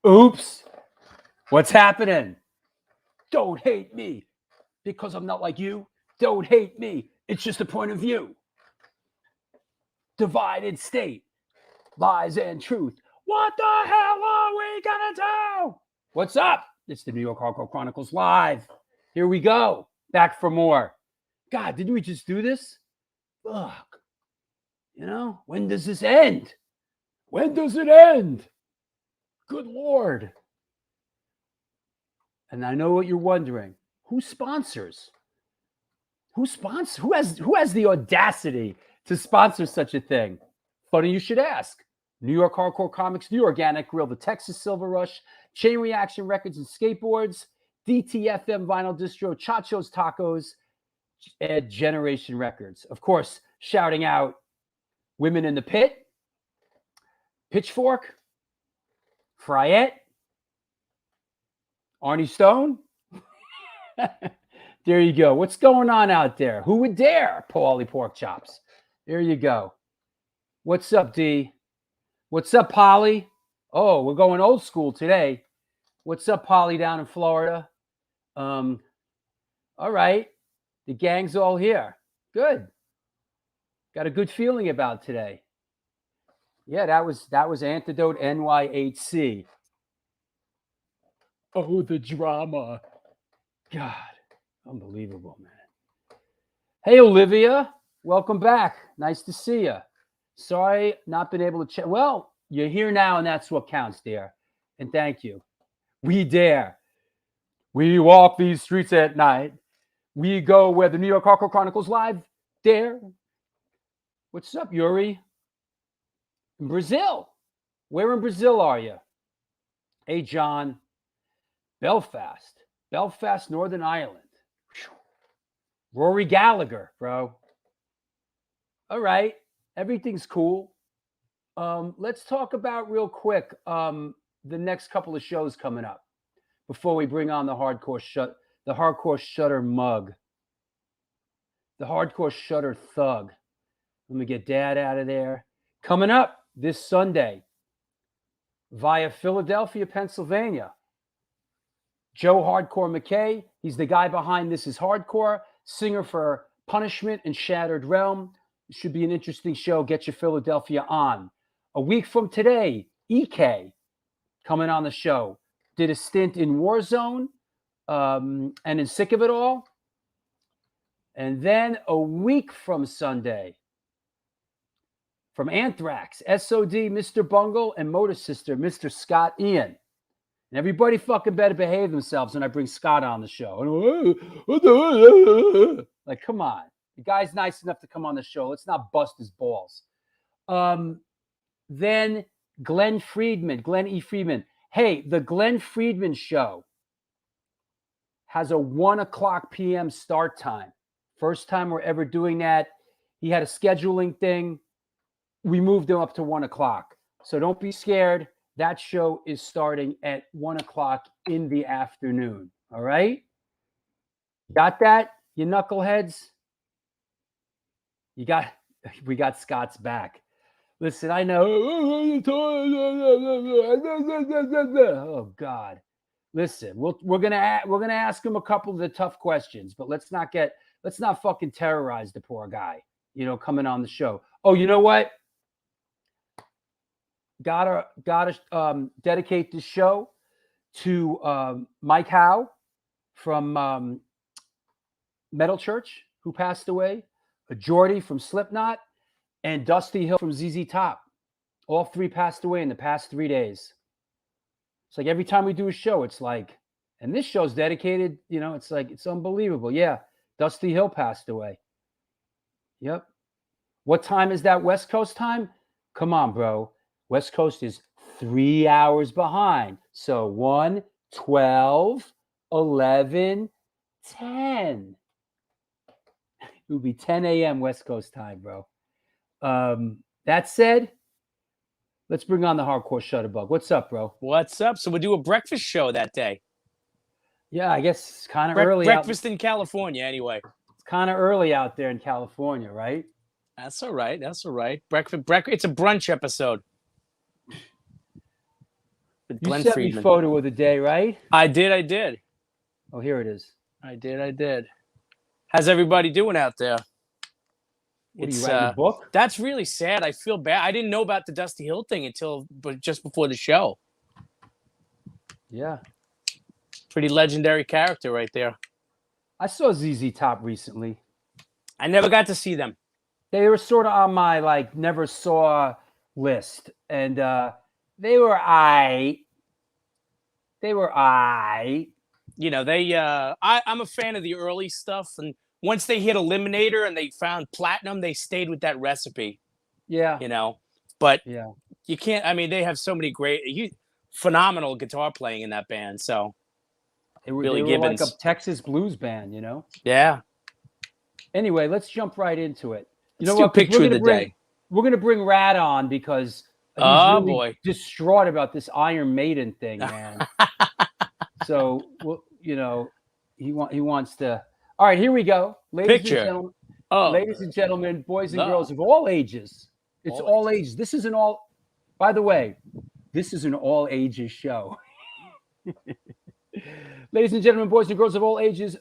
Oops. What's happening? Don't hate me because I'm not like you. Don't hate me. It's just a point of view. Divided state, lies and truth. What the hell are we gonna do? What's up? It's the New York Hardcore Chronicles live. Here we go. Back for more. God, didn't we just do this? Fuck. You know, when does this end? When does it end? Good Lord. And I know what you're wondering. Who sponsors? Who has the audacity to sponsor such a thing? Funny you should ask. New York Hardcore Comics, The Organic Grill, the Texas Silver Rush, Chain Reaction Records and Skateboards, DTFM Vinyl Distro, Chacho's Tacos, and Generation Records. Of course, shouting out Women in the Pit, Pitchfork, Fryette, Arnie Stone. There you go. What's going on out there? Who would dare? Paulie Pork Chops. There you go. What's up, D? What's up, Polly? Oh, we're going old school today. What's up, Polly, down in Florida? All right. The gang's all here. Good. Got a good feeling about today. Yeah, that was Antidote NYHC. Oh, the drama. God, unbelievable, man. Hey, Olivia. Welcome back. Nice to see you. Sorry, not been able to check. Well, you're here now, and that's what counts, dear. And thank you. We dare. We walk these streets at night. We go where the New York Hardcore Chronicles live. Dare. What's up, Yuri? In Brazil. Where in Brazil are you? Hey, John. Belfast, Northern Ireland. Rory Gallagher, bro. All right. Everything's cool. Let's talk about real quick the next couple of shows coming up before we bring on the Hardcore Shutter mug. The Hardcore Shutter thug. Let me get Dad out of there. Coming up this Sunday via Philadelphia, Pennsylvania. Joe Hardcore McKay. He's the guy behind This Is Hardcore, singer for Punishment and Shattered Realm. It should be an interesting show. Get your Philadelphia on. A week from today, EK coming on the show. Did a stint in Warzone and in Sick of It All. And then a week from Sunday, from Anthrax, SOD, Mr. Bungle, and Motor Sister, Mr. Scott Ian. And everybody fucking better behave themselves when I bring Scott on the show. Like, come on. The guy's nice enough to come on the show. Let's not bust his balls. Then Glenn E. Friedman. Hey, the Glenn Friedman show has a 1:00 p.m. start time. First time we're ever doing that. He had a scheduling thing. We moved him up to 1:00. So don't be scared. That show is starting at 1:00 in the afternoon. All right? Got that, you knuckleheads? We got Scott's back. Listen, I know. Oh God. Listen, we're gonna ask him a couple of the tough questions, but let's not fucking terrorize the poor guy, coming on the show. Oh, you know what? Gotta dedicate this show to Mike Howe from Metal Church, who passed away, Jordy from Slipknot, and Dusty Hill from ZZ Top. All three passed away in the past 3 days. It's like every time we do a show, it's like, and this show's dedicated, it's like, it's unbelievable. Yeah, Dusty Hill passed away. Yep. What time is that West Coast time? Come on, bro. West Coast is 3 hours behind. So 1, 12, 11, 10. It would be 10 a.m. West Coast time, bro. That said, let's bring on the Hardcore Shutterbug. What's up, bro? What's up? So we'll do a breakfast show that day. Yeah, I guess it's kind of early. Breakfast in California, anyway. It's kind of early out there in California, right? That's all right. It's a brunch episode. with You Glenn sent Friedman. me photo of the day, right? I did. Oh, here it is. I did. How's everybody doing out there? What are you writing a book? That's really sad. I feel bad. I didn't know about the Dusty Hill thing until just before the show. Yeah. Pretty legendary character right there. I saw ZZ Top recently. I never got to see them. They were sort of on my like never saw list, and they were You know, I'm a fan of the early stuff, and once they hit Eliminator and they found platinum, they stayed with that recipe. Yeah. You know, but Yeah. you can't. I mean, they have so many phenomenal guitar playing in that band. So They were Billy like Gibbons. a Texas blues band, you know. Yeah. Anyway, let's jump right into it. You Let's know do what? 'Cause picture of the day. We're gonna bring Rad on because he's Oh, really boy. distraught about this Iron Maiden thing, man. So, well, you know, he wants to. All right, here we go, Picture. ladies and gentlemen, boys and No. girls of all ages. It's All all ages. This is an all. By the way, this is an all ages show. Ladies and gentlemen, boys and girls of all ages,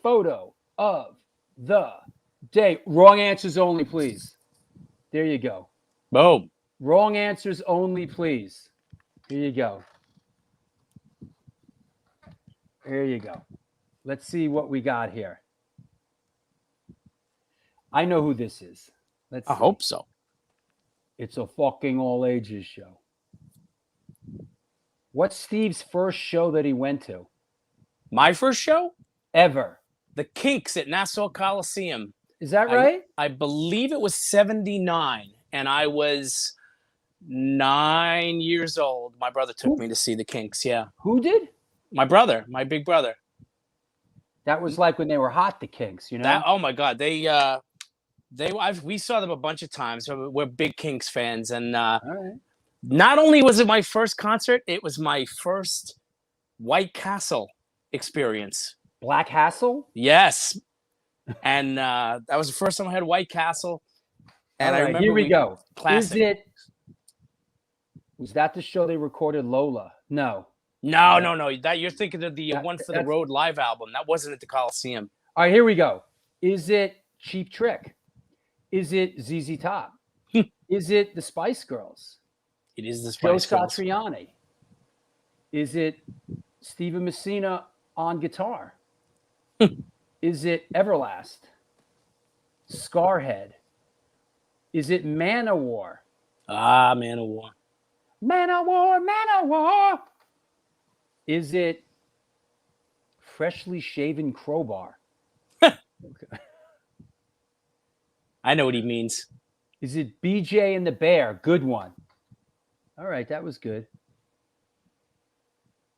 photo of the day. Wrong answers only, please. There you go. Boom. Wrong answers only, please. Here you go. Here you go. Let's see what we got here. I know who this is. Let's I see. hope so. It's a fucking all ages show. What's Steve's first show that he went to? My first show? Ever. The Kinks at Nassau Coliseum. Is that right? I believe it was 79, and I was 9 years old. My brother took me to see the Kinks, yeah. Who did? My brother, my big brother. That was like when they were hot, the Kinks, you know? Oh my God, we saw them a bunch of times. So we're big Kinks fans, and All right. not only was it my first concert, it was my first White Castle experience. Black Hassle? Yes, and that was the first time I had White Castle. And All I right, remember here we go. Classic. Was that the show they recorded Lola? No. No. That you're thinking of the One for the that's- Road live album. That wasn't at the Coliseum. All right, here we go. Is it Cheap Trick? Is it ZZ Top? Is it the Spice Girls? It is the Joe Spice Girls. Satriani? Is it Steven Messina on guitar? Is it Everlast? Scarhead? Is it Man-O-War? Ah, Man-O-War. Man-O-War, Man-O-War. Is it Freshly Shaven Crowbar? Okay. I know what he means. Is it BJ and the Bear? Good one. All right, that was good.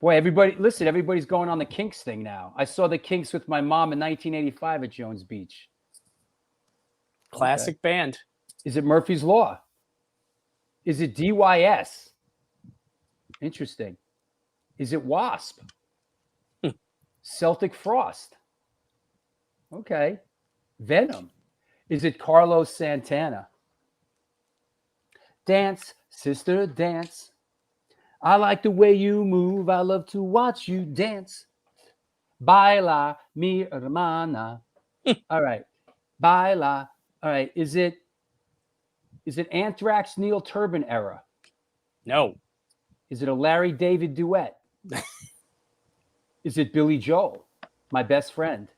Boy, everybody's going on the Kinks thing now. I saw the Kinks with my mom in 1985 at Jones Beach. Classic band. Is it Murphy's Law? Is it DYS? Interesting. Is it Wasp? Celtic Frost. Okay. Venom. Is it Carlos Santana? Dance, sister, dance. I like the way you move. I love to watch you dance. Baila, mi hermana. All right. Baila. All right. Is it Anthrax Neil Turbin era? No. Is it a Larry David duet? Is it Billy Joel, my best friend?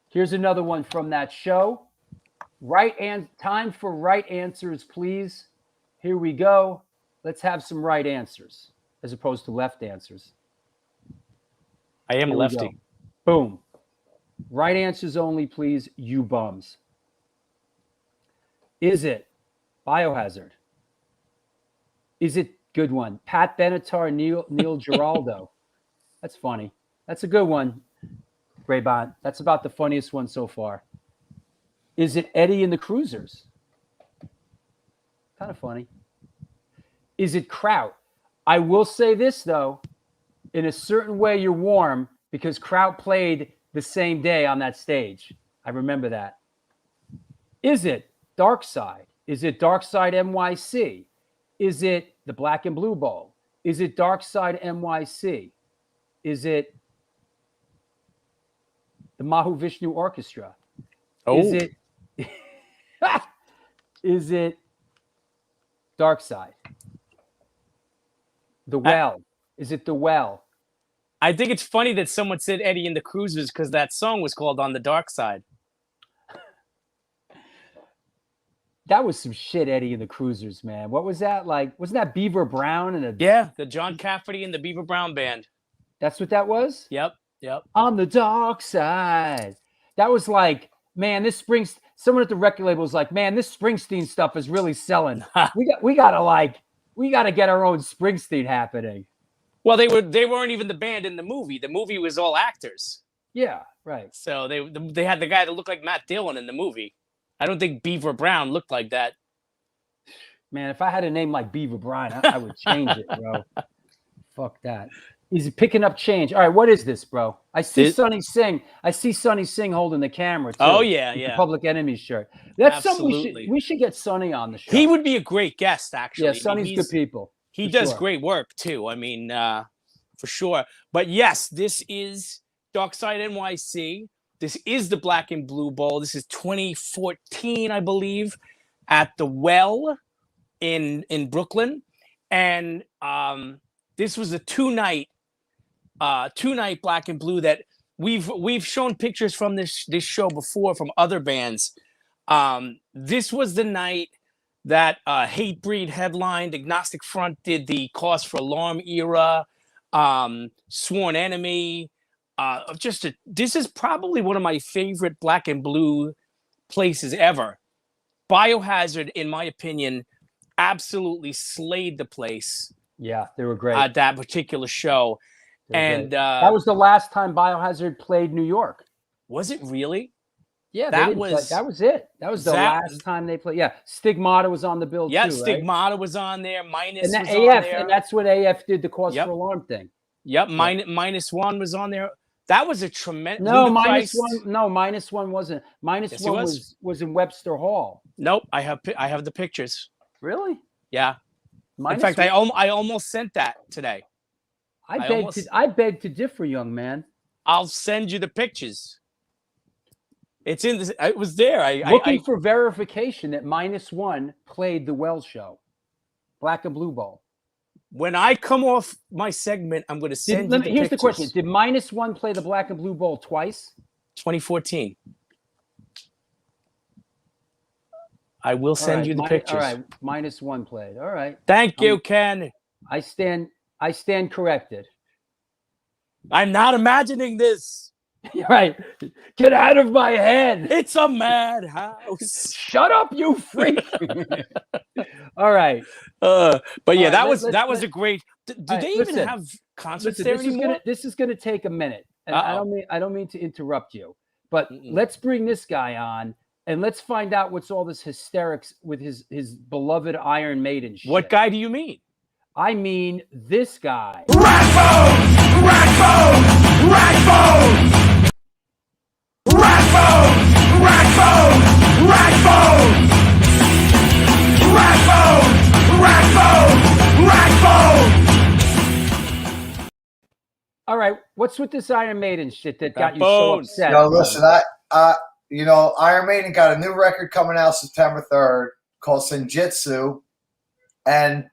Here's another one from that show. Time for right answers, please. Here we go. Let's have some right answers as opposed to left answers. I am a Here we lefty. go. Boom. Right answers only, please, you bums. Is it Biohazard? Is it good one? Pat Benatar, Neil Giraldo. That's funny. That's a good one, Raybon. That's about the funniest one so far. Is it Eddie and the Cruisers? Kind of funny. Is it Kraut? I will say this, though. In a certain way, you're warm because Kraut played the same day on that stage. I remember that. Is it Dark Side? Is it Dark Side NYC? Is it the Black and Blue Bowl? Is it Dark Side NYC? Is it the Mahu Vishnu Orchestra? Oh, Is it is it Dark Side? The Well? Is it The Well? I think it's funny that someone said Eddie and the Cruisers because that song was called On the Dark Side. That was some shit, Eddie and the Cruisers, man. What was that like? Wasn't that Beaver Brown and a? Yeah, the John Cafferty and the Beaver Brown Band. That's what that was. Yep. On the Dark Side. That was like, man, this Springs. Someone at the record label was like, man, this Springsteen stuff is really selling. we gotta get our own Springsteen happening. Well, they weren't even the band in the movie. The movie was all actors. Yeah, right. So they had the guy that looked like Matt Dillon in the movie. I don't think Beaver Brown looked like that. Man, if I had a name like Beaver Brown, I would change it, bro. Fuck that. He's picking up change. All right, what is this, bro? I see Sonny Singh. I see Sonny Singh holding the camera too. Oh yeah, with yeah. the Public Enemy shirt. That's Absolutely. something we should get Sonny on the show. He would be a great guest, actually. Yeah, Sonny's good people. He does great work too. I mean, for sure. But yes, this is Dark Side NYC. This is the Black and Blue Bowl. This is 2014, I believe, at the Well in Brooklyn, and this was a two-night Black and Blue that we've shown pictures from this show before from other bands. This was the night that Hatebreed headlined. Agnostic Front did the Cause for Alarm era. Sworn Enemy. This is probably one of my favorite Black and Blue places ever. Biohazard, in my opinion, absolutely slayed the place. Yeah, they were great at that particular show. And that was the last time Biohazard played New York. Was it really? Yeah, that was it. That was the last time they played. Yeah, Stigmata was on the bill too. Stigmata was on there. Minus and was on there. And that's what AF did, the Cause for Alarm thing. Yep, Minus One was on there. That was a tremendous. No, Minus One. No, Minus One wasn't. Minus One was in Webster Hall. Nope, I have the pictures. Really? Yeah. In fact, I almost sent that today. I beg to differ, young man. I'll send you the pictures. It's in this. It was there. Looking for verification that Minus One played the Well show, Black and Blue Bowl. When I come off my segment, I'm going to send you the pictures. Here's the question: did Minus One play the Black and Blue Bowl twice? 2014. I will send you the pictures. All right, Minus One played. All right. Thank you, Ken. I stand corrected. I'm not imagining this. Right. Get out of my head. It's a madhouse. Shut up, you freak. All right. But yeah, that was a great. Do they even have concerts there anymore? This is gonna take a minute, and I don't mean to interrupt you, but let's bring this guy on and let's find out what's all this hysterics with his beloved Iron Maiden shit. What guy do you mean? I mean this guy. Rackbone! Rackbone! Rackbone! Rackbone! Rackbone! Rackbone! Rackbone! Rackbone! Rackbone! All right, what's with this Iron Maiden shit that got you so upset? Yo, listen, Iron Maiden got a new record coming out September 3rd called Senjutsu, and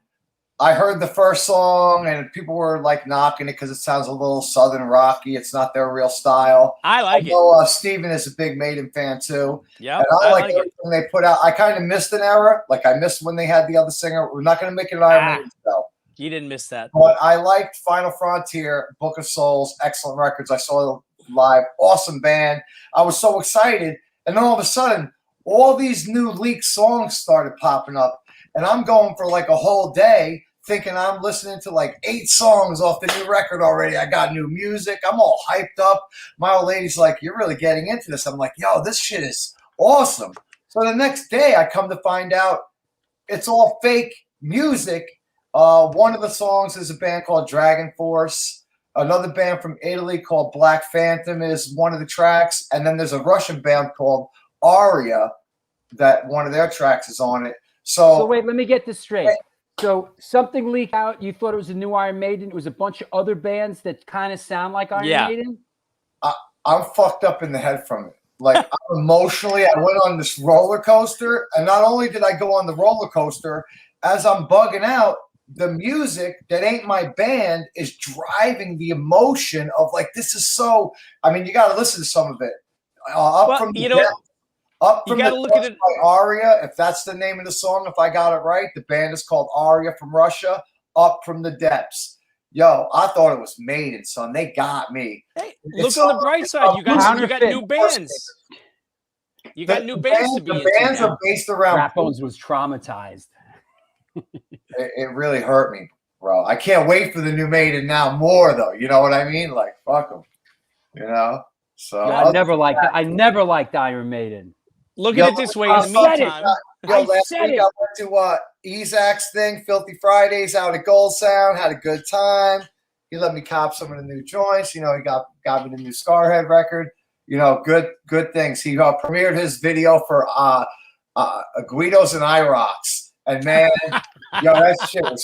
I heard the first song, and people were like knocking it because it sounds a little southern rocky. It's not their real style. I like it. Steven is a big Maiden fan too. Yeah, and I like everything they put out. I kind of missed an era. Like I missed when they had the other singer. We're not going to make it an Iron Maiden show. You didn't miss that. But I liked Final Frontier, Book of Souls, excellent records. I saw them live, awesome band. I was so excited, and then all of a sudden, all these new leaked songs started popping up, and I'm going for like a whole day, thinking I'm listening to like 8 songs off the new record already. I got new music. I'm all hyped up. My old lady's like, "You're really getting into this." I'm like, "Yo, this shit is awesome." So the next day I come to find out it's all fake music. One of the songs is a band called Dragon Force. Another band from Italy called Black Phantom is one of the tracks. And then there's a Russian band called Aria that one of their tracks is on it. So wait, let me get this straight. So something leaked out. You thought it was a new Iron Maiden. It was a bunch of other bands that kind of sound like Iron Yeah. Maiden. I'm fucked up in the head from it. Like emotionally, I went on this roller coaster, and not only did I go on the roller coaster, as I'm bugging out, the music that ain't my band is driving the emotion of like, this is so. I mean, you got to listen to some of it. Up from the depths, up you from gotta the look at depths it. by Aria, if that's the name of the song, if I got it right, the band is called Aria from Russia. Up from the depths. Yo, I thought it was Maiden, son. They got me. Hey, It's look on the bright side. You got new bands. You got new bands to be into. The bands are based around. Rapones was traumatized. It really hurt me, bro. I can't wait for the new Maiden now more though. You know what I mean? Like fuck them. You know. So I never liked that. I never liked Iron Maiden. Look at it this way. In the meantime, last week I went to Isak's thing, Filthy Fridays out at Gold Sound. Had a good time. He let me cop some of the new joints. You know, he got me the new Scarhead record. You know, good things. He premiered his video for Guidos and IROX. And man, yo, that shit was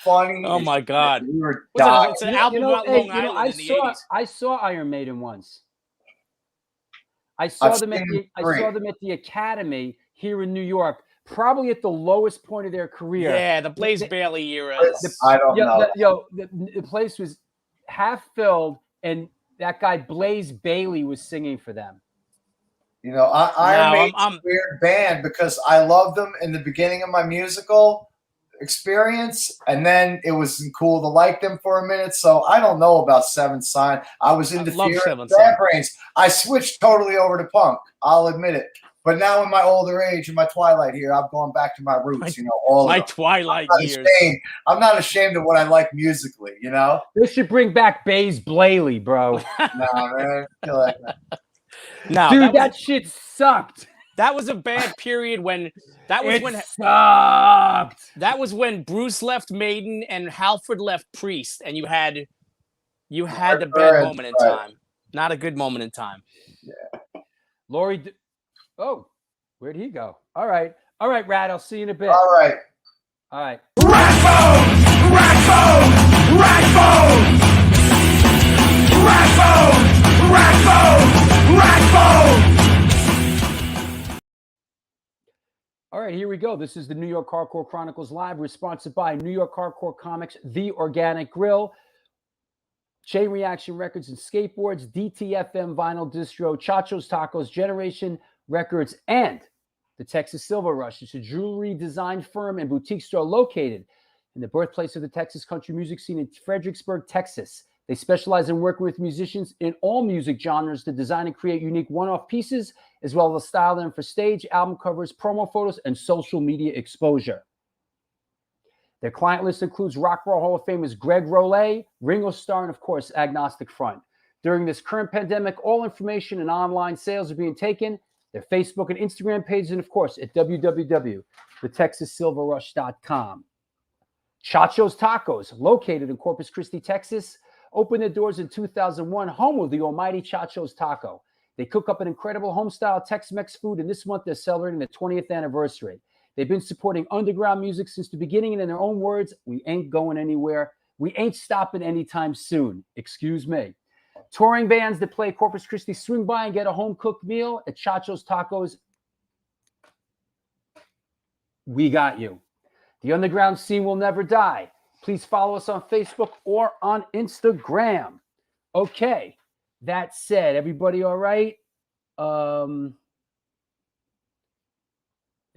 funny. Oh my God. We were dying. It's an album about Long Island in the 80s. I saw Iron Maiden once. I saw them at the Academy here in New York, probably at the lowest point of their career. Yeah, the Blaze Bailey era. I don't know. The place was half filled, and that guy Blaze Bailey was singing for them. You know, Iron Maiden's a weird band because I loved them in the beginning of my musical experience, and then it was cool to like them for a minute. So I don't know about Seventh Sign. I was into Fear and Bad Brains. I switched totally over to punk. I'll admit it. But now in my older age, in my twilight here, I've gone back to my roots. You know, all my of them. twilight years. I'm not ashamed of what I like musically. You know, they should bring back Baze Blayley, bro. Nah, man, kill that guy. No, dude, that shit sucked. That was a bad period when sucked. That was when Bruce left Maiden and Halford left Priest, and you had the bad moment in time. Not a good moment in time. Yeah. Laurie, where'd he go? All right, Rad. I'll see you in a bit. All right. Rackbone, Rackbone, Rackbone, Rackbone, Rackbone, Rackbone. All right, here we go. This is the New York Hardcore Chronicles Live. We're sponsored by New York Hardcore Comics, The Organic Grill, Chain Reaction Records and Skateboards, DTFM Vinyl Distro, Chacho's Tacos, Generation Records, and the Texas Silver Rush. It's a jewelry design firm and boutique store located in the birthplace of the Texas country music scene in Fredericksburg, Texas. They specialize in working with musicians in all music genres to design and create unique one-off pieces, as well as style them for stage, album covers, promo photos, and social media exposure. Their client list includes Rock and Roll Hall of Famers Greg Rollet, Ringo Starr, and of course, Agnostic Front. During this current pandemic, all information and online sales are being taken. Their Facebook and Instagram pages, and of course, at www.thetexassilverrush.com. Chacho's Tacos, located in Corpus Christi, Texas, opened their doors in 2001, home of the almighty Chacho's Taco. They cook up an incredible home-style Tex-Mex food, and this month they're celebrating their 20th anniversary. They've been supporting underground music since the beginning, and in their own words, we ain't going anywhere. We ain't stopping anytime soon. Excuse me. Touring bands that play Corpus Christi swing by and get a home-cooked meal at Chacho's Tacos. We got you. The underground scene will never die. Please follow us on Facebook or on Instagram. Okay. That said, everybody all right? The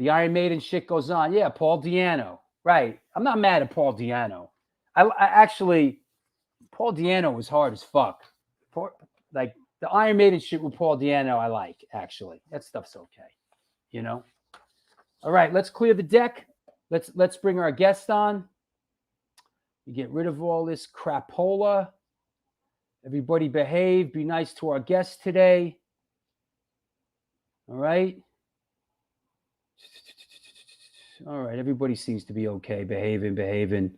Iron Maiden shit goes on. Yeah, Paul Di'Anno. Right. I'm not mad at Paul Di'Anno. I actually, Paul Di'Anno was hard as fuck. Like, the Iron Maiden shit with Paul Di'Anno, I like, actually. That stuff's okay. You know? All right, let's clear the deck. Let's bring our guest on. We get rid of all this crapola. Everybody behave. Be nice to our guest today. All right. All right. Everybody seems to be okay. Behaving.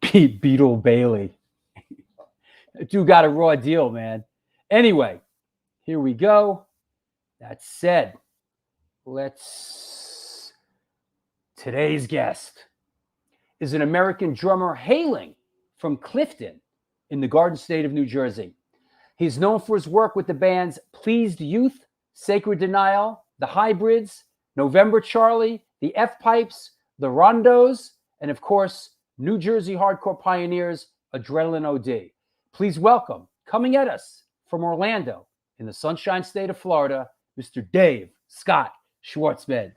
Beetle Bailey. Dude got a raw deal, man. Anyway, here we go. That said, today's guest is an American drummer hailing from Clifton in the Garden State of New Jersey. He's known for his work with the bands Pleased Youth, Sacred Denial, The Hybrids, November Charlie, the F-Pipes, the Rondos, and of course, New Jersey hardcore pioneers, Adrenalin OD. Please welcome, coming at us from Orlando in the Sunshine State of Florida, Mr. Dave Scott Schwartzman.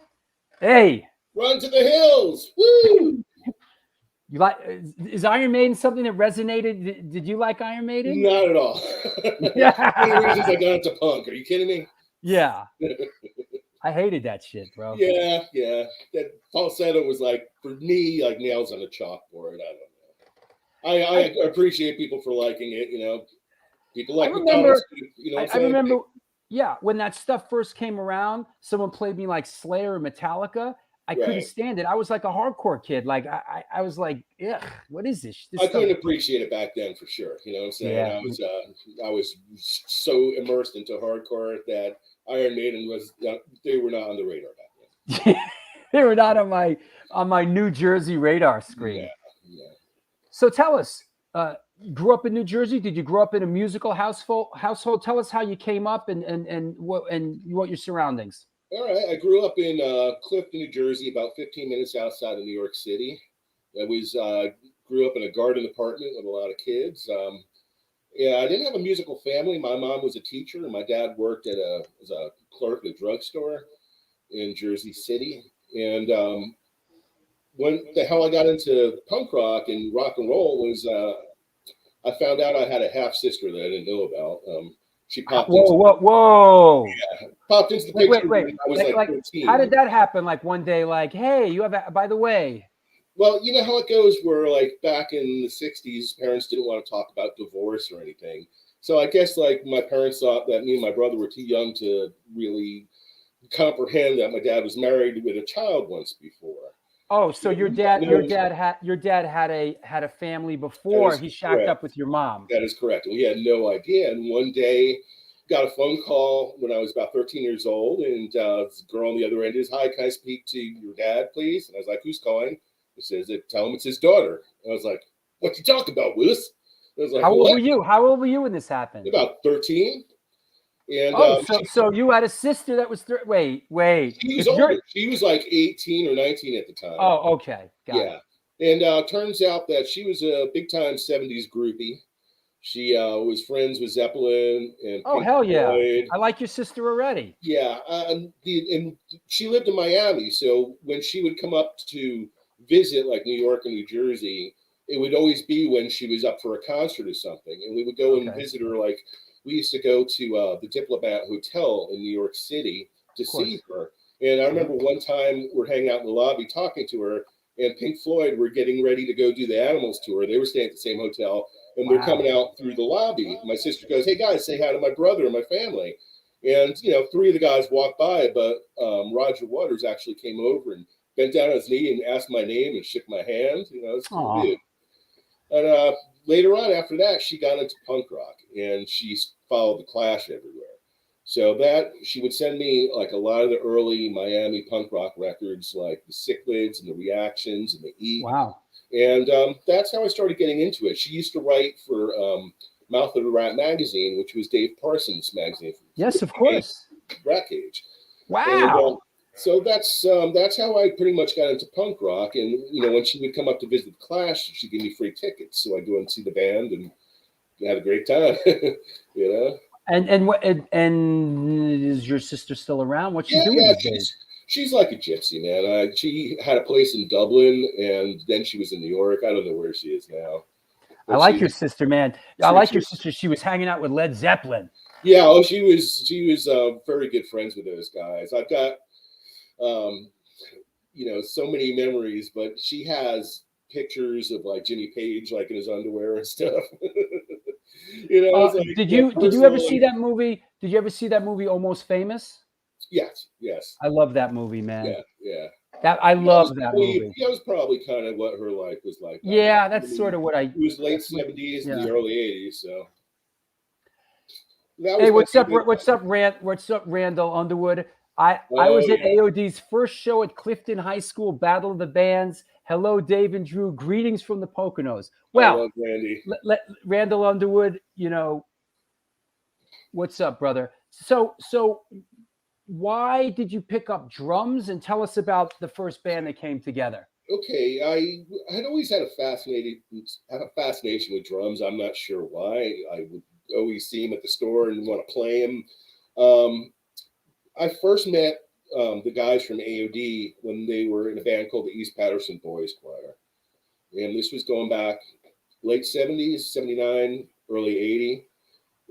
Hey. Run to the hills. Woo! You like, is Iron Maiden something that resonated? Did you like Iron Maiden? Not at all. Yeah. One of the reasons I got into punk. Are you kidding me? Yeah. I hated that shit, bro. Yeah. That falsetto was like, for me, like nails on a chalkboard. I don't know. I appreciate people for liking it. You know, people like McDonald's. You know, I remember. Yeah, when that stuff first came around, someone played me like Slayer or Metallica. I couldn't stand it. I was like a hardcore kid. Like I was like, ugh, what is this? I couldn't appreciate it back then for sure. You know what I'm saying? Yeah. I was so immersed into hardcore that Iron Maiden they were not on the radar back then. They were not on my New Jersey radar screen. Yeah. So tell us, you grew up in New Jersey. Did you grow up in a musical household? Tell us how you came up and what your surroundings. All right. I grew up in Clifton, New Jersey, about 15 minutes outside of New York City. I grew up in a garden apartment with a lot of kids. I didn't have a musical family. My mom was a teacher, and my dad worked as a clerk at a drugstore in Jersey City. And when the hell I got into punk rock and rock and roll was I found out I had a half sister that I didn't know about. She popped. Whoa! Yeah, popped into the picture. Wait. When I was like 13. How did that happen? Like one day, like, hey, you have. By the way. Well, you know how it goes. Where like back in the '60s, parents didn't want to talk about divorce or anything. So I guess like my parents thought that me and my brother were too young to really comprehend that my dad was married with a child once before. Oh, so your dad had a family before he shacked up with your mom. That is correct. And we had no idea. And one day got a phone call when I was about 13 years old, and the girl on the other end is, "Hi, can I speak to your dad, please?" And I was like, "Who's calling?" He says, "Tell him it's his daughter." And I was like, "What you talking about, Willis?" I was like, How old were you? How old were you when this happened? About 13. And so you had a sister that was wait. She was older. She was like 18 or 19 at the time. Oh, okay. Got it. And turns out that she was a big time 70s groupie. She was friends with Zeppelin and Pink hell yeah. Floyd. I like your sister already. Yeah. And she lived in Miami. So when she would come up to visit like New York and New Jersey, it would always be when she was up for a concert or something. And we would go and visit her. Like we used to go to the Diplomat Hotel in New York City to see her. And I remember one time we're hanging out in the lobby talking to her, and Pink Floyd were getting ready to go do the Animals tour. They were staying at the same hotel, and they're coming out through the lobby. My sister goes, "Hey guys, say hi to my brother and my family." And you know, three of the guys walked by, but Roger Waters actually came over and bent down on his knee and asked my name and shook my hand. You know, it's cool dude. And later on, after that, she got into punk rock, and she followed the Clash everywhere. So that she would send me like a lot of the early Miami punk rock records, like the Cichlids and the Reactions and the E. Wow. And that's how I started getting into it. She used to write for Mouth of the Rat magazine, which was Dave Parsons' magazine. Yes, of course. Rat Cage. Wow. And, so that's how I pretty much got into punk rock. And you know, when she would come up to visit the Clash, she'd give me free tickets, so I'd go and see the band and have a great time. You know. And is your sister still around? What's she doing these days? She's like a gypsy, man. She had a place in Dublin, and then she was in New York. I don't know where she is now. I like your sister, man. I like your sister. She was hanging out with Led Zeppelin. Yeah, she was very good friends with those guys. I've got so many memories, but she has pictures of like Jimmy Page like in his underwear and stuff. You know, like, did you ever see that movie? Did you ever see that movie Almost Famous? Yes. I love that movie, man. Yeah. I love that movie. That was probably kind of what her life was like. Yeah, that's sort of what I. It was late 70s and the early 80s, so. Hey, what's up, Randall Underwood? I was at AOD's first show at Clifton High School, Battle of the Bands. Hello, Dave and Drew. Greetings from the Poconos. I Well, love Randy. Randall Underwood, what's up, brother? So why did you pick up drums, and tell us about the first band that came together? Okay, I had always had a fascination with drums. I'm not sure why. I would always see them at the store and want to play them. I first met the guys from AOD when they were in a band called the East Patterson Boys Choir. And this was going back late 70s, 79, early 80.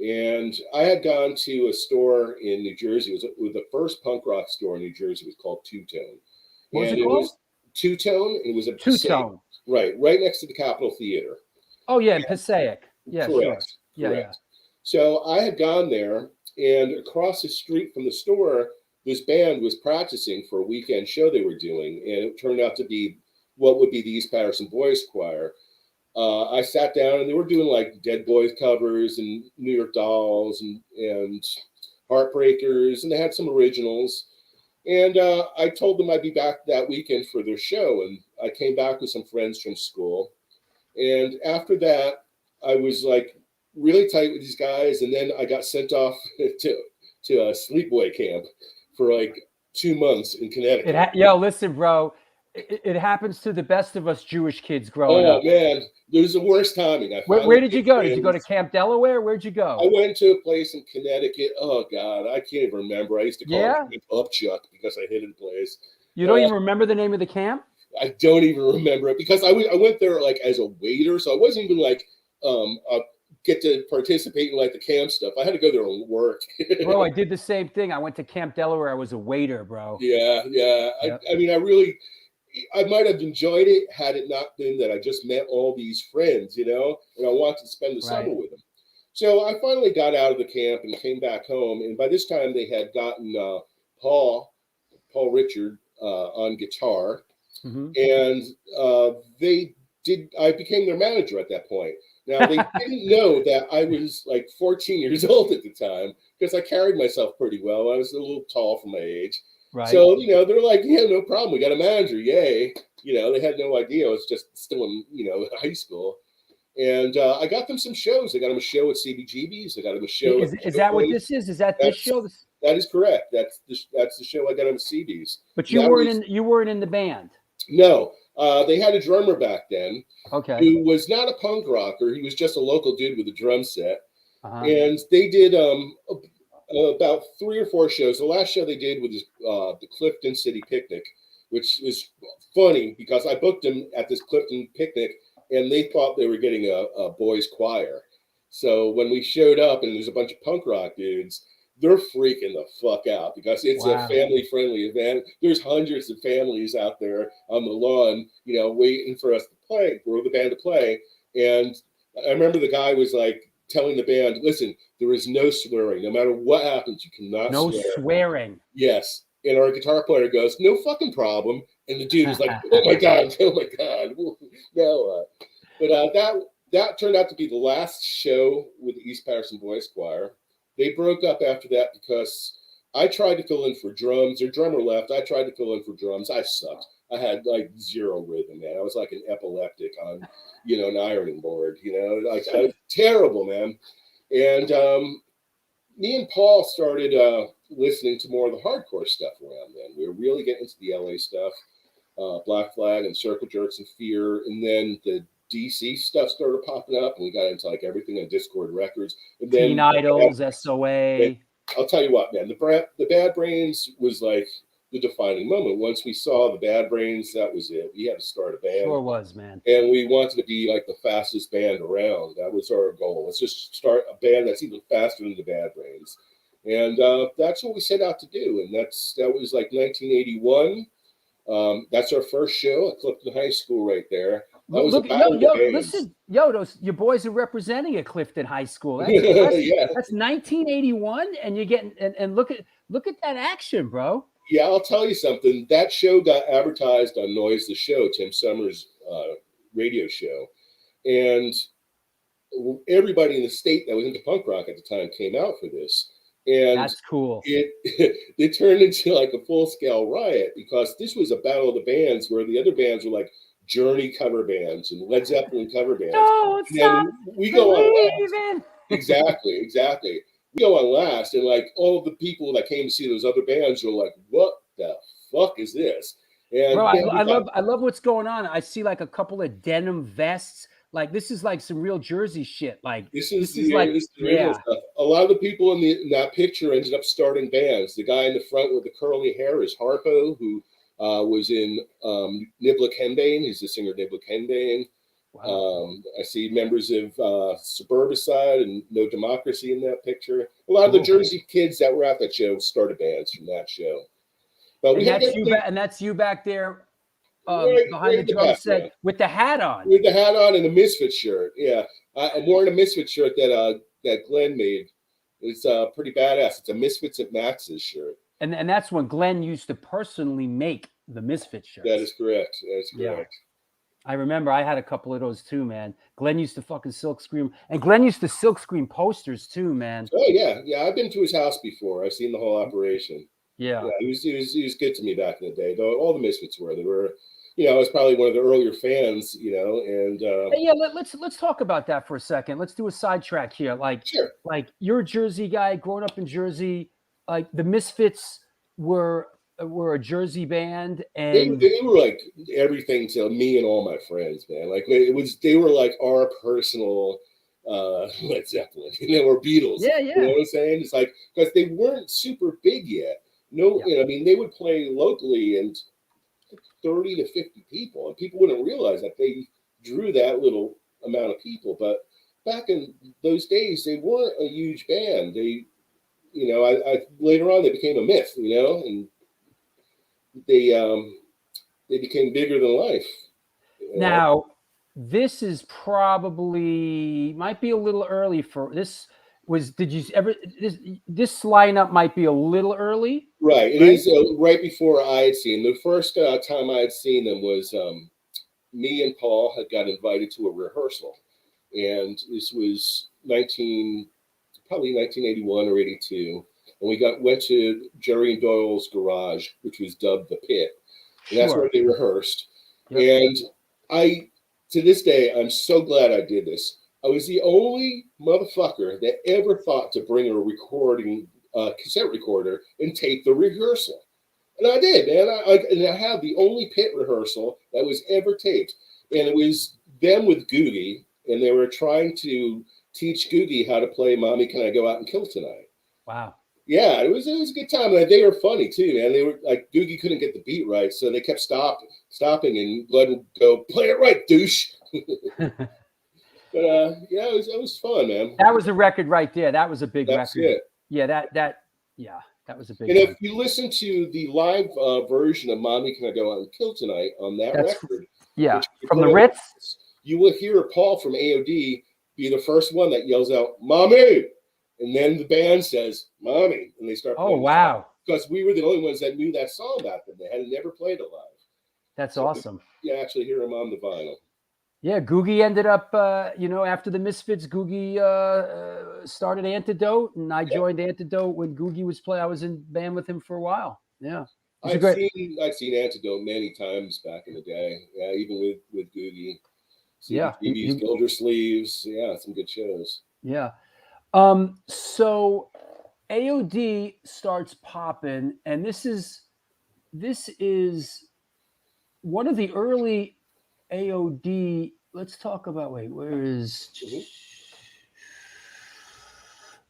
And I had gone to a store in New Jersey. It was the first punk rock store in New Jersey. It was called Two Tone. What was and it called? was Two Tone. It was a Two Passaic, Tone. right next to the Capitol Theater. Oh yeah, in Passaic. Yeah, Correct. sure. Yeah, Correct. So I had gone there, and across the street from the store, this band was practicing for a weekend show they were doing, and it turned out to be what would be the East Patterson Boys Choir. I sat down, and they were doing like Dead Boys covers and New York Dolls and Heartbreakers, and they had some originals. And I told them I'd be back that weekend for their show, and I came back with some friends from school. And after that, I was like really tight with these guys, and then I got sent off to a sleepaway camp for like 2 months in Connecticut. Yo, listen, bro. It happens to the best of us Jewish kids growing up. Oh man, it was the worst timing. Where did you go? Did you go to Camp Delaware? Where'd you go? I went to a place in Connecticut. Oh God, I can't even remember. I used to call it Camp Upchuck because I hated the place. You don't even remember the name of the camp? I don't even remember it because I went there like as a waiter, so I wasn't even like get to participate in like the camp stuff. I had to go there and work. Bro, I did the same thing. I went to Camp Delaware. I was a waiter, bro. Yeah. Yep. I mean, I might have enjoyed it had it not been that I just met all these friends, and I wanted to spend the summer with them. So I finally got out of the camp and came back home. And by this time they had gotten Paul Richard on guitar. Mm-hmm. And I became their manager at that point. Now, they didn't know that I was like 14 years old at the time because I carried myself pretty well. I was a little tall for my age. Right. So, they're like, yeah, no problem. We got a manager. Yay. They had no idea I was just still in, high school. And I got them some shows. I got them a show at CBGB's. I got them a show. Is that what this is? Is that this show? That is correct. That's the show I got them at CB's. But you weren't in the band. No. They had a drummer back then. Okay. Who was not a punk rocker. He was just a local dude with a drum set. Uh-huh. And they did about 3 or 4 shows. The last show they did was the Clifton City Picnic, which is funny because I booked them at this Clifton picnic, and they thought they were getting a boys' choir. So when we showed up and there's a bunch of punk rock dudes, they're freaking the fuck out because it's a family-friendly event. There's hundreds of families out there on the lawn, waiting for us to play, for the band to play. And I remember the guy was like telling the band, listen, there is no swearing. No matter what happens, you cannot swear. No swearing. Yes. And our guitar player goes, no fucking problem. And the dude is like, oh my God. No. But that turned out to be the last show with the East Patterson Boys Choir. They broke up after that because I tried to fill in for drums. Their drummer left. I tried to fill in for drums. I sucked. I had like zero rhythm, man. I was like an epileptic on, an ironing board, I was terrible, man. And me and Paul started listening to more of the hardcore stuff around then. We were really getting into the LA stuff, Black Flag and Circle Jerks and Fear. And then the DC stuff started popping up, and we got into like everything on Discord Records. And then Teen Idols, SOA. I'll tell you what, man, the Bad Brains was like the defining moment. Once we saw the Bad Brains, that was it. We had to start a band. Sure was, man. And we wanted to be like the fastest band around. That was our goal. Let's just start a band that's even faster than the Bad Brains. And that's what we set out to do. And that was like 1981. That's our first show at Clifton High School right there. Listen, your boys are representing at Clifton High School. That's 1981, and you're getting and look at that action, bro. Yeah, I'll tell you something. That show got advertised on Noise the Show, Tim Summers' radio show, and everybody in the state that was into punk rock at the time came out for this. And that's cool. It turned into like a full-scale riot because this was a battle of the bands where the other bands were like Journey cover bands and Led Zeppelin cover bands. Don't And then stop we go on last. believing. Exactly. We go on last, and like all the people that came to see those other bands are like, "What the fuck is this?" And Bro, then we got- I love what's going on. I see like a couple of denim vests. Like this is like some real Jersey shit. Like This is the original stuff. A lot of the people in that picture ended up starting bands. The guy in the front with the curly hair is Harpo, who was in Nibla Kembane. He's the singer Nibla Kembane. Wow. I see members of Suburbicide and No Democracy in that picture. A lot of the Jersey kids that were at that show started bands from that show. But And that's you back there behind right the in the drum set background. with the hat on. With the hat on and a Misfit shirt. Yeah, I'm wearing a Misfit shirt that Glenn made. It's pretty badass. It's a Misfits at Max's shirt. And that's when Glenn used to personally make the Misfit shirts. That is correct. Yeah. I remember I had a couple of those too, man. Glenn used to fucking silk screen, and Glenn used to silk screen posters too, man. Oh yeah. I've been to his house before. I've seen the whole operation. Yeah. He was good to me back in the day. Though all the Misfits were. They were, I was probably one of the earlier fans. And Hey, yeah. Let's talk about that for a second. Let's do a sidetrack here. Like, sure. Like you're a Jersey guy, growing up in Jersey. Like the Misfits were a Jersey band, and they were like everything to me and all my friends, man. Like they were like our personal Led Zeppelin, or Beatles. Yeah. You know what I'm saying? It's like because they weren't super big yet. No, I mean they would play locally and 30 to 50 people, and people wouldn't realize that they drew that little amount of people. But back in those days, they weren't a huge band. They, I later on they became a myth, and they became bigger than life. Now this is probably might be a little early for this. Did you ever this lineup might be a little early? Right. It is right before I had seen them. The first time I had seen them was me and Paul had got invited to a rehearsal, and this was probably 1981 or 82, and we went to Jerry and Doyle's garage, which was dubbed the Pit, and that's where they rehearsed. Yep. And to this day, I'm so glad I did this. I was the only motherfucker that ever thought to bring a cassette recorder and tape the rehearsal. And I did, man. I had the only Pit rehearsal that was ever taped. And it was them with Googie, and they were trying to teach Googie how to play Mommy, Can I Go Out and Kill Tonight? Wow. Yeah, it was a good time. And they were funny, too, man. They were like, Googie couldn't get the beat right, so they kept stopping and let him go, play it right, douche. But yeah, it was fun, man. That was a record right there. That was a big That's record. It. Yeah, that was a big. And one. if you listen to the live version of "Mommy, Can I Go Out and Kill Tonight" on that record, from the Ritz, you will hear Paul from AOD be the first one that yells out "Mommy," and then the band says "Mommy," and they start. Oh wow! Because we were the only ones that knew that song back then. They had never played it live. That's awesome. You actually hear him on the vinyl. Yeah, Googie ended up, after the Misfits, Googie started Antidote, and I joined Antidote when Googie was playing. I was in band with him for a while. Yeah, I've seen Antidote many times back in the day. Yeah, even with Googie. CBGB's Gildersleeves. Yeah, some good shows. Yeah. So AOD starts popping, and this is one of the early AOD. Let's talk about let's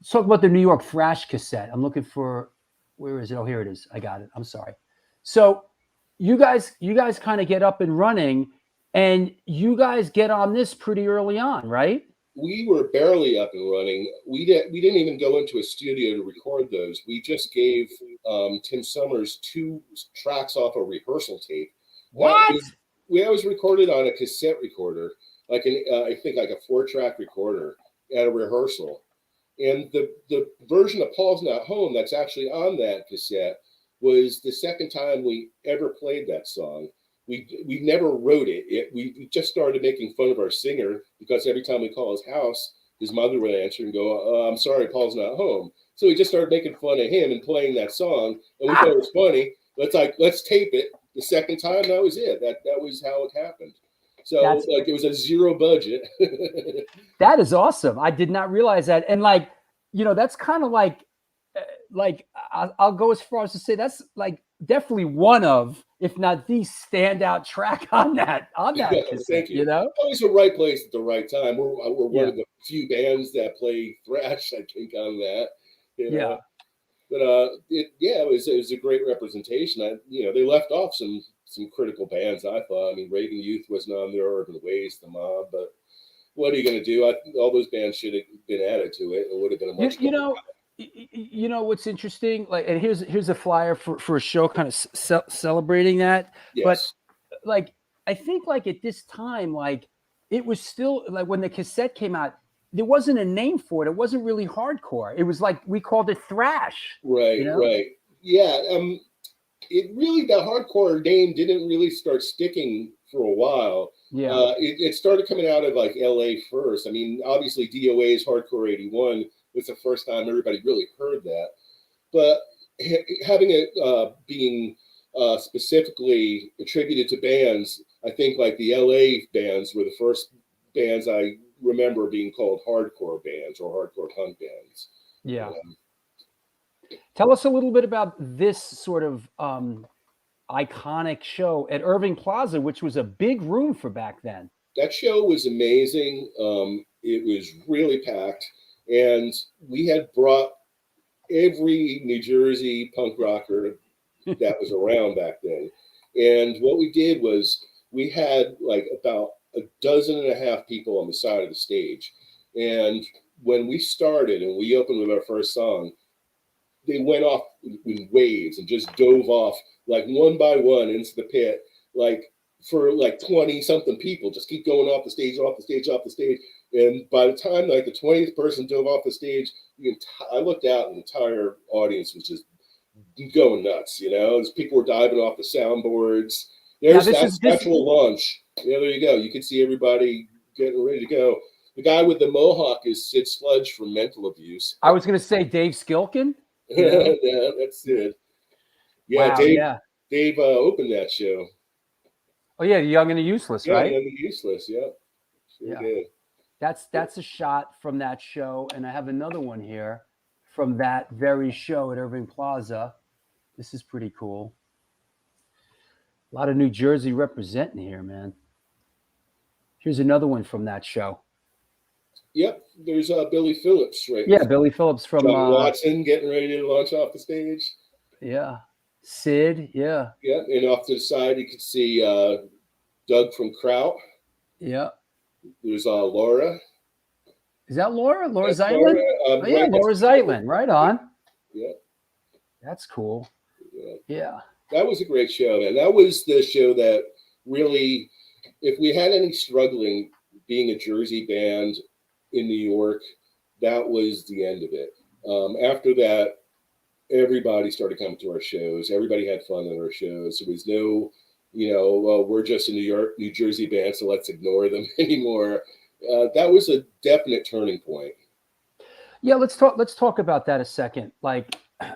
talk about the New York Thrash cassette. I'm looking for, where is it? Oh, here it is. I got it. I'm sorry. So you guys kind of get up and running, and you guys get on this pretty early on, right? We were barely up and running. We didn't even go into a studio to record those. We just gave Tim Summers 2 tracks off a rehearsal tape. What? That was recorded on a cassette recorder, like I think like a 4-track recorder at a rehearsal. And the version of Paul's Not Home that's actually on that cassette was the second time we ever played that song. We never wrote it. We just started making fun of our singer because every time we call his house, his mother would answer and go, I'm sorry, Paul's not home. So we just started making fun of him and playing that song. And we thought it was funny. Let's tape it. The second time, that was it. That was how it happened. So like it was a zero budget. That is awesome. I did not realize that. And like, that's kind of like I'll go as far as to say that's like definitely one of, if not the standout track on that cassette, Thank you. Always the right place at the right time. We're one of the few bands that play thrash, I think, on that. Yeah. But it was a great representation. They left off some critical bands, I thought. I mean, Reagan Youth wasn't on there, Urban Waste, The Mob, but what are you going to do? All those bands should have been added to it. It would have been a much what's interesting, like, and here's a flyer for a show kind of celebrating that. Yes. But like, I think like at this time, like it was still like when the cassette came out, there wasn't a name for it. It wasn't really hardcore. It was like we called it thrash. Right. Right. Yeah. It really, the hardcore name didn't really start sticking for a while. Yeah. It started coming out of like LA first. I mean, obviously DOA's Hardcore 81 was the first time everybody really heard that. But having it being specifically attributed to bands, I think like the LA bands were the first bands I remember being called hardcore bands or hardcore punk bands. Yeah. Tell us a little bit about this sort of iconic show at Irving Plaza, which was a big room for back then. That show was amazing. It was really packed, and we had brought every New Jersey punk rocker that was around back then. And what we did was we had like about 12.5 people on the side of the stage. And when we started and we opened with our first song, they went off in waves and just dove off like one by one into the pit, like for like 20 something people just keep going off the stage, off the stage, off the stage. And by the time like the 20th person dove off the stage, I looked out and the entire audience was just going nuts, as people were diving off the soundboards. There's that special launch. Yeah, there you go. You can see everybody getting ready to go. The guy with the mohawk is Sid Sludge from Mental Abuse. I was going to say Dave Skilkin. Yeah, that's it. Yeah, wow, Dave opened that show. Oh yeah, Young and the Useless, right? Young and Useless, yeah. Sure did. That's a shot from that show, and I have another one here from that very show at Irving Plaza. This is pretty cool. A lot of New Jersey representing here, man. Here's another one from that show. Yep, there's Billy Phillips, right? Yeah, Billy Phillips from John Watson getting ready to launch off the stage. Yeah, Sid. Yeah. Yeah, and off to the side you can see Doug from Kraut. Yeah. There's Laura. Is that Laura? Laura Zeitlin? Laura Zeitlin. Right on. Yeah. That's cool. Yeah. That was a great show, man. That was the show that really, if we had any struggling being a Jersey band in New York, that was the end of it. After that, everybody started coming to our shows. Everybody had fun at our shows. There was no, we're just a New Jersey band, so let's ignore them anymore. That was a definite turning point. Yeah, let's talk about that a second. Like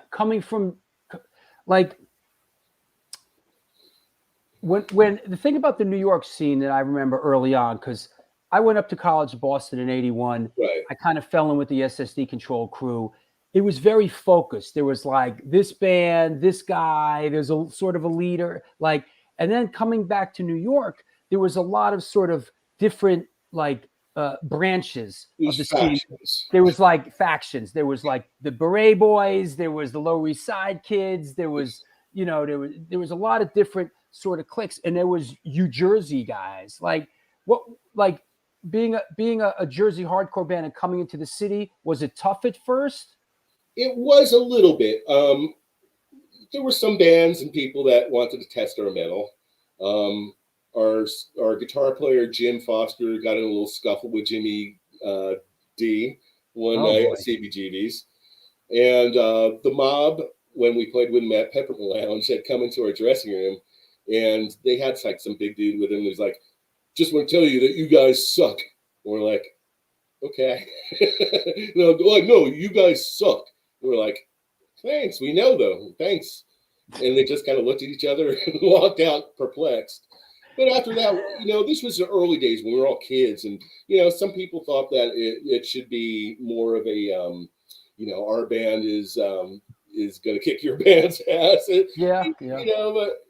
coming from, like, when the thing about the New York scene that I remember early on, because I went up to college in Boston in 81. Right. I kind of fell in with the SSD Control crew. It was very focused. There was like this band, this guy, there's a sort of a leader, like, and then coming back to New York, there was a lot of sort of different like branches of the scene. There was like factions. There was like the Beret Boys, there was the Lower East Side Kids, there was, there was a lot of different sort of cliques, and there was New Jersey guys. Like being a Jersey hardcore band and coming into the city, was it tough at first? It was a little bit. There were some bands and people that wanted to test our metal. Our guitar player Jim Foster got in a little scuffle with Jimmy D one night at CBGB's, and the Mob, when we played with them at Peppermint Lounge, had come into our dressing room, and they had like some big dude with him. He was like, "Just want to tell you that you guys suck." And we're like, "Okay." No, you guys suck. And we're like, "Thanks, we know though. Thanks." And they just kind of looked at each other and walked out perplexed. But after that, this was the early days when we were all kids, and some people thought that it should be more of a, our band is going to kick your band's ass. Yeah. But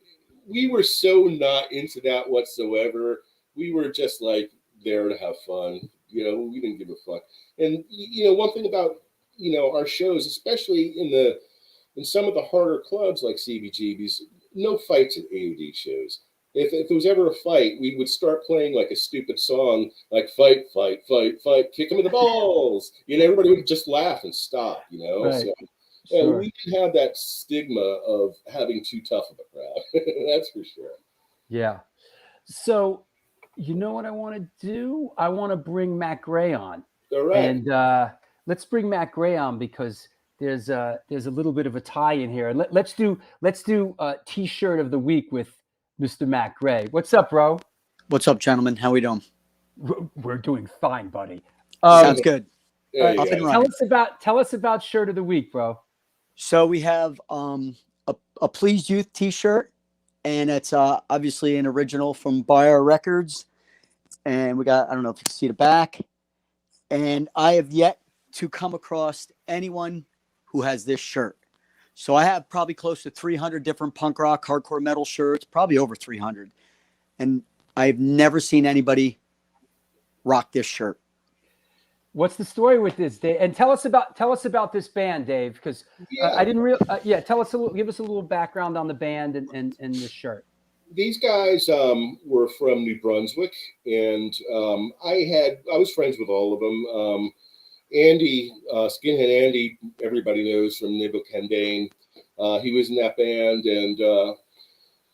we were so not into that whatsoever. We were just like there to have fun. We didn't give a fuck. And one thing about our shows, especially in some of the harder clubs like CBGB's, no fights at AOD shows. If there was ever a fight, we would start playing like a stupid song, like fight, fight, fight, fight, kick him in the balls. Everybody would just laugh and stop. Right. So Sure. we didn't have that stigma of having too tough of a crowd. That's for sure. Yeah. So, you know what I want to do? I want to bring Matt Gray on. All right. And let's bring Matt Gray on because there's a little bit of a tie in here. And let's do T-shirt of the week with Mr. Matt Gray. What's up, bro? What's up, gentlemen? How we doing? We're doing fine, buddy. Sounds good. There you Up go. and running. Tell us about shirt of the week, bro. So we have a Pleased Youth T-shirt, and it's obviously an original from By Our Records. And we got, I don't know if you can see the back. And I have yet to come across anyone who has this shirt. So I have probably close to 300 different punk rock, hardcore metal shirts, probably over 300. And I've never seen anybody rock this shirt. What's the story with this, Dave? And tell us about this band, Dave, because I didn't really. Tell us give us a little background on the band and the shirt. These guys were from New Brunswick, and I was friends with all of them. Andy, Skinhead Andy, everybody knows from Nibble Kendane. He was in that band, and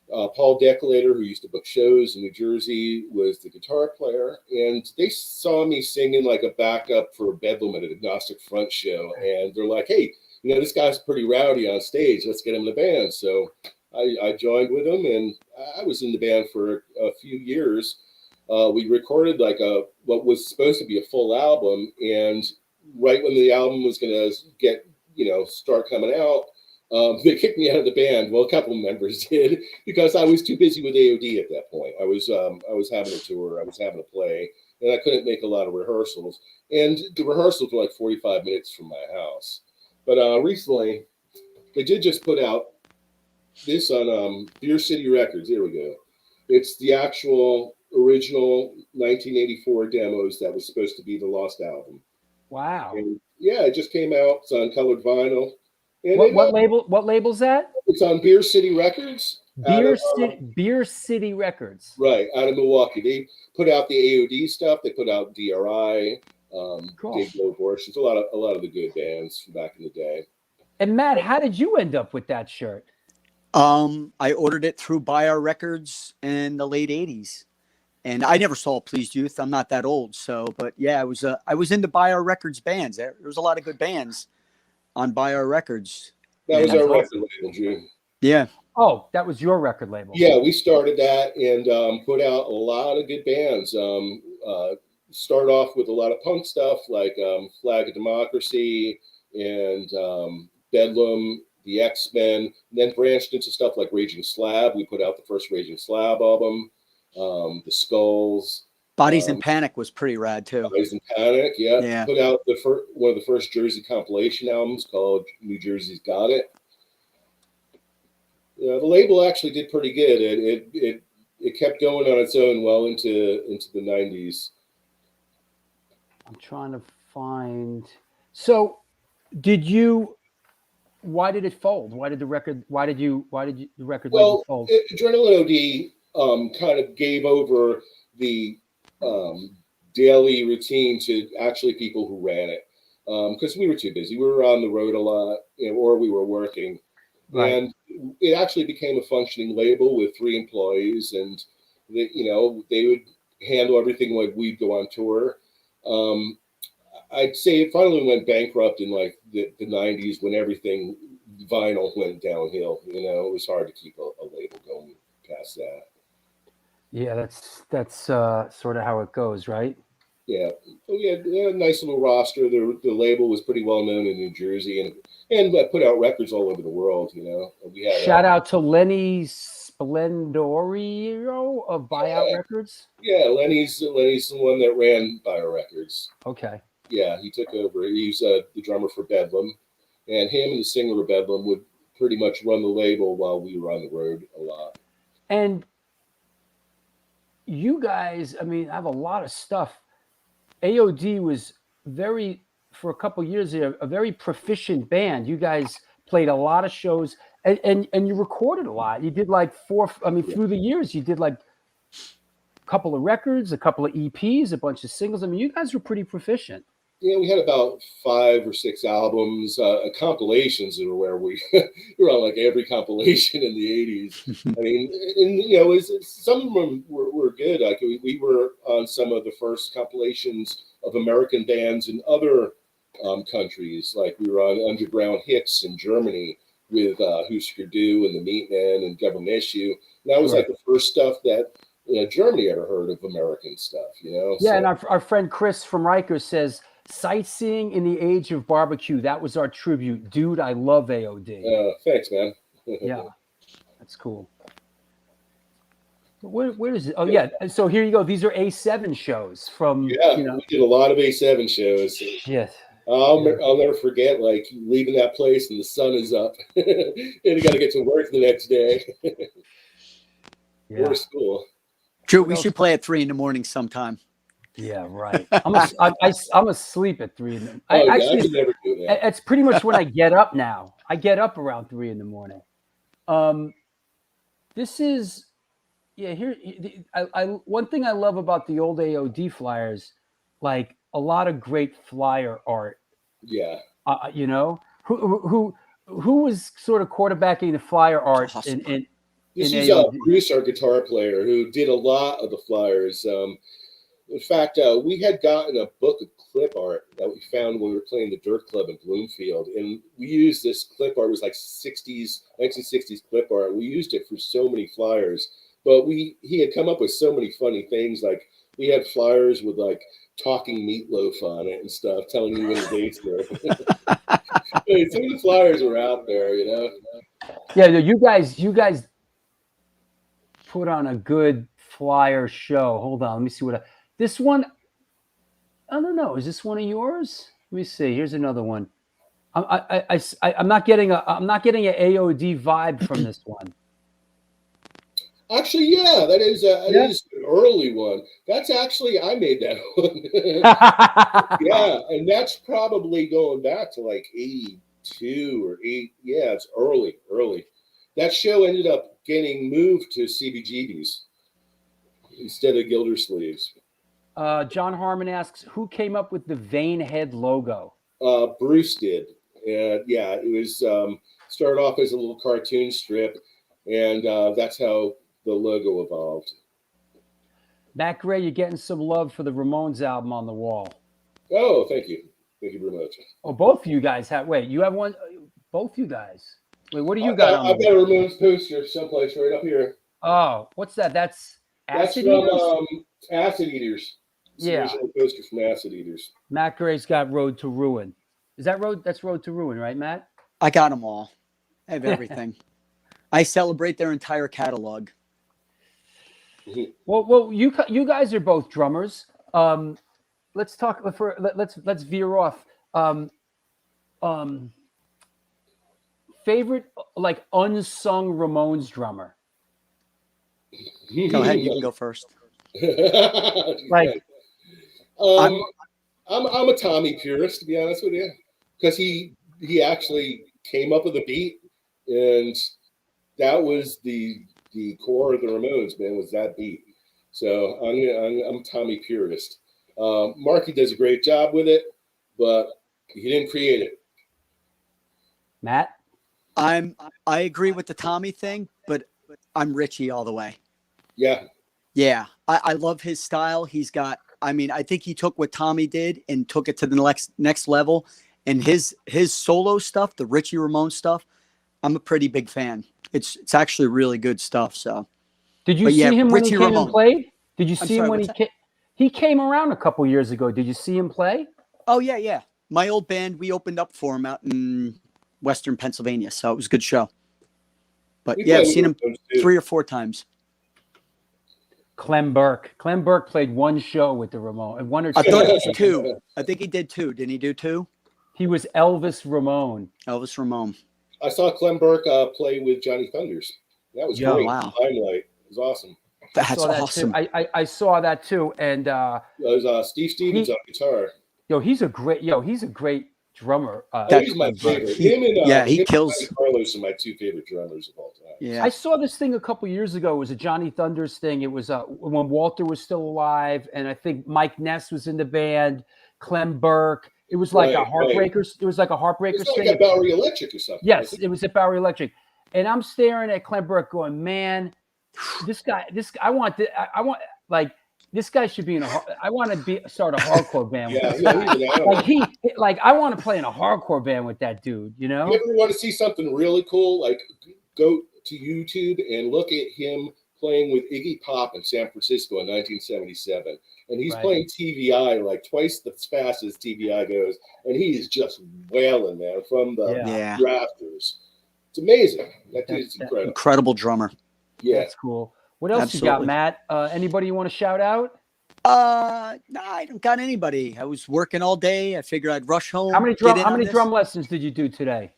Paul Decolator, who used to book shows in New Jersey, was the guitar player. And they saw me singing like a backup for Bedlam at an Agnostic Front show, and they're like, "Hey, this guy's pretty rowdy on stage. Let's get him in the band." So I joined with them, and I was in the band for a few years. We recorded like what was supposed to be a full album, and right when the album was going to start coming out, they kicked me out of the band. Well, a couple of members did, because I was too busy with AOD at that point. I was having a tour, I was having a play, and I couldn't make a lot of rehearsals. And the rehearsals were like 45 minutes from my house. But recently, they did just put out this on Beer City Records. Here we go. It's the actual original 1984 demos that was supposed to be the Lost album. Wow. And yeah, it just came out. It's on colored vinyl. And What label's that? It's on Beer City Records. Beer City Records. Right, out of Milwaukee. They put out the AOD stuff. They put out DRI, Cool. Dig Low Abortions, a lot of the good bands from back in the day. And Matt, how did you end up with that shirt? I ordered it through By Our Records in the late 80s. And I never saw Pleased Youth. I'm not that old. But yeah, I was into By Our Records bands. There was a lot of good bands on By Our Records. That was that's our awesome. record label, Drew. Yeah. Oh, that was your record label. Yeah, we started that and put out a lot of good bands. Start off with a lot of punk stuff like Flag of Democracy and Bedlam, the X-Men, then branched into stuff like Raging Slab. We put out the first Raging Slab album, the Skulls. Bodies in Panic was pretty rad too. Bodies in Panic, yeah. Yeah. Put out one of the first Jersey compilation albums called New Jersey's Got It. The label actually did pretty good. It kept going on its own well into the 90s. I'm trying to find. So, why did it fold? Why did the record label fold? Adrenalin OD kind of gave over the daily routine to actually people who ran it, because we were too busy. We were on the road a lot, or we were working. Right. And it actually became a functioning label with 3 employees, and they would handle everything like we'd go on tour. I'd say it finally went bankrupt in like the 90s when everything vinyl went downhill. It was hard to keep a label going past that. Yeah, that's sort of how it goes, right? Yeah, we had a nice little roster. The label was pretty well known in New Jersey, and put out records all over the world. We had Shout out to Lenny Splendorio of Buyout Records. Yeah, Lenny's the one that ran Bio Records. Okay. Yeah, he took over. He's the drummer for Bedlam, and him and the singer of Bedlam would pretty much run the label while we were on the road a lot. And you guys, I mean, I have a lot of stuff. AOD was for a couple years there, a very proficient band. You guys played a lot of shows, and you recorded a lot. You did like through the years, you did like a couple of records, a couple of EPs, a bunch of singles. I mean, you guys were pretty proficient. Yeah, we had about 5 or 6 albums, compilations are where we were on like every compilation in the 80s. I mean, and some of them were good. Like we were on some of the first compilations of American bands in other countries. Like we were on Underground Hits in Germany with Husker Du and the Meatmen and Government Issue. And that was like the first stuff that Germany ever heard of American stuff, Yeah, so. And our friend Chris from Rikers says, "Sightseeing in the Age of Barbecue. That was our tribute, dude. I love AOD." Thanks, man. Yeah, that's cool. Where is it? Oh yeah. So here you go. These are A7 shows from. Yeah, we did a lot of A7 shows. Yes. I'll never forget like leaving that place and the sun is up, and you got to get to work the next day. Or school. Drew, we should play at 3 a.m. sometime. Yeah, right. I'm asleep at 3 a.m. I could never do that. It's pretty much when I get up now. I get up around 3 a.m. This is, here. One thing I love about the old AOD flyers, like a lot of great flyer art. Yeah. Who was sort of quarterbacking the flyer art Awesome. This is Bruce, our guitar player, who did a lot of the flyers. In fact, we had gotten a book of clip art that we found when we were playing the Dirt Club in Bloomfield, and we used this clip art. It was like 1960s clip art. We used it for so many flyers, but he had come up with so many funny things. Like we had flyers with like talking meatloaf on it and stuff, telling you when the dates were. Some of the flyers were out there, Yeah, you guys put on a good flyer show. Hold on, let me see this one. I don't know. Is this one of yours? Let me see. Here's another one. I'm not getting an AOD vibe from this one. Actually, yeah, that is an early one. That's actually I made that one. Yeah, and that's probably going back to like 82 or 8. Yeah, it's early. That show ended up getting moved to CBGB's instead of Gildersleeves. John Harmon asks, who came up with the Vein Head logo? Bruce did. Yeah, it was started off as a little cartoon strip, and that's how the logo evolved. Matt Gray, you're getting some love for the Ramones album on the wall. Oh, thank you. Thank you very much. Oh, both of you guys have. Wait, you have one? Both you guys. Wait, what do you got? I've got a Ramones poster someplace right up here. Oh, what's that? That's Acid from Eaters? Acid Eaters. It's yeah. a poster from Acid Eaters. Matt Gray's got Road to Ruin. Is that That's Road to Ruin, right, Matt? I got them all. I have everything. I celebrate their entire catalog. Well, you guys are both drummers. Let's talk. Let's veer off. Favorite like unsung Ramones drummer. Go ahead. You can go first. Like, I'm a Tommy purist, to be honest with you, because he actually came up with a beat, and that was the core of the Ramones, man, was that beat. So I'm Tommy purist. Marky does a great job with it, but he didn't create it. Matt? I agree with the Tommy thing, but I'm Richie all the way. Yeah. Yeah. I love his style. He's got, I think he took what Tommy did and took it to the next level. And his solo stuff, the Richie Ramone stuff, I'm a pretty big fan. It's actually really good stuff. So, did you see him when he came and played? Did you see him when he came around a couple years ago? Did you see him play? Oh yeah. My old band, we opened up for him out in Western Pennsylvania, so it was a good show. But We yeah, I've played seen with him those too. 3 or 4 times. Clem Burke. Clem Burke played one show with the Ramones. One or two. I thought it was 2. I think he did 2. Didn't he do 2? He was Elvis Ramone. Elvis Ramone. I saw Clem Burke play with Johnny Thunders. That was Yo, great. wow. Limelight. It was awesome. That's Saw that awesome. too. I saw that too. And It was Steve Stevens on guitar. he's a great drummer. He's my favorite. He him kills. and Carlos are my 2 favorite drummers of all time. Yeah. I saw this thing a couple years ago. It was a Johnny Thunders thing. It was when Walter was still alive, and I think Mike Ness was in the band. Clem Burke. It was like a Heartbreakers. It was like a Heartbreakers It's like thing. a Bowery Electric or something. Yes, it was at Bowery Electric, and I'm staring at Clem Burke, going, "Man, this guy. I want this guy should be in a. I want to start a hardcore band with this guy. Like I want to play in a hardcore band with that dude. You know. You ever want to see something really cool? Like go to YouTube and look at him playing with Iggy Pop in San Francisco in 1977, and he's playing TVI like twice as fast as TVI goes, and he is just wailing, man, from the rafters. It's amazing. That dude's incredible. Incredible drummer. Yeah, that's cool. What else you got, Matt? Anybody you want to shout out? No, I don't got anybody. I was working all day. I figured I'd rush home. How many drum lessons did you do today?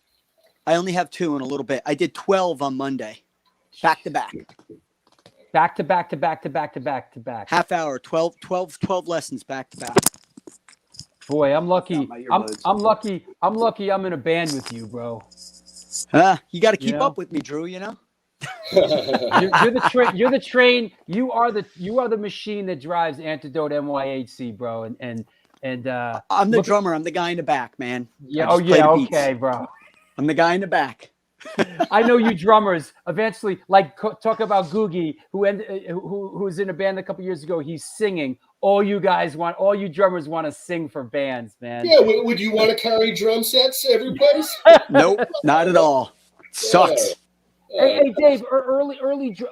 I only have 2 in a little bit. I did 12 on Monday, back to back. Back to back to back to back to back to back. Half hour, 12 lessons back to back. Boy, I'm lucky. I'm lucky. I'm lucky I'm in a band with you, bro. You got to keep up with me, Drew, you know? You're the train. You are the machine that drives Antidote NYHC, bro. And I'm the drummer. I'm the guy in the back, man. Yeah. Oh yeah. Okay, bro. I'm the guy in the back. I know you drummers eventually, like talk about Googie, who was in a band a couple years ago. He's singing. All you drummers want to sing for bands, man. Yeah. Would you want to carry drum sets every place? Nope, not at all. Sucks. Hey, Dave, early.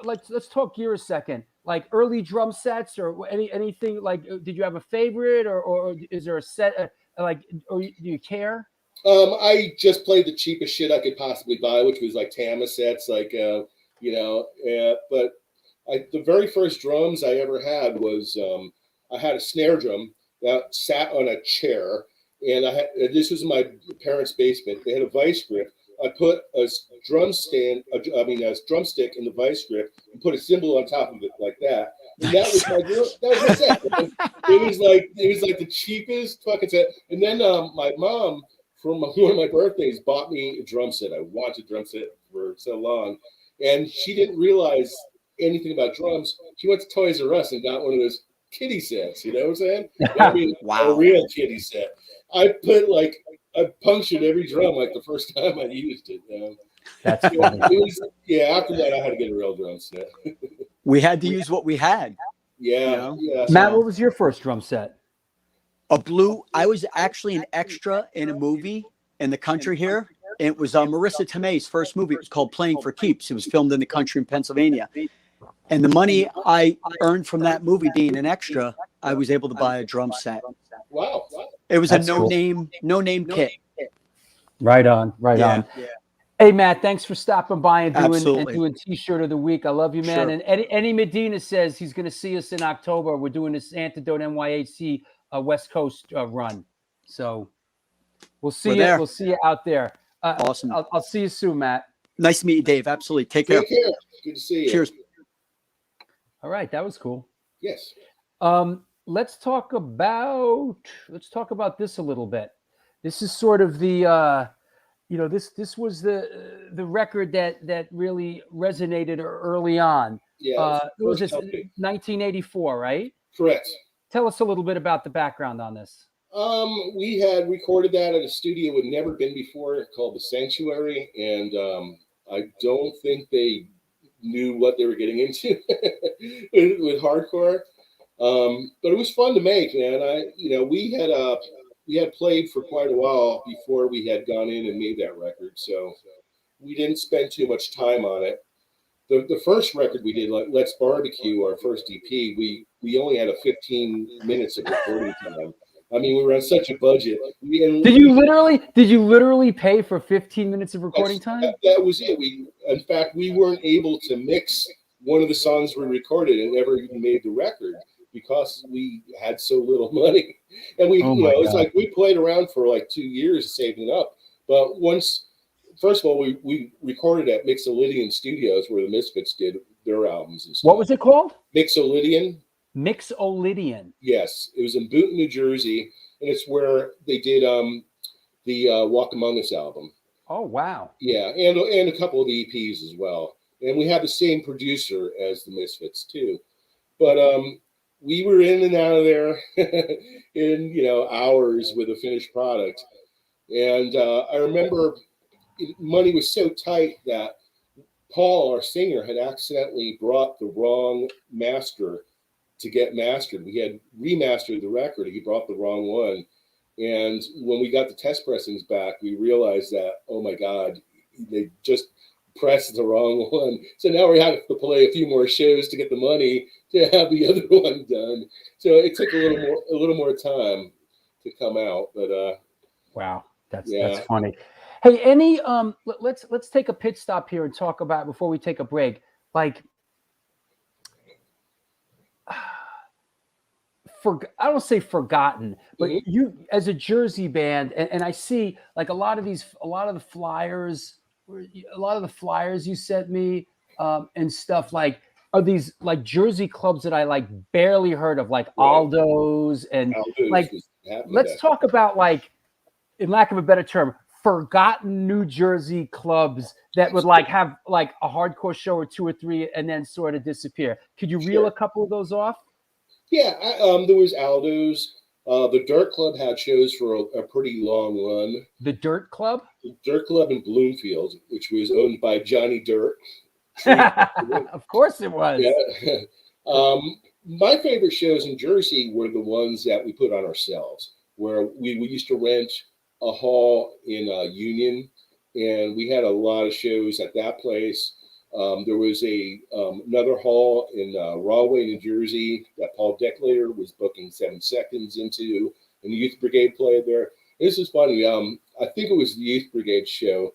Let's talk gear a second. Like early drum sets or anything. Like, did you have a favorite or is there a set? Or do you care? I just played the cheapest shit I could possibly buy, which was like Tama sets, but the very first drums I ever had was I had a snare drum that sat on a chair, and this was in my parents' basement. They had a vice grip. I put a drumstick in the vice grip and put a cymbal on top of it like that. And that was my set. It was like the cheapest fucking set. And then my mom, for one of my birthdays, bought me a drum set. I wanted a drum set for so long, and she didn't realize anything about drums. She went to Toys R Us and got one of those kiddie sets. You know what I'm saying? I mean, a real kiddie set. I punctured every drum like the first time I used it. That's funny. After that, I had to get a real drum set. We had to use what we had. Yeah. Matt, what was your first drum set? A blue. I was actually an extra in a movie in the country here. And it was Marissa Tomei's first movie. It was called Playing for Keeps. It was filmed in the country in Pennsylvania. And the money I earned from that movie being an extra, I was able to buy a drum set. Wow. It was a no name kit. Right on. Yeah. Hey, Matt, thanks for stopping by and Absolutely. doing T-shirt of the week. I love you, man. Sure. And Eddie Medina says he's going to see us in October. We're doing this Antidote NYHC West Coast run. So we'll see you. We'll see you out there. Awesome. I'll see you soon, Matt. Nice to meet you, Dave. Absolutely. Take care. Good to see you. Cheers. All right, that was cool. Yes. Let's talk about this a little bit. This is sort of the this was the record that really resonated early on. Yeah. It was 1984, right? Correct. Tell us a little bit about the background on this. We had recorded that at a studio we'd never been before called The Sanctuary, and I don't think they knew what they were getting into with hardcore. But it was fun to make, man. We had played for quite a while before we had gone in and made that record, so we didn't spend too much time on it. The first record we did, like Let's Barbecue, our first EP, we only had a 15 minutes of recording time, I mean, we were on such a budget. Did you literally pay for 15 minutes of recording time? That was it. In fact, we weren't able to mix one of the songs we recorded and never even made the record because we had so little money. And it's like we played around for like 2 years saving up. But first of all, we recorded at Mixolydian Studios where the Misfits did their albums and stuff. What was it called? Mixolydian. Mixolydian. Yes, it was in Boonton, New Jersey, and it's where they did the Walk Among Us album. Oh wow! Yeah, and a couple of the EPs as well. And we had the same producer as the Misfits too. But we were in and out of there in hours with a finished product. And I remember money was so tight that Paul, our singer, had accidentally brought the wrong master to get mastered. We had remastered the record. He brought the wrong one. And when we got the test pressings back, we realized that, oh my God, they just pressed the wrong one. So now we have to play a few more shows to get the money to have the other one done. So it took a little more time to come out. But wow, that's funny. Hey, let's take a pit stop here and talk about before we take a break. Like, I don't say forgotten, but you as a Jersey band, and I see like a lot of the flyers you sent me and stuff like are these like Jersey clubs that I like barely heard of, like Aldo's and like let's talk about like, in lack of a better term, forgotten New Jersey clubs that would like have like a hardcore show or two or three and then sort of disappear. Could you reel a couple of those off? Yeah, there was Aldo's. The Dirt Club had shows for a pretty long run. The Dirt Club? The Dirt Club in Bloomfield, which was owned by Johnny Dirt. Of course it was. Yeah. My favorite shows in Jersey were the ones that we put on ourselves, where we used to rent a hall in Union, and we had a lot of shows at that place. There was another hall in Rahway, New Jersey, that Paul Declator was booking 7 Seconds into, and the Youth Brigade played there. This is funny. I think it was the Youth Brigade show.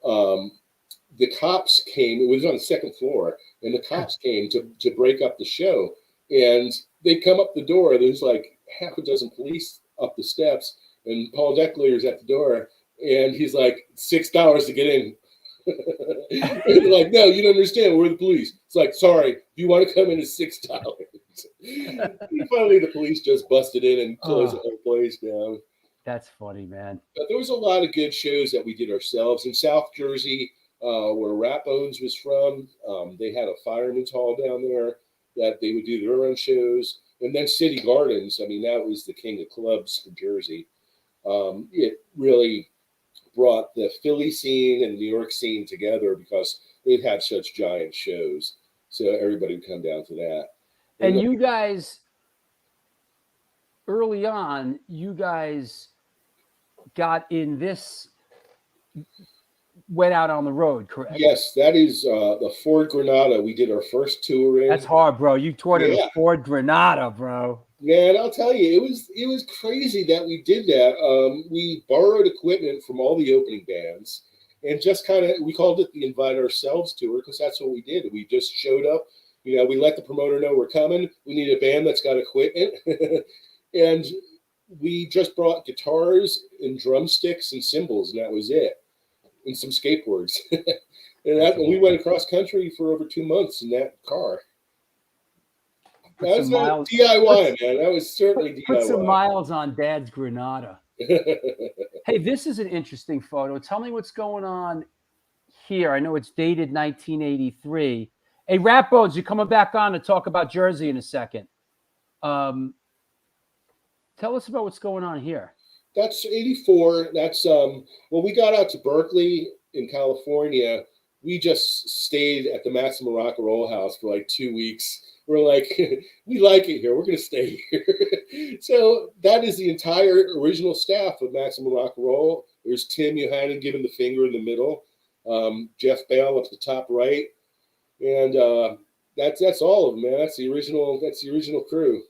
The cops came. It was on the second floor, and the cops came to break up the show. And they come up the door. There's like half a dozen police up the steps, and Paul Declator's at the door, and he's like, $6 to get in. They're like, no, you don't understand. We're the police. It's like, sorry, if you want to come in, it's $6. Finally, the police just busted in and closed the whole place down. That's funny, man. But there was a lot of good shows that we did ourselves in South Jersey, where Rat Bones was from. They had a fireman's hall down there that they would do their own shows. And then City Gardens, I mean, that was the king of clubs for Jersey. It really brought the Philly scene and New York scene together because they've had such giant shows. So everybody would come down to that. And you guys, early on, you guys got in this, went out on the road, correct? Yes, that is the Ford Granada. We did our first tour in. That's hard, bro. You toured in a Ford Granada, bro. Man, I'll tell you, it was crazy that we did that. We borrowed equipment from all the opening bands and just kind of, we called it the Invite Ourselves tour because that's what we did. We just showed up. We let the promoter know we're coming. We need a band that's got equipment. And we just brought guitars and drumsticks and cymbals, and that was it. And some skateboards. and we went across country for over 2 months in that car. That was DIY, man. That was certainly DIY. Put some miles on Dad's Granada. Hey, this is an interesting photo. Tell me what's going on here. I know it's dated 1983. Hey, Rat Bones, you're coming back on to talk about Jersey in a second. Tell us about what's going on here. That's 84. That's when we got out to Berkeley in California, we just stayed at the Maximum Rock and Roll House for like 2 weeks. We're like, we like it here. We're going to stay here. So that is the entire original staff of Maximum Rock and Roll. There's Tim Yohannan giving the finger in the middle, Jeff Bale up at the top right, and that's all of them, man. That's the original crew.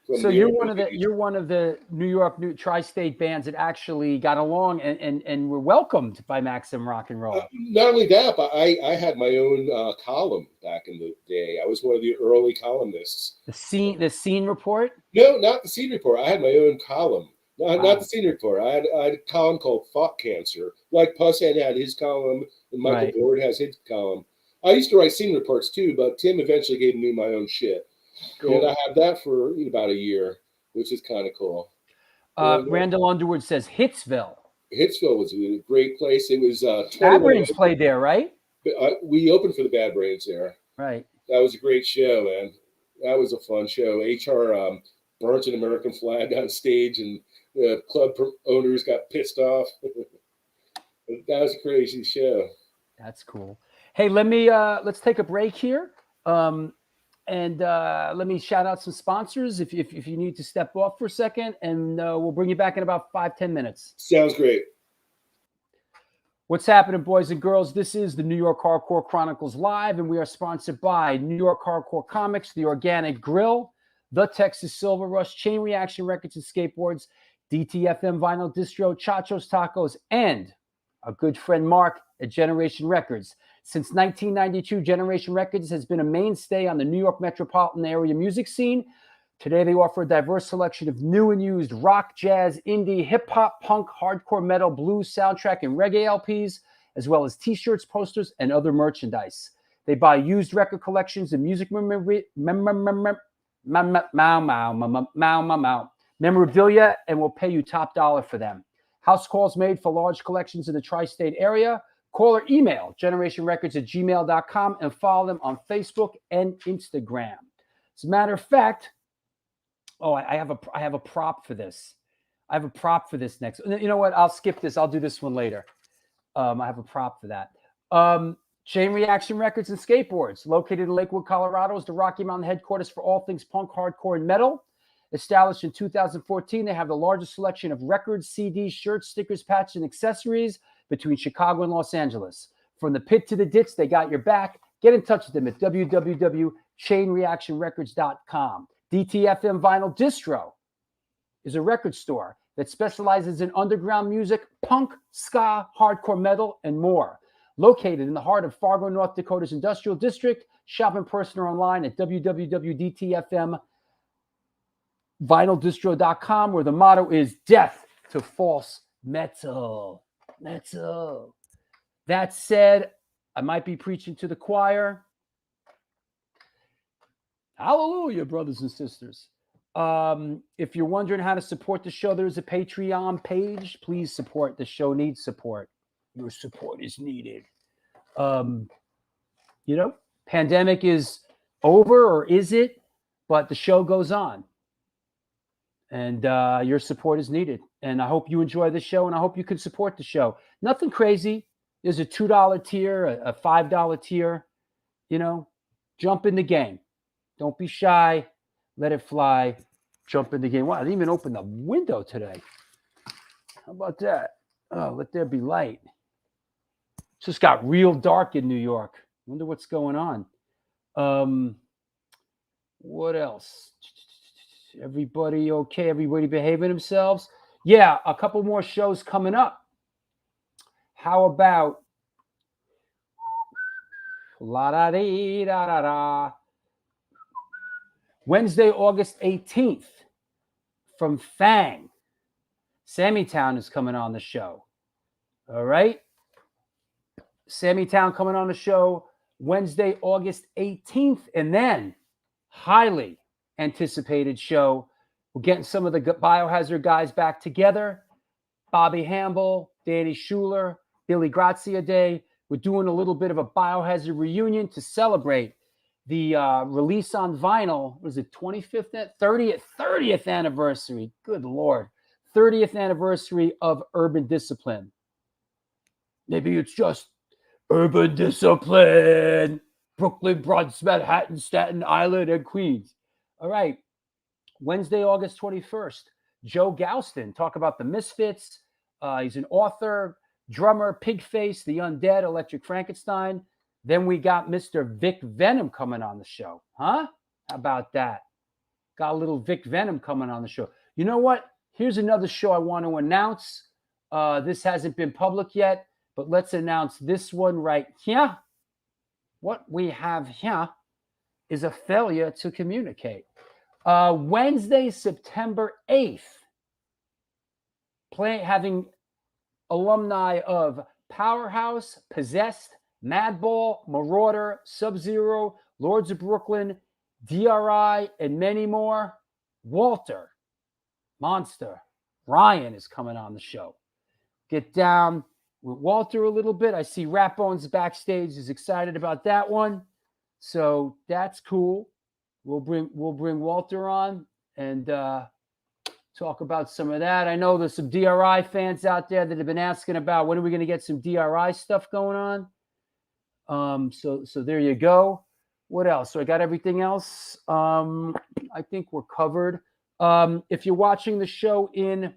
from So the you're early one of the days. you're one of the New York tri-state bands that actually got along and were welcomed by Maxim Rock and Roll. Not only that, but I had my own column back in the day. I was one of the early columnists. The scene report. No, not the Scene Report. I had my own column. Not Wow. the Scene Report. I had a column called Thought Cancer. Like Pusshead had his column, and Michael Right. Board has his column. I used to write scene reports too, but Tim eventually gave me my own shit. Cool. And I had that for about a year, which is kind of cool. Randall Underwood says Hitsville. Hitsville was a great place. It was Bad 21. Brains played there, right? We opened for the Bad Brains there. Right. That was a great show, man. That was a fun show. HR burnt an American flag on stage, and the club owners got pissed off. That was a crazy show. That's cool. Hey, let's take a break here. And let me shout out some sponsors if you need to step off for a second, and we'll bring you back in about 5-10 minutes. Sounds great. What's happening, boys and girls? This is the New York Hardcore Chronicles Live, and we are sponsored by New York Hardcore Comics, The Organic Grill, The Texas Silver Rush, Chain Reaction Records and Skateboards, DTFM Vinyl Distro, Chacho's Tacos, and our good friend Mark at Generation Records. Since 1992, Generation Records has been a mainstay on the New York metropolitan area music scene. Today, they offer a diverse selection of new and used rock, jazz, indie, hip-hop, punk, hardcore, metal, blues, soundtrack, and reggae LPs, as well as T-shirts, posters, and other merchandise. They buy used record collections and music memorabilia and will pay you top dollar for them. House calls made for large collections in the tri-state area. Call or email generationrecords@gmail.com and follow them on Facebook and Instagram. As a matter of fact, I have a prop for this. I have a prop for this next. You know what? I'll skip this. I'll do this one later. I have a prop for that. Chain Reaction Records and Skateboards, located in Lakewood, Colorado, is the Rocky Mountain headquarters for all things punk, hardcore, and metal. Established in 2014, they have the largest selection of records, CDs, shirts, stickers, patches, and accessories between Chicago and Los Angeles. From the pit to the ditch, they got your back. Get in touch with them at www.chainreactionrecords.com. DTFM Vinyl Distro is a record store that specializes in underground music, punk, ska, hardcore metal, and more. Located in the heart of Fargo, North Dakota's Industrial District, shop in person or online at www.dtfmvinyldistro.com, where the motto is death to false metal. Metal. That said, I might be preaching to the choir. Hallelujah, brothers and sisters. If you're wondering how to support the show, there's a Patreon page. Please support. The show needs support. Your support is needed. Pandemic is over, or is it? But the show goes on. And your support is needed. And I hope you enjoy the show, and I hope you can support the show. Nothing crazy. There's a $2 tier, a $5 tier. Jump in the game. Don't be shy. Let it fly. Jump in the game. Wow, I didn't even open the window today. How about that? Oh, let there be light. It's just got real dark in New York. Wonder what's going on. What else? Everybody okay? Everybody behaving themselves? Yeah, a couple more shows coming up. How about la-da-dee-da-da-da. Wednesday, August 18th, from Fang. Sammytown is coming on the show. All right? Sammytown coming on the show Wednesday, August 18th. And then, highly anticipated show, we're getting some of the Biohazard guys back together. Bobby Hamble, Danny Schuler, Billy Grazia Day. We're doing a little bit of a Biohazard reunion to celebrate the release on vinyl. Was it 25th, 30th anniversary? Good Lord. 30th anniversary of Urban Discipline. Maybe it's just Urban Discipline. Brooklyn, Bronx, Manhattan, Staten Island, and Queens. All right. Wednesday, August 21st. Joe Gouston. Talk about the Misfits. He's an author, drummer, Pigface, The Undead, Electric Frankenstein. Then we got Mr. Vic Venom coming on the show. Huh? How about that? Got a little Vic Venom coming on the show. You know what? Here's another show I want to announce. This hasn't been public yet, but let's announce this one right here. What we have here is a failure to communicate. Wednesday, September 8th, having alumni of Powerhouse, Possessed, Madball, Marauder, Sub-Zero, Lords of Brooklyn, DRI, and many more. Walter, Monster, Ryan is coming on the show. Get down with Walter a little bit. I see Rat Bones backstage is excited about that one. So that's cool. We'll bring Walter on and talk about some of that. I know there's some DRI fans out there that have been asking about when are we going to get some DRI stuff going on. So there you go. What else? So I got everything else. I think we're covered. If you're watching the show in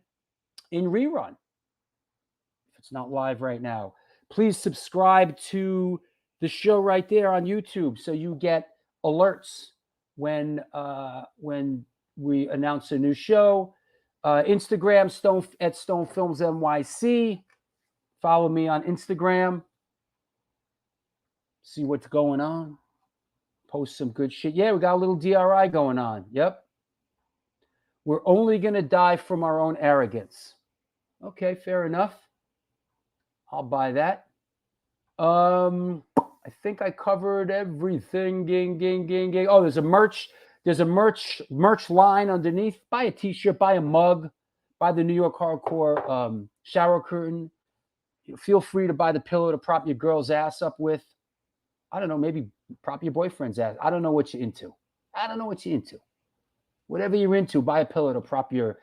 rerun, if it's not live right now, please subscribe to the show right there on YouTube so you get alerts when we announce a new show. Instagram, at Stone Films NYC. Follow me on Instagram. See what's going on. Post some good shit. Yeah, we got a little DRI going on. Yep. We're only going to die from our own arrogance. Okay, fair enough. I'll buy that. I think I covered everything. Gang. Oh, there's a merch line underneath. Buy a t-shirt, buy a mug, buy the New York Hardcore shower curtain. Feel free to buy the pillow to prop your girl's ass up with. I don't know, maybe prop your boyfriend's ass. I don't know what you're into. Whatever you're into, buy a pillow to prop to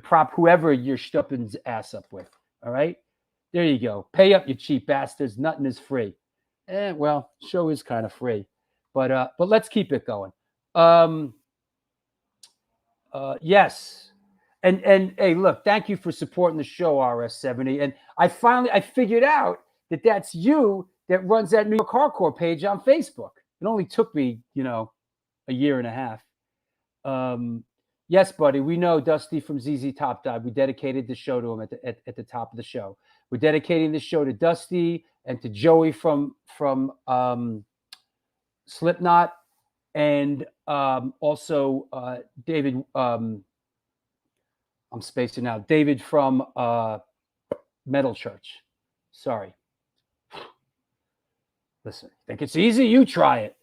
prop whoever you're stupping's ass up with. All right? There you go. Pay up, you cheap bastards. Nothing is free. Well, show is kind of free. But let's keep it going. Yes. And hey, look, thank you for supporting the show, RS70. And I figured out that that's you that runs that New York Hardcore page on Facebook. It only took me, a year and a half. Yes, buddy, we know Dusty from ZZ Top died. We dedicated the show to him at the top of the show. We're dedicating the show to Dusty and to Joey from Slipknot, and also David. I'm spacing out. David from Metal Church. Sorry. Listen, think it's easy? You try it.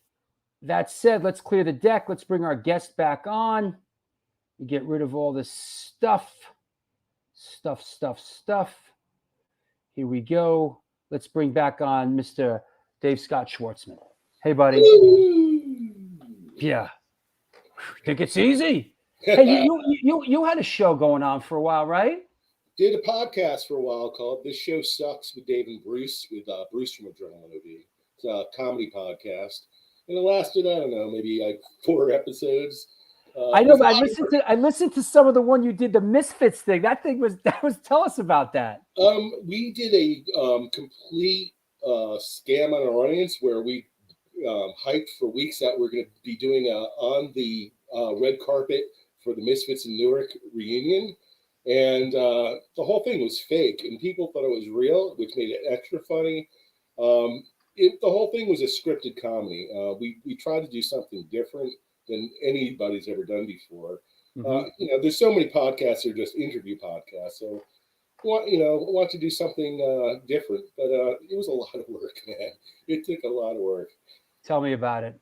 That said, let's clear the deck. Let's bring our guest back on. We get rid of all this stuff. Here we go. Let's bring back on Mr. Dave Scott Schwartzman. Hey, buddy. Yeah. Think it's easy? Hey, you had a show going on for a while, right? Did a podcast for a while called "This Show Sucks" with Dave and Bruce, with Bruce from Adrenalin. It's a comedy podcast, and it lasted, I don't know, maybe like 4 episodes. I know, but I listened to some of the one you did, the Misfits thing. That was tell us about that. We did a complete scam on our audience where we hyped for weeks that we're going to be doing on the red carpet for the Misfits in Newark reunion. And the whole thing was fake, and people thought it was real, which made it extra funny. The whole thing was a scripted comedy. We tried to do something different than anybody's ever done before. Mm-hmm. There's so many podcasts that are just interview podcasts. So, I want to do something different. But it was a lot of work, man. It took a lot of work. Tell me about it.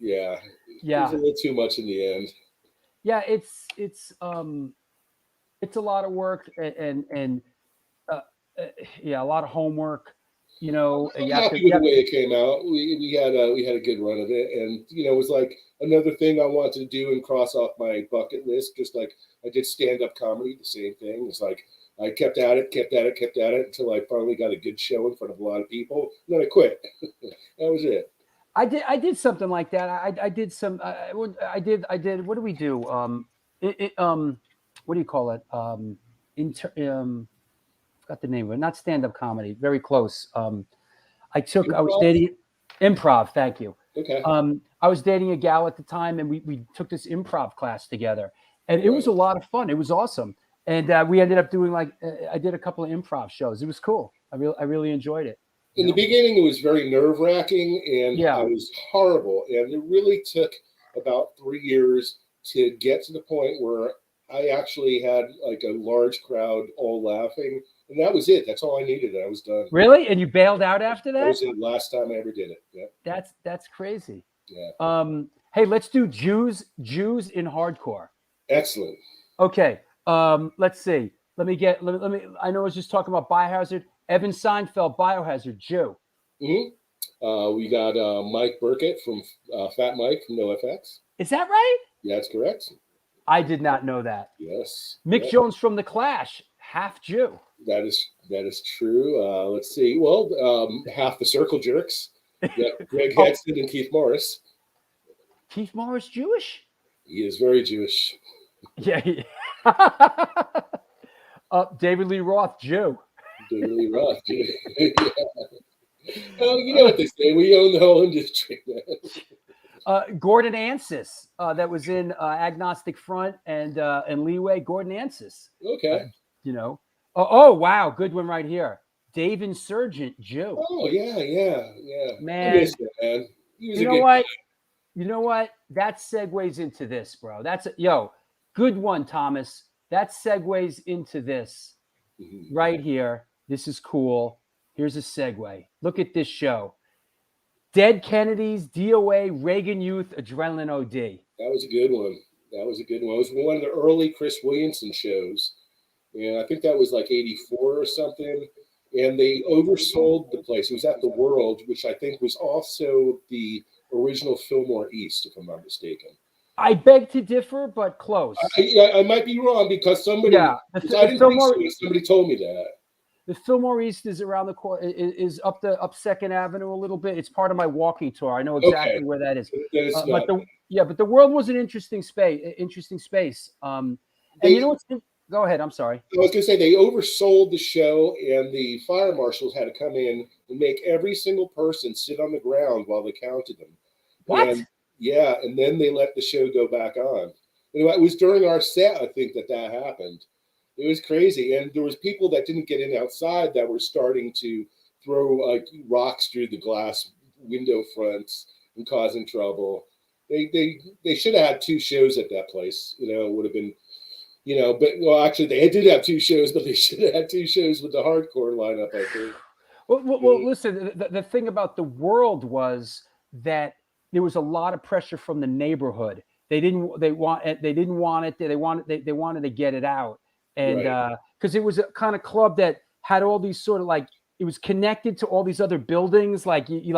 Yeah. It was a little too much in the end. Yeah, it's a lot of work and a lot of homework. I'm happy with the way it came out. We had a good run of it, and it was like another thing I wanted to do and cross off my bucket list. Just like I did stand-up comedy, the same thing. It's like I kept at it until I finally got a good show in front of a lot of people. And then I quit. That was it. I did something like that. I did some. I did. What do we do? What do you call it? Forgot the name of it. Not stand-up comedy. Very close. I was dating improv. Thank you. Okay. I was dating a gal at the time, and we took this improv class together, and it was a lot of fun. It was awesome, and we ended up doing I did a couple of improv shows. It was cool. I really enjoyed it. In the beginning, it was very nerve-wracking, and Yeah. I was horrible. And it really took about 3 years to get to the point where I actually had like a large crowd all laughing, and that was it. That's all I needed. I was done. Really? And you bailed out after That that? was the last time I ever did it. Yeah. That's crazy. Yeah. Hey, let's do Jews in hardcore. Excellent. Okay. Let's see. Let me. I know I was just talking about Biohazard. Evan Seinfeld, Biohazard, Jew. Mm-hmm. We got Mike Burkett from Fat Mike from NoFX. Is that right? Yeah, that's correct. I did not know that. Yes. Mick Jones from The Clash, half Jew. That is true. Let's see. Well, half the Circle Jerks. Yeah, Greg Hedson and Keith Morris. Keith Morris Jewish? He is very Jewish. Yeah. David Lee Roth, Jew. David Lee Roth, Jew. Yeah. Well, you know what they say. We own the whole industry, man. Gordon Ansis, that was in Agnostic Front and Leeway. Gordon Ansis. Okay. You know. Oh, wow. Good one right here. Dave Insurgent, Jew. Oh, yeah. Man. I miss him, man. He was You a know good what? guy. You know what? That segues into this, bro. Good one, Thomas. That segues into this right here. This is cool. Here's a segue. Look at this show. Dead Kennedys, DOA, Reagan Youth, Adrenalin OD. That was a good one. It was one of the early Chris Williamson shows. And I think that was like 84 or something. And they oversold the place. It was at the World, which I think was also the original Fillmore East, if I'm not mistaken. I beg to differ, but close. I might be wrong because somebody. Yeah, I didn't think so. Somebody told me that. The Fillmore East is around the corner. Is up Second Avenue a little bit. It's part of my walking tour. I know exactly where that is. But the World was an interesting space. And you know what's? Go ahead. I'm sorry. I was going to say they oversold the show, and the fire marshals had to come in and make every single person sit on the ground while they counted them. What? And then they let the show go back on. It was during our set, I think, that happened. It was crazy, and there was people that didn't get in outside that were starting to throw like rocks through the glass window fronts and causing trouble. They should have had 2 shows at that place. It would have been. Actually, they did have 2 shows, but they should have had 2 shows with the hardcore lineup, I think. Well, listen, the thing about the World was that there was a lot of pressure from the neighborhood. They wanted to get it out. And because it was a kind of club that had all these sort of like, it was connected to all these other buildings. Like you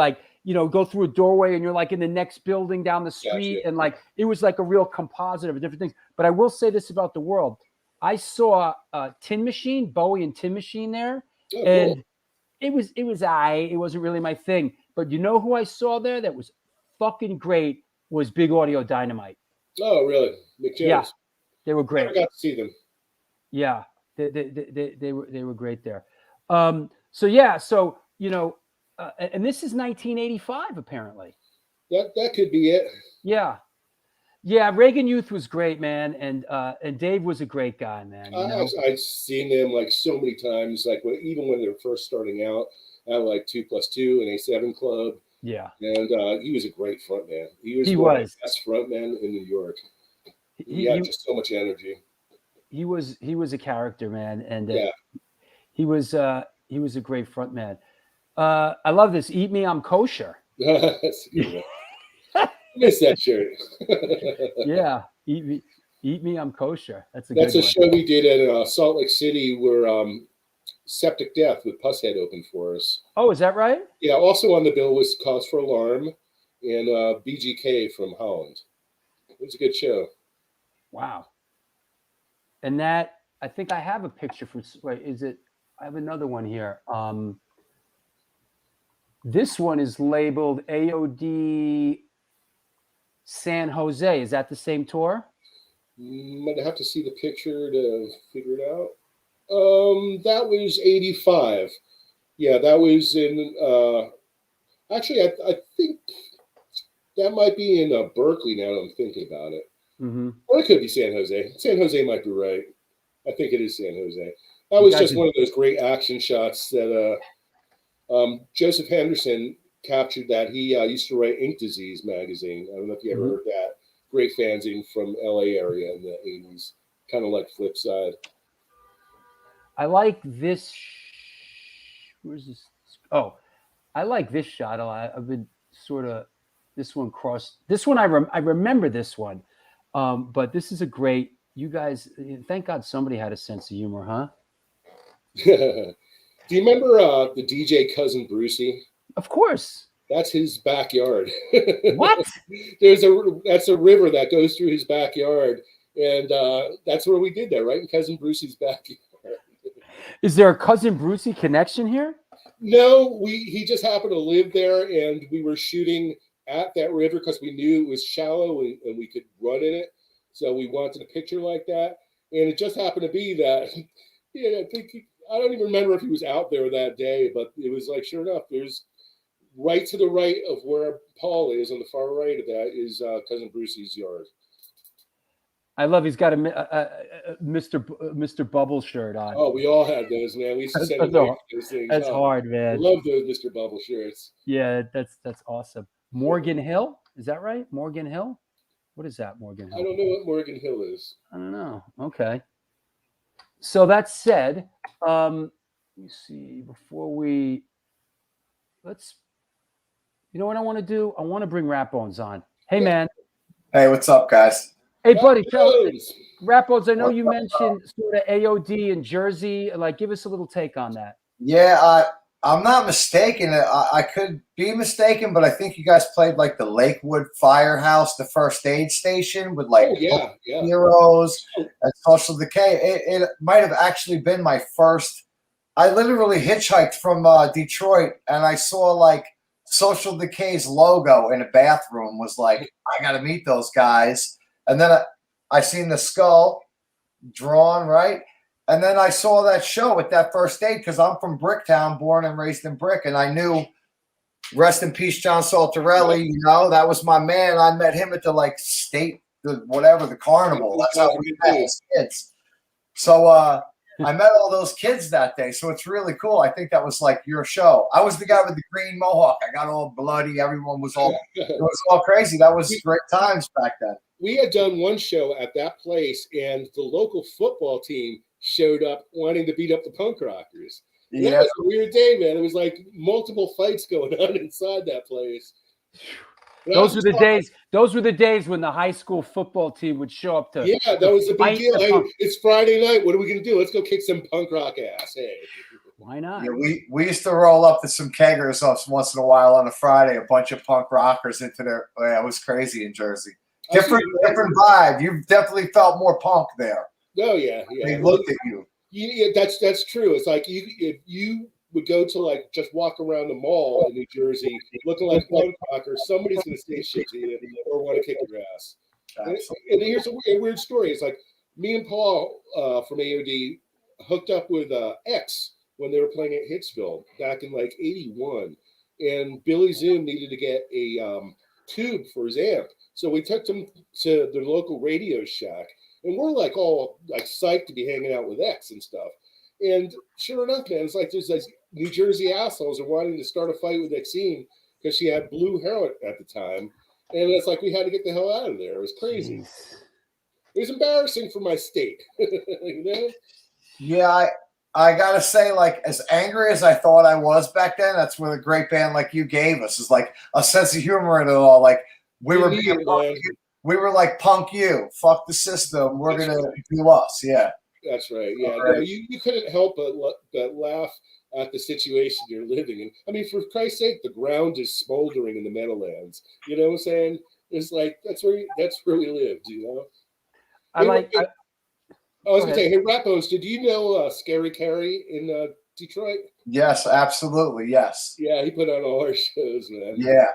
go through a doorway and you're like in the next building down the street. Gotcha. And like, it was like a real composite of different things. But I will say this about the World. I saw Tin Machine, Bowie and Tin Machine there. Oh, and cool. It wasn't really my thing. But you know who I saw there that was fucking great was Big Audio Dynamite. Oh, really? Mick Jones. Yeah, they were great. I got to see them. Yeah, they were great there. And this is 1985 apparently. That could be it. Yeah. Reagan Youth was great, man, and Dave was a great guy, man. I've seen them like so many times, like even when they were first starting out at like 2+2 and A7 Club. Yeah, and he was a great frontman. He was the best frontman in New York. He had just so much energy. He was a character, man, and he was a great frontman. I love this. Eat Me, I'm Kosher. That's a good one. I miss that shirt. Yeah, Eat Me, I'm Kosher. That's a show we did at Salt Lake City where Septic Death with Pusshead opened for us. Oh, is that right? Yeah. Also on the bill was Cause for Alarm and BGK from Holland. It was a good show. Wow. And that, I think I have a picture from. Wait, is it? I have another one here. This one is labeled AOD San Jose. Is that the same tour? Might have to see the picture to figure it out. That was 85. Yeah, that was in. Actually, I think That might be in Berkeley now that I'm thinking about it. Mm-hmm. Or it could be San Jose. San Jose might be right. I think it is San Jose. That was just one of those great action shots that Joseph Henderson captured. That he used to write Ink Disease magazine. I don't know if you ever heard that. Great fanzine from LA area in the 80s. Kind of like Flipside. I like this. Where's this? Oh, I like this shot a lot. I've been sort of this one crossed. This one I remember this one, but this is a great. You guys, thank God somebody had a sense of humor, huh? Do you remember the DJ Cousin Brucey? Of course. That's his backyard. What? That's a river that goes through his backyard, and that's where we did that, right in Cousin Brucey's backyard. Is there a Cousin Brucey connection here? No, he just happened to live there, and we were shooting at that river because we knew it was shallow and we could run in it. So we wanted a picture like that, and it just happened to be that. Yeah, I don't even remember if he was out there that day, but it was like sure enough. There's right to the right of where Paul is, on the far right of that is Cousin Brucey's yard. I love he's got a Mr. Bubble shirt on. Oh, we all had those, man. We used to send him those things. That's hard, man. I love those Mr. Bubble shirts. Yeah, that's awesome. Morgan Hill, is that right? Morgan Hill? What is that, Morgan Hill? I don't know what Morgan Hill is. I don't know. Okay. So that said, let me see. Before you know what I want to do? I want to bring Rat Bones on. Hey, man. Hey, what's up, guys? Hey, buddy. Rat Bones, I know you mentioned sort of AOD in Jersey. Like, give us a little take on that. Yeah, I'm not mistaken. I could be mistaken, but I think you guys played like the Lakewood Firehouse, the first aid station with like Heroes and Social Decay. It might have actually been my first. I literally hitchhiked from Detroit, and I saw like Social Decay's logo in a bathroom. Was like, I got to meet those guys. And then I seen the skull drawn, right? And then I saw that show at that first aid because I'm from Bricktown, born and raised in Brick. And I knew, rest in peace, John Saltarelli, you know, that was my man. I met him at the like state, the carnival. That's how we met as kids. So I met all those kids that day. So it's really cool. I think that was like your show. I was the guy with the green mohawk. I got all bloody. Everyone was it was all crazy. That was great times back then. We had done one show at that place, and the local football team showed up wanting to beat up the punk rockers. Yeah, that was a weird day, man. It was like multiple fights going on inside that place. Those were the days. Those were the days when the high school football team would show up to. Yeah, that was a big deal. Hey, it's Friday night. What are we gonna do? Let's go kick some punk rock ass. Hey, why not? Yeah, we used to roll up to some keggers once in a while on a Friday. A bunch of punk rockers into their. Yeah, it was crazy in Jersey. Different vibe. You've definitely felt more punk there. Oh yeah. They looked at you. Yeah, that's true. It's like if you would go to like just walk around the mall in New Jersey looking like punk rocker, somebody's gonna say shit to you or want to kick your ass. And here's a weird story. It's like me and Paul from AOD hooked up with X when they were playing at Hitsville back in like '81, and Billy Zoom needed to get a tube for his amp. So we took them to the local Radio Shack, and we're like all like psyched to be hanging out with X and stuff. And sure enough, man, it's like there's these New Jersey assholes are wanting to start a fight with Exene because she had blue hair at the time. And it's like we had to get the hell out of there. It was crazy. It was embarrassing for my state. You know? Yeah, I gotta say, like, as angry as I thought I was back then, that's what a great band like you gave us, is like a sense of humor in it all. Like we were like punk you, fuck the system. We're gonna do us. Yeah. That's right. Yeah, no, you couldn't help but laugh at the situation you're living in. I mean, for Christ's sake, the ground is smoldering in the Meadowlands. You know what I'm saying? It's like that's where we lived. You know. I was gonna say, hey, Rat Bones, did you know Scary Carrie in Detroit? Yes, absolutely. Yes. Yeah, he put on all our shows, man. Yeah.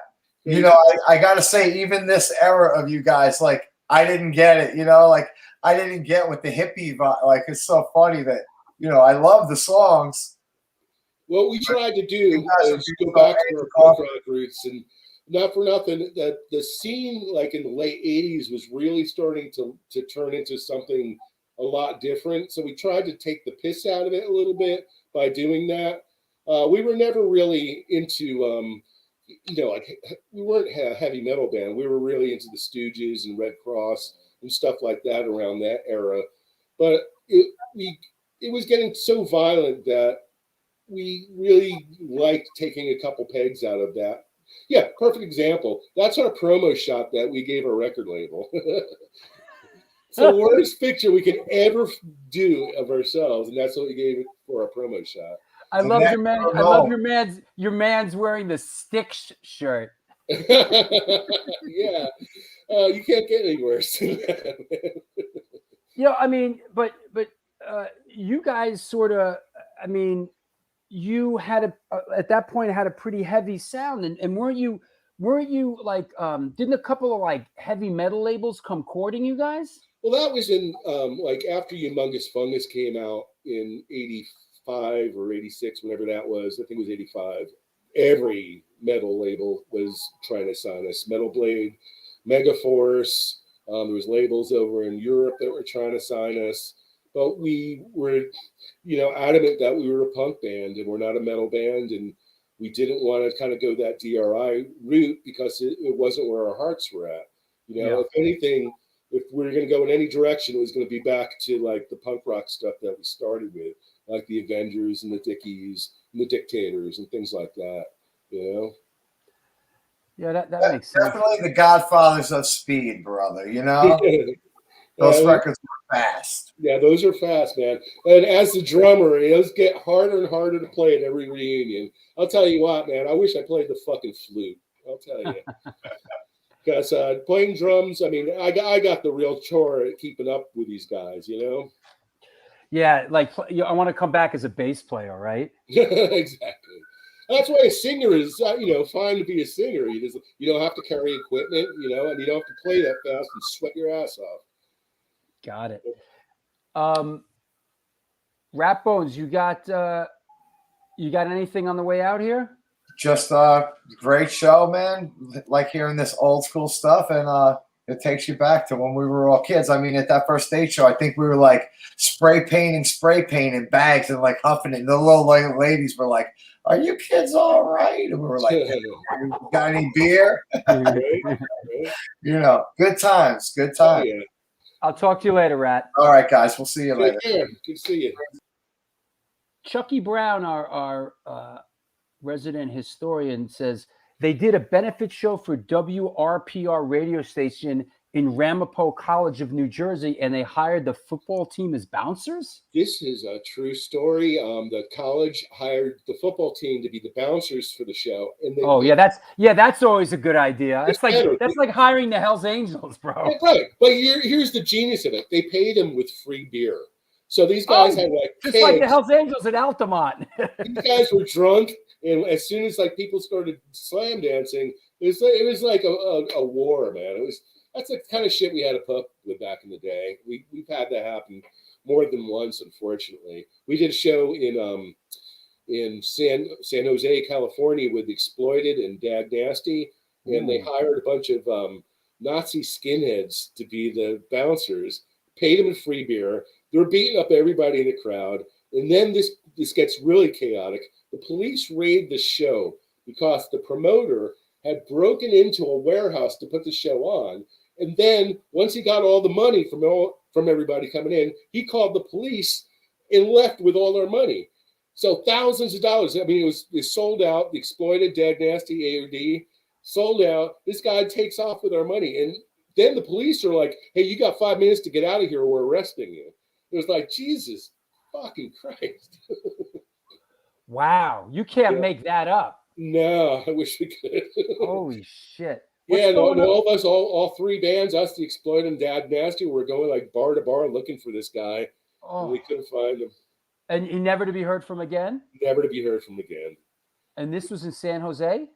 You know, I gotta say, even this era of you guys, like, I didn't get it. You know, like. I didn't get with the hippie vibe. Like, it's so funny that, you know, I love the songs. What we tried to do is go back to our punk rock roots, and not for nothing, that the scene like in the late 80s was really starting to turn into something a lot different. So we tried to take the piss out of it a little bit by doing that. We were never really into, like we weren't a heavy metal band. We were really into the Stooges and Red Cross and stuff like that around that era. But it was getting so violent that we really liked taking a couple pegs out of that. Yeah, perfect example. That's our promo shot that we gave our record label. It's the worst picture we could ever do of ourselves, and that's what we gave it for our promo shot. I love your man. I love your man's wearing the Styx shirt. Yeah, you can't get any worse than that, man. I mean, but you guys sort of, I mean, you had at that point had a pretty heavy sound, and weren't you like, didn't a couple of like heavy metal labels come courting you guys? Well, that was in like after Humongous Fungus came out in '85 or '86, whenever that was. I think it was '85. Every metal label was trying to sign us. Metal Blade, Megaforce. There was labels over in Europe that were trying to sign us, but we were, adamant that we were a punk band and we're not a metal band, and we didn't want to kind of go that DRI route because it wasn't where our hearts were at. If anything, if we were going to go in any direction, it was going to be back to like the punk rock stuff that we started with, like the Avengers and the Dickies and the Dictators and things like that. Yeah, that makes sense. Definitely the godfathers of speed, brother. Those records were fast. Yeah, those are fast, man. And as the drummer, those get harder and harder to play at every reunion. I'll tell you what, man. I wish I played the fucking flute. I'll tell you. Because playing drums, I mean, I got the real chore at keeping up with these guys, Yeah, like I want to come back as a bass player, right? Exactly. That's why a singer is, fine to be a singer. You don't have to carry equipment, and you don't have to play that fast and sweat your ass off. Got it. Rat Bones, you got anything on the way out here? Just a great show, man. Like hearing this old school stuff, and it takes you back to when we were all kids. I mean, at that first stage show, I think we were like spray painting bags and like huffing it. And the little ladies were like, "Are you kids all right?" And we were like, "Got any beer?" Good times. Good times. Yeah. I'll talk to you later, Rat. All right, guys. We'll see you later. Good to see you. Chucky Brown, our resident historian, says they did a benefit show for WRPR radio station in Ramapo College of New Jersey, and they hired the football team as bouncers? This is a true story. The college hired the football team to be the bouncers for the show. And that's always a good idea. That's like hiring the Hells Angels, bro. Right. But here's the genius of it. They paid them with free beer. So these guys had like just like the Hells Angels at Altamont. These guys were drunk, and as soon as like people started slam dancing, it was like a war, man. That's the kind of shit we had to put up with back in the day. We've had that happen more than once, unfortunately. We did a show in San Jose, California, with Exploited and Dag Nasty, and they hired a bunch of Nazi skinheads to be the bouncers, paid them a free beer. They were beating up everybody in the crowd, and then this gets really chaotic. The police raid the show because the promoter had broken into a warehouse to put the show on. And then once he got all the money from everybody coming in, he called the police and left with all our money. So thousands of dollars. I mean, it sold out. The Exploited, Dag Nasty, AOD sold out. This guy takes off with our money. And then the police are like, "Hey, you got 5 minutes to get out of here or we're arresting you." It was like, Jesus fucking Christ. Wow. You can't make that up. No, I wish we could. Holy shit. All of us, all three bands, us, the Exploited, and Dag Nasty, were going like bar to bar looking for this guy. Oh. And we couldn't find him. And he never to be heard from again? Never to be heard from again. And this was in San Jose?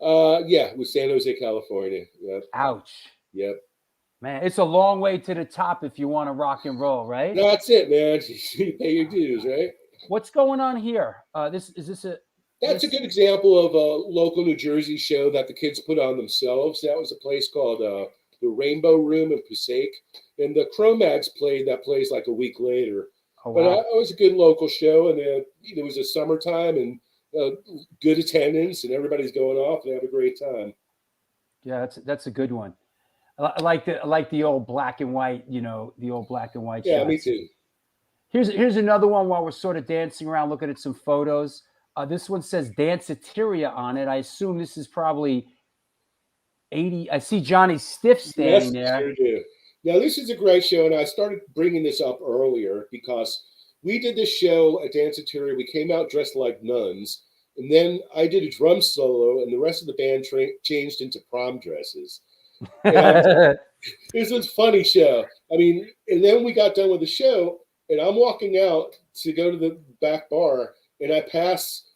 Yeah, it was San Jose, California. Yep. Ouch. Yep. Man, it's a long way to the top if you want to rock and roll, right? That's it, man. You pay your dues, right? What's going on here? Is this a That's a good example of a local New Jersey show that the kids put on themselves. That was a place called the Rainbow Room in Passaic, and the Cro-Mags played that place like a week later. Oh, But wow. it was a good local show, and it was a summertime and good attendance, and everybody's going off and have a great time. Yeah, that's a good one. I like the old black and white, the old black and white Yeah, shots. me too. Here's another one while we're sort of dancing around, looking at some photos. This one says Danceteria on it. I assume this is probably 80. I see Johnny Stiff standing Yes, there. sure do. Now, this is a great show, and I started bringing this up earlier because we did this show at Danceteria. We came out dressed like nuns, and then I did a drum solo, and the rest of the band changed into prom dresses. And it was a funny show. I mean, and then we got done with the show, and I'm walking out to go to the back bar, and I pass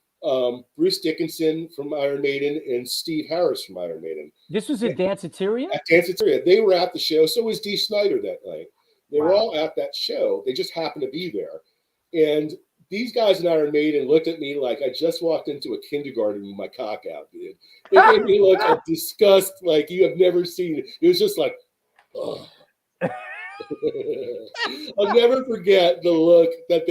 Bruce Dickinson from Iron Maiden and Steve Harris from Iron Maiden. This was at Danceteria? At Danceteria. They were at the show. So was Dee Snider that night. They were Wow. all at that show. They just happened to be there. And these guys in Iron Maiden looked at me like I just walked into a kindergarten with my cock out, dude. They made me look a disgust like you have never seen. It was just like, oh. I'll never forget the look that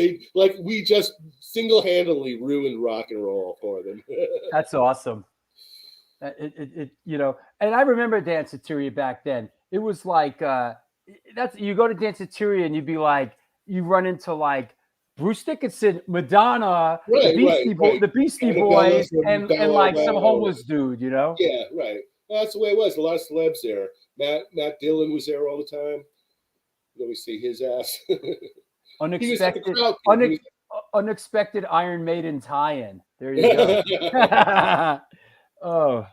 we just single-handedly ruined rock and roll for them. That's awesome. And I remember Danceteria back then. It was like you go to Danceteria and you'd be like, you run into like Bruce Dickinson, Madonna, the Beastie Boys, and like some homeless dude, Yeah, right. That's the way it was. A lot of celebs there. Matt Dillon was there all the time. You always see his ass. Unexpected Iron Maiden tie-in. There you go. Oh,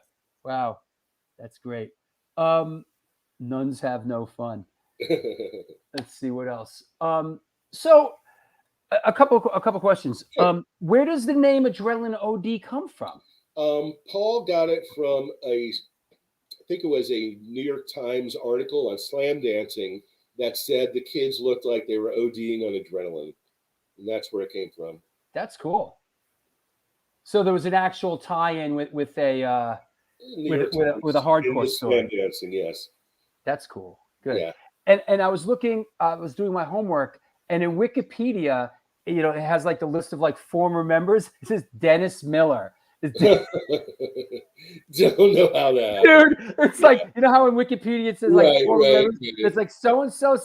wow. That's great. Nuns have no fun. Let's see what else. So a couple questions. Sure. Where does the name Adrenalin OD come from? Paul got it from I think it was a New York Times article on slam dancing that said the kids looked like they were ODing on adrenaline. And that's where it came from. That's cool. So there was an actual tie-in with a hardcore story. Slam dancing, yes. That's cool. Good. Yeah. And I was doing my homework, and in Wikipedia, it has like the list of like former members. It says Dennis Miller. Don't know how that. Dude, it's like, how in Wikipedia it says like former members? It's like so and so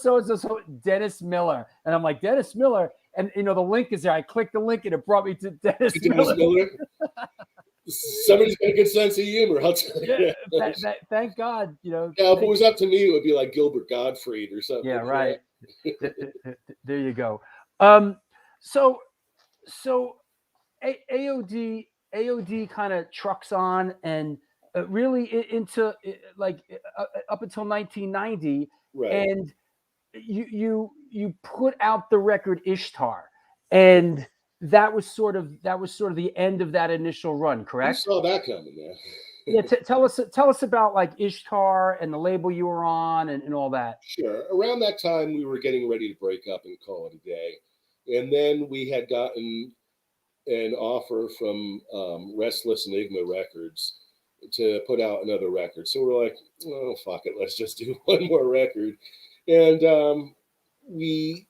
Dennis Miller, and I'm like, Dennis Miller, and the link is there. I clicked the link and it brought me to Dennis Miller. Somebody's got a good sense of humor. I'll tell you. Thank God. Yeah, if it was up to me, it would be like Gilbert Gottfried or something. Yeah, right. There you go. So AOD kind of trucks on and really into like up until 1990, right. And you put out the record Ishtar, and that was sort of the end of that initial run, correct? You saw that coming, man. Yeah, tell us about like Ishtar and the label you were on and all that. Sure. Around that time, we were getting ready to break up and call it a day, and then we had gotten an offer from Restless Enigma Records to put out another record. So we're like, oh, fuck it, let's just do one more record. And we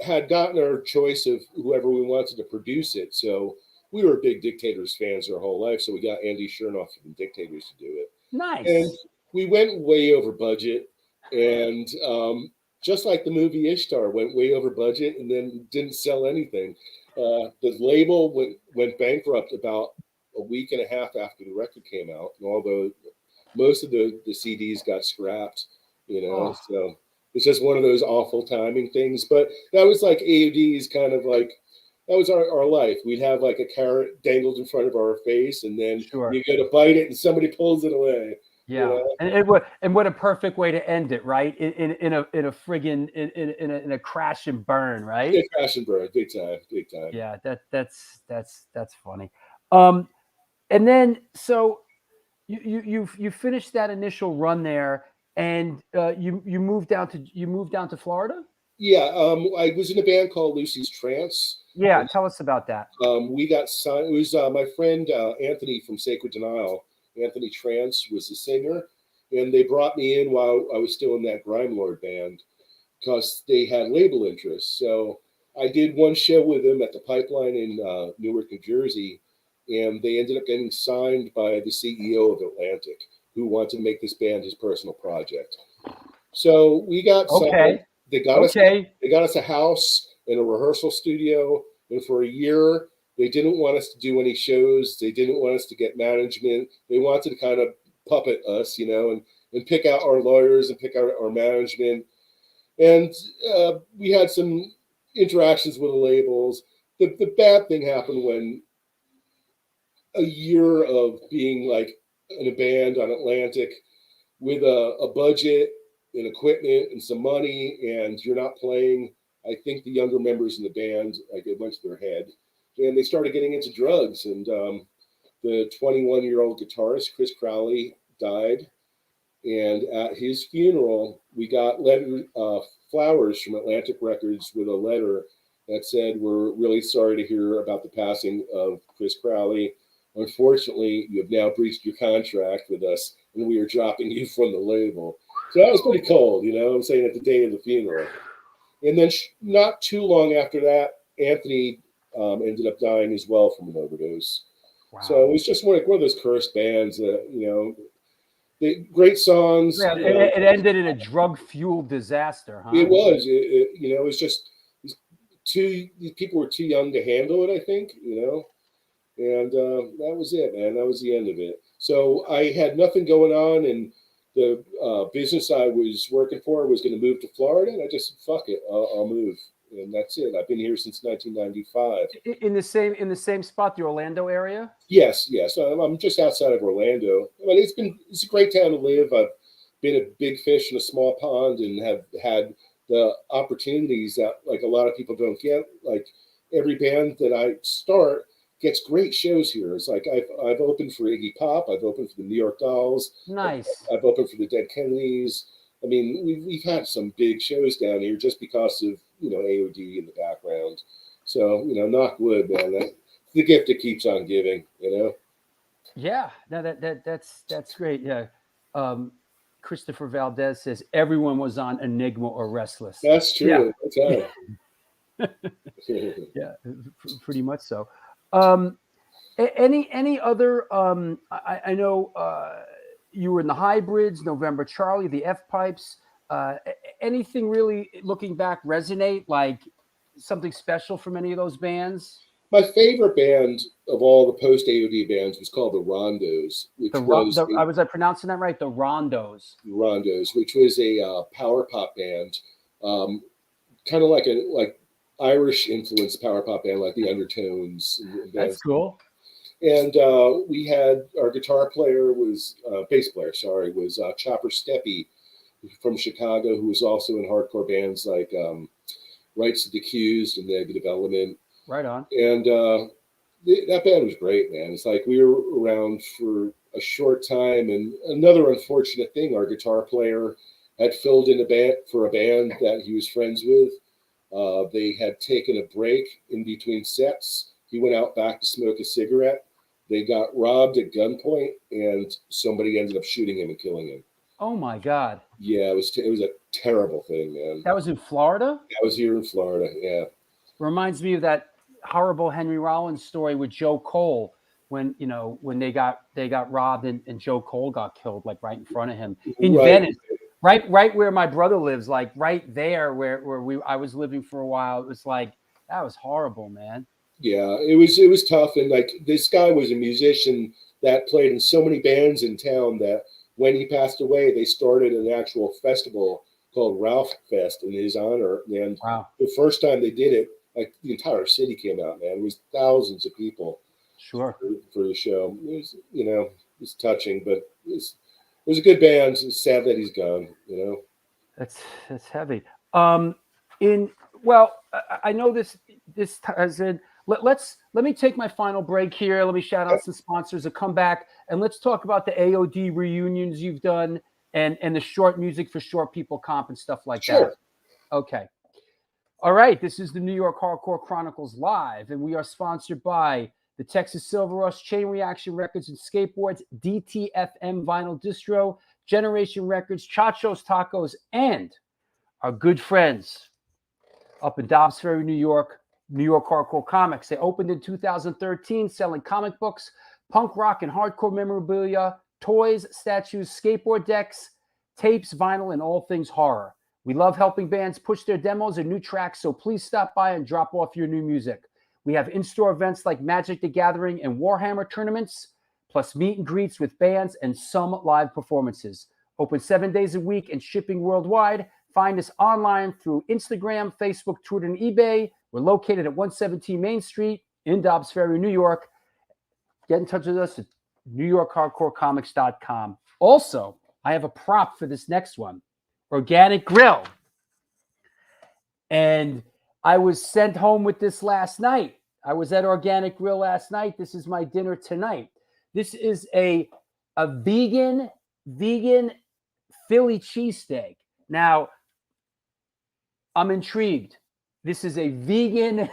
had gotten our choice of whoever we wanted to produce it. So we were big Dictators fans our whole life. So we got Andy Chernoff from Dictators to do it. Nice. And we went way over budget. And just like the movie Ishtar went way over budget and then didn't sell anything. The label went bankrupt about a week and a half after the record came out, and although most of the CDs got scrapped, so it's just one of those awful timing things. But that was like AOD's kind of like, that was our life. We'd have like a carrot dangled in front of our face, and then you go to bite it, and somebody pulls it away. Yeah, and what a perfect way to end it, right? In a friggin' in a crash and burn, right? Yeah, crash and burn, big time. Yeah, that's funny. And then so you finished that initial run there, and you moved down to Florida. Yeah, I was in a band called Lucy's Trance. Yeah, tell us about that. We got signed. It was my friend Anthony from Sacred Denial. Anthony Trance was the singer, and they brought me in while I was still in that Grime Lord band because they had label interests. So I did one show with them at the Pipeline in Newark, New Jersey, and they ended up getting signed by the CEO of Atlantic, who wanted to make this band his personal project. So we got signed. Okay. They got us. Okay. They got us a house and a rehearsal studio, and for a year they didn't want us to do any shows. They didn't want us to get management. They wanted to kind of puppet us, you know, and pick out our lawyers and pick out our management. And we had some interactions with the labels. The bad thing happened when a year of being like in a band on Atlantic with a budget and equipment and some money, and you're not playing. I think the younger members in the band, like, it went to their head, and they started getting into drugs. And the 21-year-old guitarist Chris Crowley died, and at his funeral, we got flowers from Atlantic Records with a letter that said, "We're really sorry to hear about the passing of Chris Crowley. Unfortunately, you have now breached your contract with us, and we are dropping you from the label." So that was pretty cold, you know, I'm saying, at the day of the funeral. And then not too long after that, Anthony ended up dying as well from an overdose. Wow. So it was just one of those cursed bands that, you know, great songs. Yeah, it ended in a drug-fueled disaster, huh? It was, you know, it was just these people were too young to handle it, I think, you know. And that was it, man. That was the end of it. So I had nothing going on, and the business I was working for was going to move to Florida, and I just said, fuck it, I'll move, and that's it. I've been here since 1995. In the same spot, the Orlando area? Yes. I'm just outside of Orlando. I mean, it's a great town to live. I've been a big fish in a small pond and have had the opportunities that, like, a lot of people don't get. Like, every band that I start gets great shows here. It's like I've opened for Iggy Pop. I've opened for the New York Dolls. Nice. I've opened for the Dead Kennedys. I mean, we've had some big shows down here just because of, you know, AOD in the background. So, you know, knock wood, man. That's the gift that keeps on giving, you know? Yeah, no, that's great. Yeah. Christopher Valdez says everyone was on Enigma or Restless. That's true. Yeah. That's right. Yeah, pretty much so. Any other? I know you were in the Hybrids, November Charlie, the F Pipes. Anything really, looking back, resonate, like something special from any of those bands? My favorite band of all the post AOD bands was called the Rondos, which was I pronouncing that right? The Rondos. Rondos, which was a power pop band, kind of like Irish influenced power pop band, like the Undertones. That's cool. And we had our bass player was Chopper Steppy from Chicago, who was also in hardcore bands like Rights of the Accused and Negative Element. Right on. And that band was great, man. It's like we were around for a short time. And another unfortunate thing, our guitar player had filled in for a band that he was friends with. They had taken a break in between sets. He went out back to smoke a cigarette. They got robbed at gunpoint, and somebody ended up shooting him and killing him. Oh my God! Yeah, it was a terrible thing, man. That was in Florida? That was here in Florida. Yeah. Reminds me of that horrible Henry Rollins story with Joe Cole when they got robbed and Joe Cole got killed, like right in front of him in Venice. Right where my brother lives, like right there where I was living for a while. It was like, that was horrible, man. Yeah, it was tough. And like, this guy was a musician that played in so many bands in town that when he passed away, they started an actual festival called Ralph Fest in his honor. And wow. The first time they did it, like, the entire city came out, man. It was thousands of people. Sure. For the show. It was, it's touching, but it was a good band. It's sad that he's gone, you know. That's heavy. I know this as in, let me take my final break here. Let me shout out some sponsors to come back, and let's talk about the AOD reunions you've done and the short music for short people comp and stuff like that. Okay. All right, this is the New York Hardcore Chronicles Live, and we are sponsored by the Texas Silver Rush, Chain Reaction Records and Skateboards, DTFM Vinyl Distro, Generation Records, Chacho's Tacos, and our good friends up in Dobbs Ferry, New York Hardcore Comics. They opened in 2013 selling comic books, punk rock and hardcore memorabilia, toys, statues, skateboard decks, tapes, vinyl, and all things horror. We love helping bands push their demos and new tracks, so please stop by and drop off your new music. We have in-store events like Magic the Gathering and Warhammer tournaments, plus meet and greets with bands and some live performances. Open 7 days a week and shipping worldwide. Find us online through Instagram, Facebook, Twitter, and eBay. We're located at 117 Main Street in Dobbs Ferry, New York. Get in touch with us at NewYorkHardcoreComics.com. Also, I have a prop for this next one. Organic Grill. And I was sent home with this last night. I was at Organic Grill last night. This is my dinner tonight. This is a vegan Philly cheesesteak. Now, I'm intrigued. This is a vegan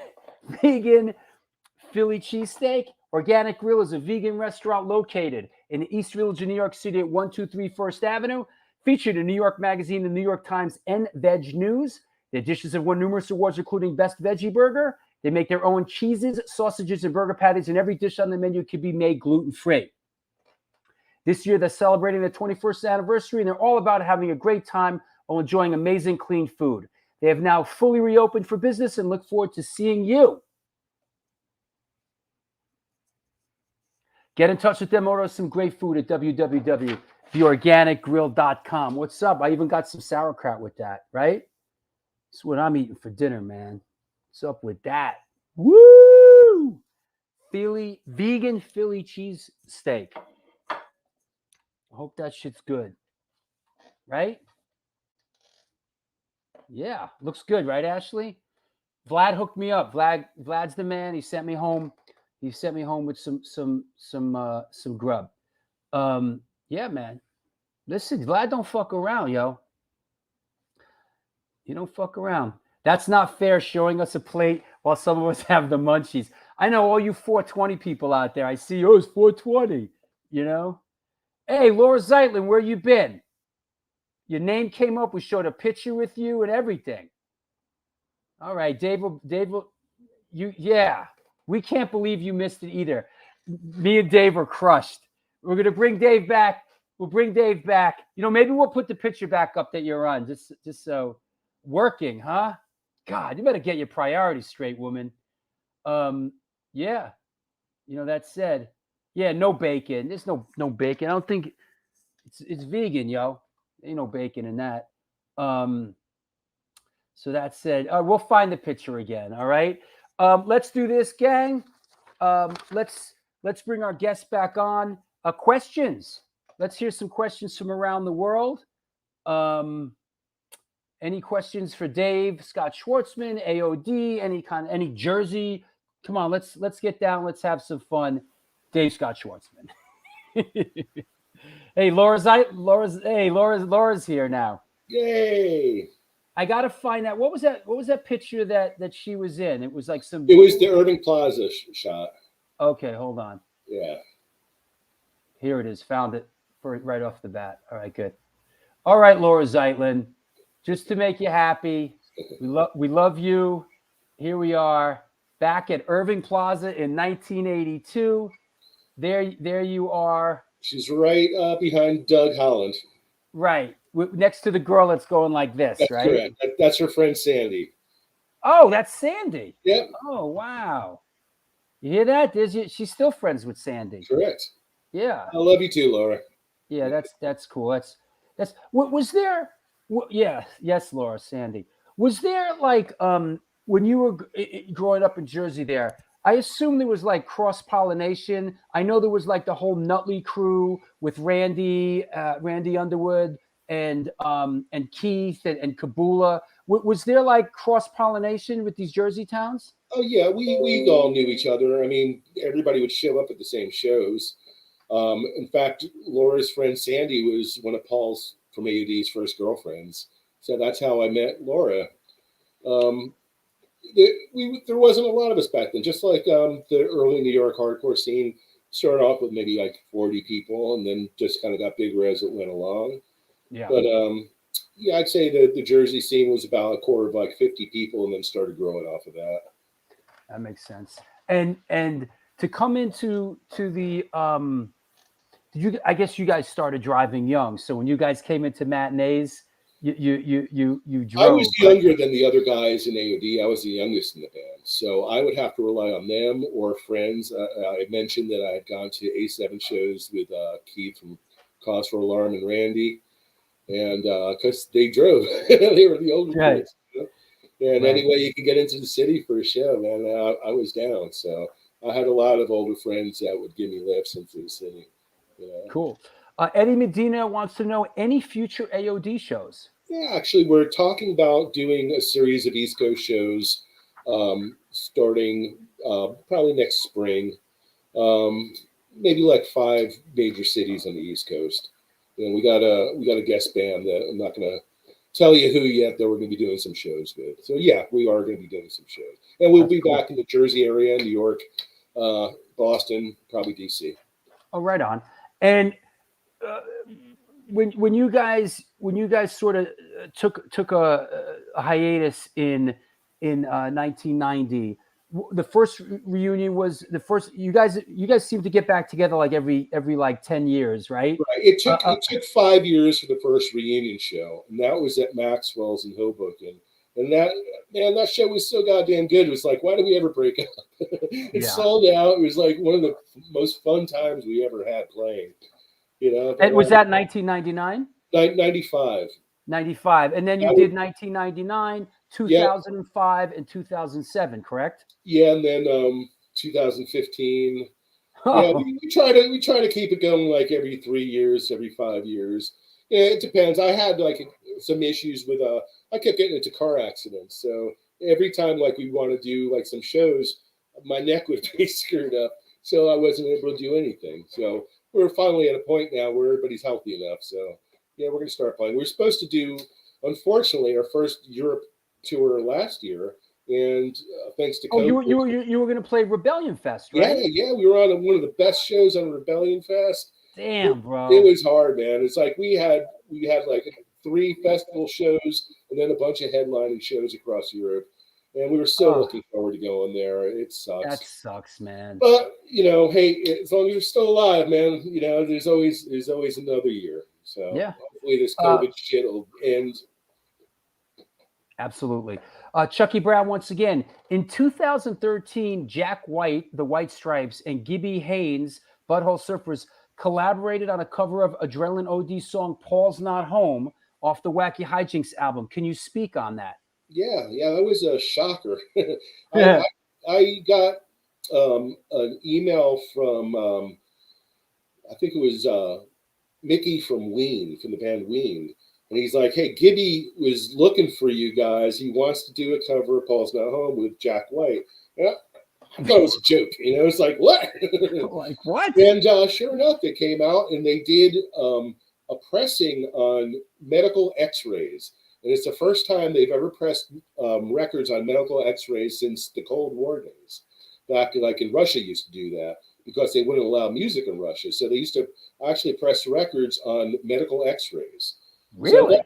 Philly cheesesteak. Organic Grill is a vegan restaurant located in the East Village of New York City at 123 First Avenue. Featured in New York Magazine, the New York Times, and Veg News. Their dishes have won numerous awards, including Best Veggie Burger. They make their own cheeses, sausages, and burger patties, and every dish on the menu can be made gluten-free. This year, they're celebrating their 21st anniversary, and they're all about having a great time while enjoying amazing, clean food. They have now fully reopened for business and look forward to seeing you. Get in touch with them. Order some great food at www.theorganicgrill.com. What's up? I even got some sauerkraut with that, right? That's what I'm eating for dinner, man. What's up with that? Woo! Vegan Philly cheese steak. I hope that shit's good. Right? Yeah, looks good, right, Ashley? Vlad hooked me up. Vlad's the man. He sent me home. He sent me home with some grub. Yeah, man. Listen, Vlad don't fuck around, yo. You don't fuck around. That's not fair, showing us a plate while some of us have the munchies. I know all you 420 people out there. I see, oh, it's 420, you know? Hey, Laura Zeitlin, where you been? Your name came up. We showed a picture with you and everything. All right, Dave, yeah. We can't believe you missed it either. Me and Dave are crushed. We're going to bring Dave back. We'll bring Dave back. You know, maybe we'll put the picture back up that you're on, just so. Working, huh? God, you better get your priorities straight, woman. Yeah. You know, that said, yeah, no bacon. There's no bacon. I don't think it's vegan, yo. Ain't no bacon in that. So that said, we'll find the picture again. All right. Let's do this, gang. Let's bring our guests back on. Questions. Let's hear some questions from around the world. Any questions for Dave, Scott Schwartzman, AOD, any Jersey? Come on, let's get down. Let's have some fun. Dave Scott Schwartzman. Hey, Laura's here now. Yay! I gotta find out what was that picture that she was in? It was like some. It was the Irving Plaza shot. Okay, hold on. Yeah. Here it is. Found it right off the bat. All right, good. All right, Laura Zeitlin. Just to make you happy, we love you. Here we are back at Irving Plaza in 1982. There you are. She's right behind Doug Holland. Right, next to the girl that's going like this. That's right? Correct. That's her friend Sandy. Oh, that's Sandy. Yep. Oh, wow. You hear that? She's still friends with Sandy. Correct. Yeah. I love you too, Laura. Yeah, that's cool. That's what was there. Yeah, yes, Laura, Sandy. Was there like when you were growing up in Jersey there, I assume there was like cross-pollination. I know there was like the whole Nutley crew with Randy Underwood and Keith and Kabula. Was there like cross-pollination with these Jersey towns? Oh yeah, we all knew each other. I mean, everybody would show up at the same shows. In fact, Laura's friend Sandy was one of Paul's from AUD's first girlfriends. So that's how I met Laura. there wasn't a lot of us back then. Just like the early New York hardcore scene started off with maybe like 40 people, and then just kind of got bigger as it went along. Yeah. But yeah, I'd say that the Jersey scene was about a core of like 50 people, and then started growing off of that. That makes sense. And to come into the I guess you guys started driving young. So when you guys came into matinees, you drove. I was younger than the other guys in AOD. I was the youngest in the band, so I would have to rely on them or friends. I mentioned that I had gone to A7 shows with Keith from Cause for Alarm and Randy, and because they drove, they were the older kids. You know? And any way you could get into the city for a show, man, I was down. So I had a lot of older friends that would give me lifts into the city. You know? Cool. Eddie Medina wants to know any future AOD shows. Yeah, actually, we're talking about doing a series of East Coast shows starting probably next spring. Maybe like 5 major cities on the East Coast. And we got a guest band that I'm not going to tell you who yet that we're going to be doing some shows with. So yeah, we are going to be doing some shows, and we'll be back in the Jersey area, New York, Boston, probably DC. Oh, right on. And when you guys sort of took a hiatus in 1990, the first reunion was the first. You guys seem to get back together like every like 10 years, right? Right. It took 5 years for the first reunion show, and that was at Maxwell's in Hoboken. And that show was so goddamn good. It was like, why did we ever break up? It sold out. It was like one of the most fun times we ever had playing. You know. And was that 1999? 95. 95, and then you did 1999, 2005, and 2007, correct? Yeah, and then 2015. Yeah, we try to keep it going like every 3 years, every 5 years. Yeah, it depends. I had like some issues with I kept getting into car accidents, so every time like we want to do like some shows, my neck would be screwed up, so I wasn't able to do anything. So we're finally at a point now where everybody's healthy enough. So yeah, we're gonna start playing. We're supposed to do, unfortunately, our first Europe tour last year, and thanks to COVID, you were going to play Rebellion Fest, right? Yeah, we were on one of the best shows on Rebellion Fest. Damn, bro, it was hard, man. It's like we had like 3 festival shows and then a bunch of headlining shows across Europe, and we were so looking forward to going there. It sucks. That sucks, man. But you know, hey, as long as you're still alive, man, you know, there's always another year. So yeah, hopefully this COVID shit will end. Absolutely. Chucky Brown, once again, in 2013, Jack White, the White Stripes, and Gibby Haynes, Butthole Surfers, collaborated on a cover of Adrenalin OD song "Paul's Not Home" off the Wacky Hijinks album. Can you speak on that? Yeah, that was a shocker. I got an email from I think it was Mickey from Ween, from the band Ween. And he's like, hey, Gibby was looking for you guys. He wants to do a cover of Paul's Not Home with Jack White. Yeah, I thought it was a joke. You know, it's like, what? Like, what? And sure enough, they came out and they did a pressing on medical x-rays. And it's the first time they've ever pressed records on medical x-rays since the Cold War days. Back like in Russia used to do that because they wouldn't allow music in Russia. So they used to actually press records on medical x-rays. Really?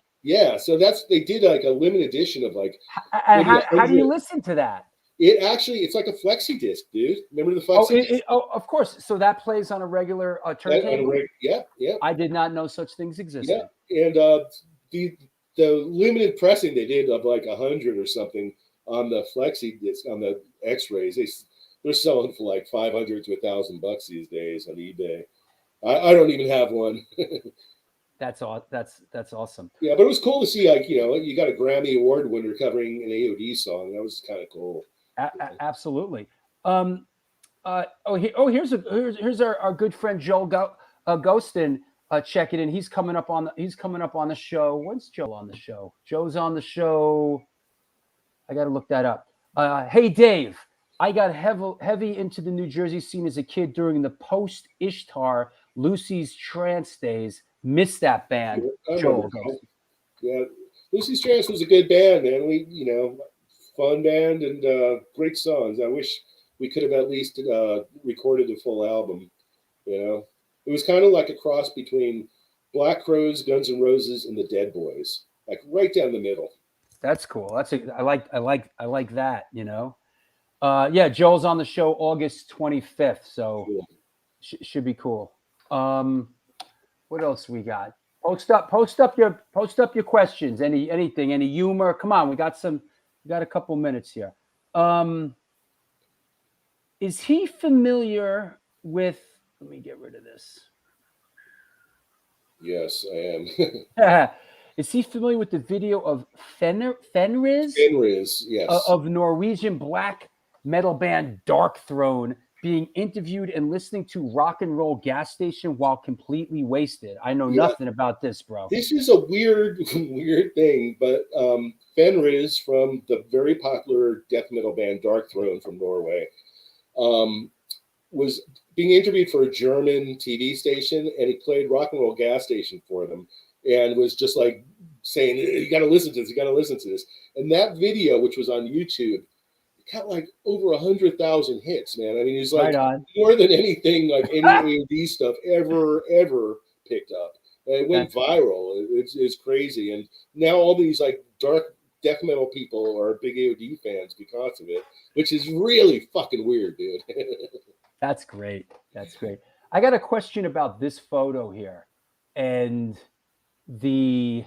So they did like a limited edition of like. How do you listen to that? It's like a flexi disc, dude. Remember the flexi disc? Of course. So that plays on a regular turntable? Yeah. I did not know such things existed. Yeah, and the limited pressing they did of like 100 or something on the flexi disc, on the x-rays, they're selling for like $500 to $1,000 these days on eBay. I don't even have one. That's awesome. Yeah, but it was cool to see, like, you know, you got a Grammy Award winner covering an AOD song. That was kind of cool. Absolutely. Here's our good friend Joel Ghostin checking in. He's coming up on the show. When's Joe on the show? Joe's on the show. I got to look that up. Hey Dave, I got heavy into the New Jersey scene as a kid during the post Ishtar Lucy's Trance days. Missed that band. Joel. Yeah, Lucy's Trance was a good band, man. We, you know, fun band and great songs. I wish we could have at least recorded the full album. You know, it was kind of like a cross between Black Crowes, Guns N' Roses, and the Dead Boys, like right down the middle. That's cool. I like that, you know. Yeah, Joel's on the show August 25th, so Cool. should be cool. What else we got? Post up your questions. Anything, any humor. Come on, we got a couple minutes here. Is he familiar with, let me get rid of this. Yes, I am. Is he familiar with the video of Fenriz? Fenriz, yes. Of Norwegian black metal band Dark Throne being interviewed and listening to Rock and Roll Gas Station while completely wasted. I know nothing about this, bro. This is a weird thing, but Fenriz from the very popular death metal band Dark Throne from Norway was being interviewed for a German TV station, and he played Rock and Roll Gas Station for them and was just like saying, you got to listen to this, you got to listen to this. And that video, which was on YouTube, got like over 100,000 hits, man. I mean, he's like more than anything, like any AOD stuff ever picked up. And it went viral. It's crazy. And now all these like dark death metal people are big AOD fans because of it, which is really fucking weird, dude. That's great. That's great. I got a question about this photo here and the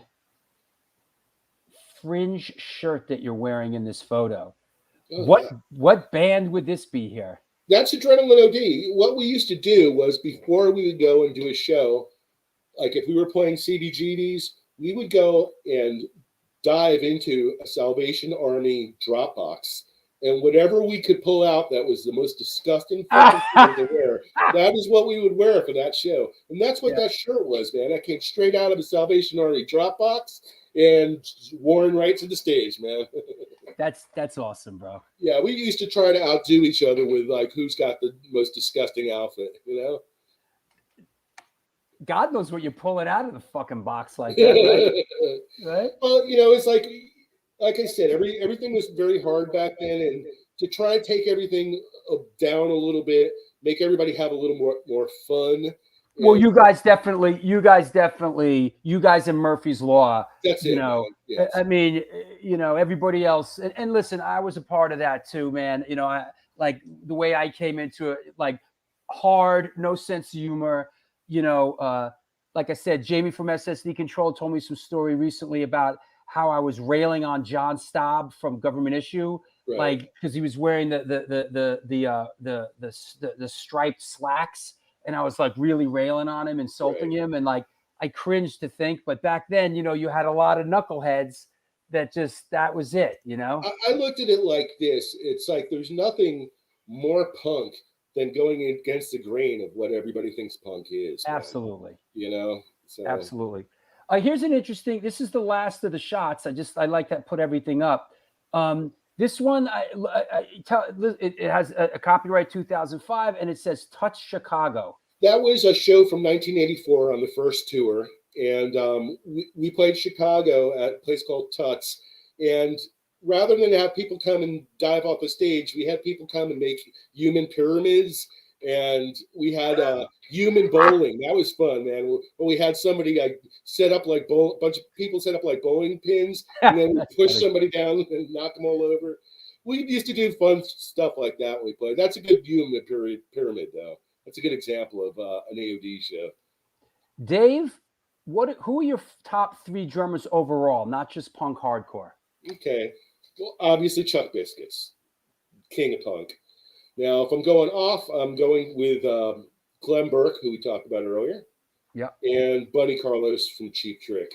fringe shirt that you're wearing in this photo. What band would this be here? That's Adrenalin OD. What we used to do was before we would go and do a show, like if we were playing CDGDs, we would go and dive into a Salvation Army Dropbox. And whatever we could pull out that was the most disgusting fucking thing to wear, that is what we would wear for that show. And that's what that shirt was, man. That came straight out of a Salvation Army Dropbox and worn right to the stage, man. That's awesome, bro. Yeah, we used to try to outdo each other with like who's got the most disgusting outfit, you know? God knows what you're pulling out of the fucking box like that, right? Right? Well, you know, it's like I said, everything was very hard back then, and to try and take everything down a little bit, make everybody have a little more fun. Well, you guys in Murphy's Law, that's you know, yes. I mean, you know, everybody else, and listen, I was a part of that too, man. You know, I like the way I came into it, like hard, no sense of humor, you know, like I said, Jamie from SSD Control told me some story recently about how I was railing on John Staub from Government Issue, like because he was wearing the striped slacks, and I was like really railing on him, insulting him, and like I cringed to think, but back then, you know, you had a lot of knuckleheads that was it, you know. I looked at it like this: it's like there's nothing more punk than going against the grain of what everybody thinks punk is. Absolutely, man. You know, so. Absolutely. Here's an interesting. This is the last of the shots. I like that. Put everything up. This one, it has a copyright 2005, and it says "Touch Chicago." That was a show from 1984 on the first tour, and we played Chicago at a place called Tuts. And rather than have people come and dive off the stage, we had people come and make human pyramids. And we had human bowling. That was fun, man. We had somebody like set up like a bunch of people set up like bowling pins, and then we push somebody down and knock them all over. We used to do fun stuff like that when we played. That's a good human pyramid, though. That's a good example of an AOD show. Dave, who are your top 3 drummers overall, not just punk hardcore? Okay, well, obviously Chuck Biscuits, king of punk. Now, if I'm going off, I'm going with Glenn Burke, who we talked about earlier. Yeah. And Buddy Carlos from Cheap Trick.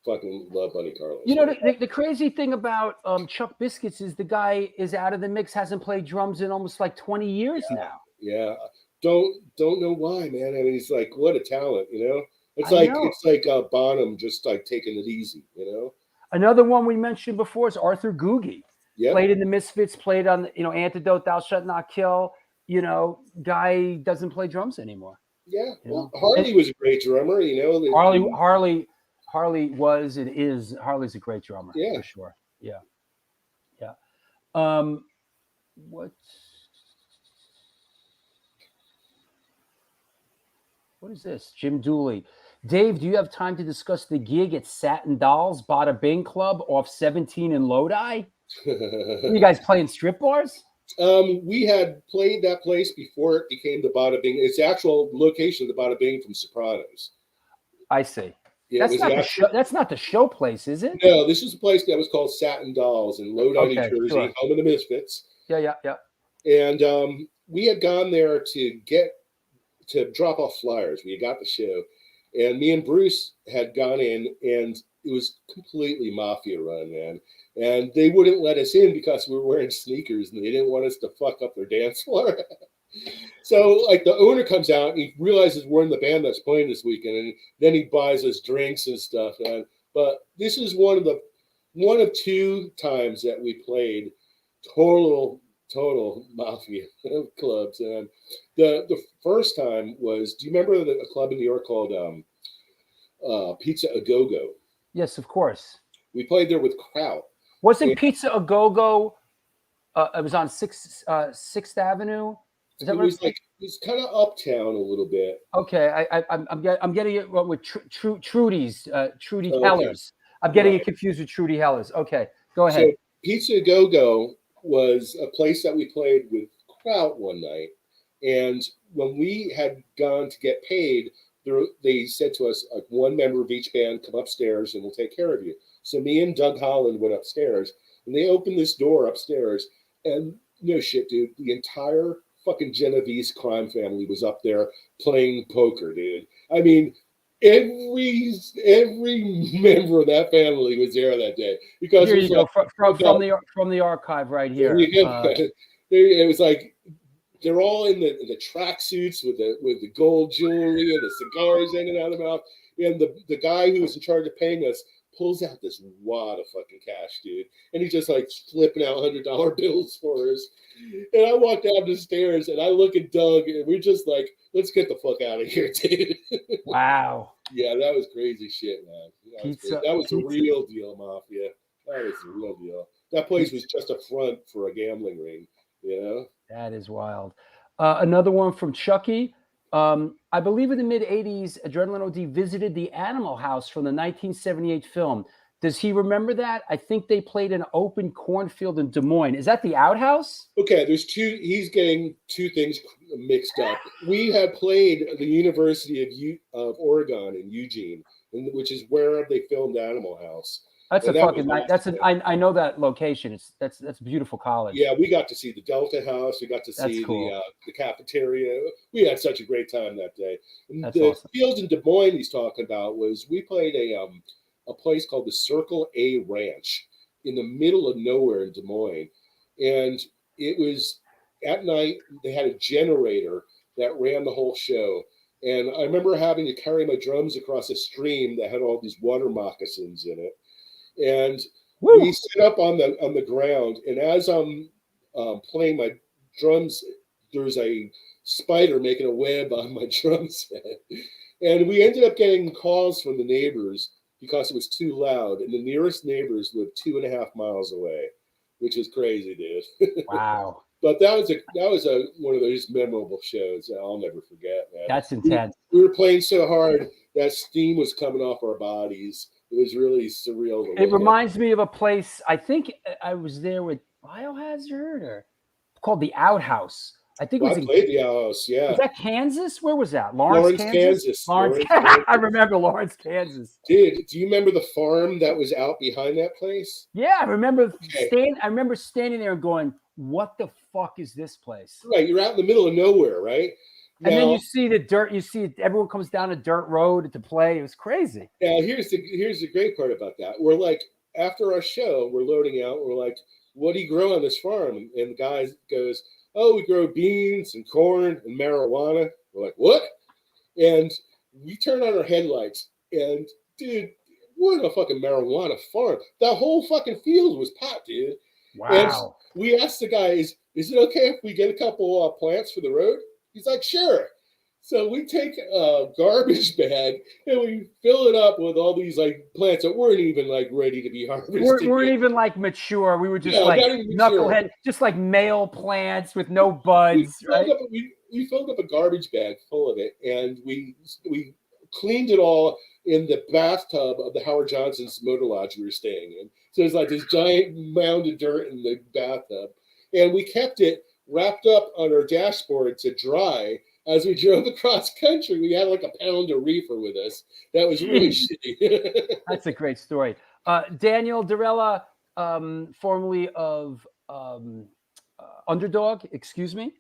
Fucking love Buddy Carlos. You know, the crazy thing about Chuck Biscuits is the guy is out of the mix, hasn't played drums in almost like 20 years now. Yeah. Don't know why, man. I mean, he's like, what a talent, you know? It's like Bonham just like taking it easy, you know? Another one we mentioned before is Arthur Googie. Yep. Played in the Misfits, played on, you know, Antidote, Thou Shalt Not Kill. You know, guy doesn't play drums anymore. Yeah. Well, Harley was a great drummer, you know. Harley was and is. Harley's a great drummer, for sure. Yeah. What is this? Jim Dooley. Dave, do you have time to discuss the gig at Satin Dolls Bada Bing Club off 17 in Lodi? You guys playing strip bars? We had played that place before it became the Bada Bing. It's the actual location of the Bada Bing from Sopranos. I see. Yeah, That's not the show. That's not the show place, is it? No, this is a place that was called Satin Dolls in Lodi, New Jersey, sure. home of the Misfits. Yeah. And we had gone there to drop off flyers. We had got the show, and me and Bruce had gone in, and it was completely mafia run, man. And they wouldn't let us in because we were wearing sneakers, and they didn't want us to fuck up their dance floor. So, like, the owner comes out, and he realizes we're in the band that's playing this weekend, and then he buys us drinks and stuff. But this is one of two times that we played total mafia clubs. And the first time was, do you remember a club in New York called Pizza A Go Go? Yes, of course. We played there with Kraut. Wasn't Pizza A Go Go? It was on Sixth Avenue. Is that It was kind of uptown a little bit. Okay, I'm getting it with Trudy's Trudy Hellers. I'm getting it confused with Trudy Hellers. Okay, go ahead. So Pizza Go Go was a place that we played with Kraut one night, and when we had gone to get paid, they said to us, like, one member of each band, come upstairs and we'll take care of you. So me and Doug Holland went upstairs, and they opened this door upstairs, and no shit, dude, the entire fucking Genovese crime family was up there playing poker, dude. I mean, every member of that family was there that day, because here you go, from the archive right here. It was like they're all in the tracksuits with the gold jewelry and the cigars hanging out of their mouth, and the guy who was in charge of paying us pulls out this wad of fucking cash, dude, and he's just like flipping out $100 bills for us. And I walk down the stairs and I look at Doug, and we're just like, let's get the fuck out of here, dude. Wow. Yeah, that was crazy shit, man. That was the real deal, mafia. That was the real deal. That place was just a front for a gambling ring, you know? That is wild. Another one from Chucky. I believe in the mid-'80s, Adrenalin OD visited the Animal House from the 1978 film. Does he remember that? I think they played an open cornfield in Des Moines. Is that the outhouse? Okay, he's getting two things mixed up. We had played at the University of Oregon in Eugene, which is where they filmed Animal House. That's a fucking nice. I know that location. That's a beautiful college. Yeah, we got to see the Delta House. We got to see the cafeteria. We had such a great time that day. And the awesome. field in Des Moines he's talking about was, we played a place called the Circle A Ranch in the middle of nowhere in Des Moines, and it was at night. They had a generator that ran the whole show. And I remember having to carry my drums across a stream that had all these water moccasins in it. And we sit up on the ground, and as I'm playing my drums, there's a spider making a web on my drum set. And we ended up getting calls from the neighbors because it was too loud, and the nearest neighbors lived 2.5 miles away, which is crazy, dude. Wow. But that was one of those memorable shows that I'll never forget, man. That's intense. We were playing so hard that steam was coming off our bodies. It was really surreal. It reminds me of a place, I think I was there with Biohazard, or called the Outhouse. I think I played the Outhouse, yeah. Was that Kansas? Where was that? Lawrence, Kansas. Lawrence, I remember Lawrence, Kansas. Dude, do you remember the farm that was out behind that place? Yeah, I remember standing there and going, what the fuck is this place? Right, you're out in the middle of nowhere, right? And then you see the dirt. You see everyone comes down a dirt road to play. It was crazy. Now, here's the great part about that. We're like, after our show, we're loading out. We're like, what do you grow on this farm? And the guy goes, oh, we grow beans and corn and marijuana. We're like, what? And we turn on our headlights, and dude, what a fucking marijuana farm. That whole fucking field was pot, dude. Wow. And we asked the guy, is it okay if we get a couple plants for the road? He's like, sure. So we take a garbage bag and we fill it up with all these like plants that weren't even like ready to be harvested. Weren't even like mature. We were just Yeah, like not even mature. knucklehead, just like male plants with no buds, right? We filled up a garbage bag full of it, and we cleaned it all in the bathtub of the Howard Johnson's motor lodge we were staying in. So there's like this giant mound of dirt in the bathtub, and we kept it wrapped up on our dashboard to dry. As we drove across country, we had like a pound of reefer with us. That was really shitty. That's a great story. Daniel Dorella, formerly of Underdog, excuse me.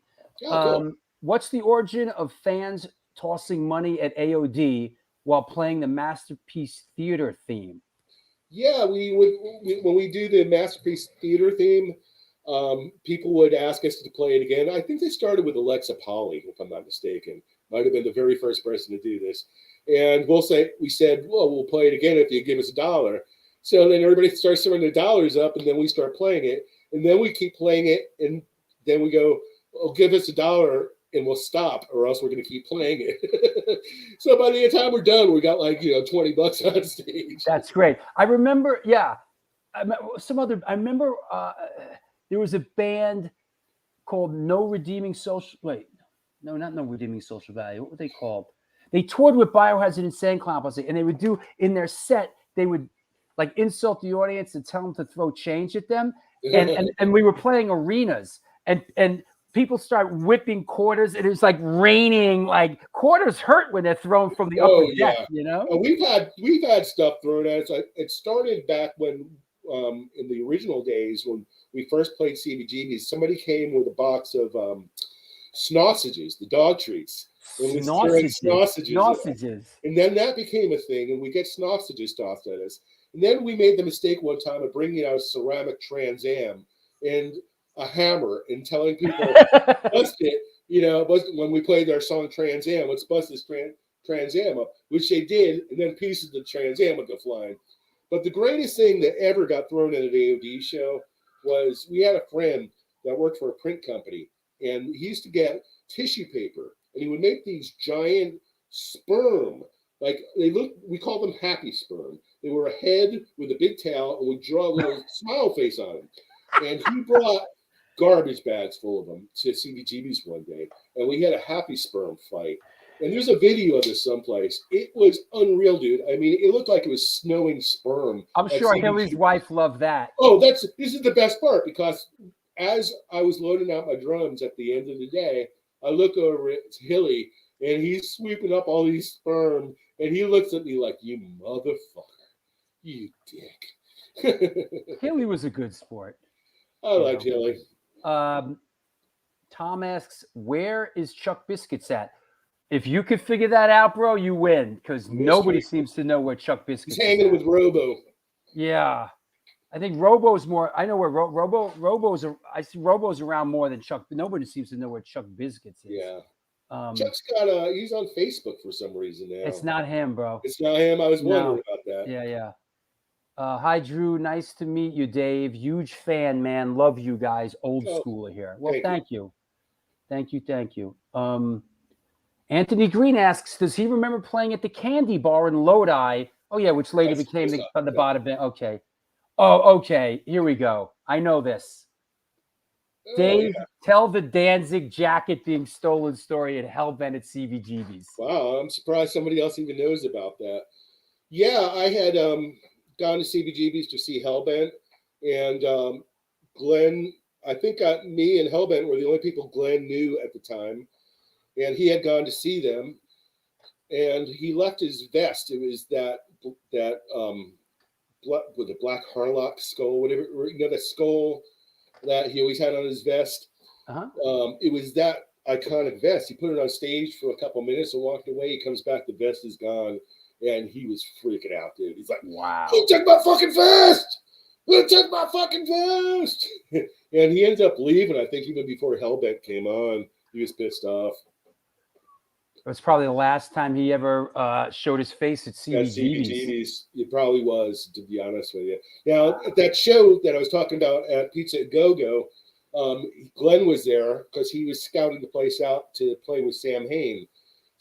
Cool. What's the origin of fans tossing money at AOD while playing the Masterpiece Theater theme? Yeah, when we do the Masterpiece Theater theme, people would ask us to play it again. I think they started with Alexa Polly, if I'm not mistaken. Might have been the very first person to do this. And we said, well, we'll play it again if you give us $1. So then everybody starts throwing their dollars up, and then we start playing it. And then we keep playing it, and then we go, oh, give us $1 and we'll stop, or else we're going to keep playing it. So by the time we're done, we got like, $20 on stage. That's great. I remember, yeah. I remember there was a band called No Redeeming Social. Wait, no, not No Redeeming Social Value. What were they called? They toured with Biohazard Insane Clown Posse, and they would do in their set. They would like insult the audience and tell them to throw change at them. And we were playing arenas, and people start whipping quarters, and it was like raining. Like quarters hurt when they're thrown from the upper deck. We've had stuff thrown at us. It started back when in the original days when we first played CBGBs. Somebody came with a box of sausages, the dog treats. Sausages. And then that became a thing, and we get sausages tossed at us. And then we made the mistake one time of bringing out a ceramic Trans Am and a hammer and telling people, bust it, when we played our song Trans Am, let's bust this Trans Am up, which they did, and then pieces of the Trans Am would go flying. But the greatest thing that ever got thrown at an AOD show was we had a friend that worked for a print company, and he used to get tissue paper, and he would make these giant sperm. Like we called them happy sperm. They were a head with a big tail, and would draw a little smile face on them. And he brought garbage bags full of them to CBGB's one day, and we had a happy sperm fight. And there's a video of this someplace. It was unreal, dude. I mean, it looked like it was snowing sperm. I'm sure Hilly's wife loved that. Oh, this is the best part, because as I was loading out my drums at the end of the day, I look over at Hilly, and he's sweeping up all these sperm, and he looks at me like, you motherfucker, you dick. Hilly was a good sport. I like Hilly. Tom asks, where is Chuck Biscuits at? If you could figure that out, bro, you win, because nobody seems to know where Chuck Biscuits is. He's hanging with Robo. Yeah. I think Robo's more. I know where Robo's. I see Robo's around more than Chuck, but nobody seems to know where Chuck Biscuits is. Yeah. Chuck's got he's on Facebook for some reason now. It's not him, bro. It's not him. I was wondering about that. Yeah. Hi, Drew. Nice to meet you, Dave. Huge fan, man. Love you guys. Old schooler here. Well, thank you. Thank you. Anthony Green asks, does he remember playing at the Candy Bar in Lodi? Oh, yeah, which later became the bottom band. Okay. Oh, okay. Here we go. I know this. Dave, tell the Danzig jacket being stolen story at Hellbent at CBGB's. Wow, I'm surprised somebody else even knows about that. Yeah, I had gone to CBGB's to see Hellbent, and Glenn, I think me and Hellbent were the only people Glenn knew at the time. And he had gone to see them, and he left his vest. It was that with the black Harlock skull, whatever, that skull that he always had on his vest. It was that iconic vest. He put it on stage for a couple minutes and walked away. He comes back, the vest is gone, and he was freaking out, dude. He's like, "Wow, who took my fucking vest? Who took my fucking vest?" And he ends up leaving. I think even before Hellbent came on, he was pissed off. It was probably the last time he ever showed his face at CBGB's. It probably was, to be honest with you. Now, at that show that I was talking about at Pizza at Go-Go, Glenn was there because he was scouting the place out to play with Sam Hain.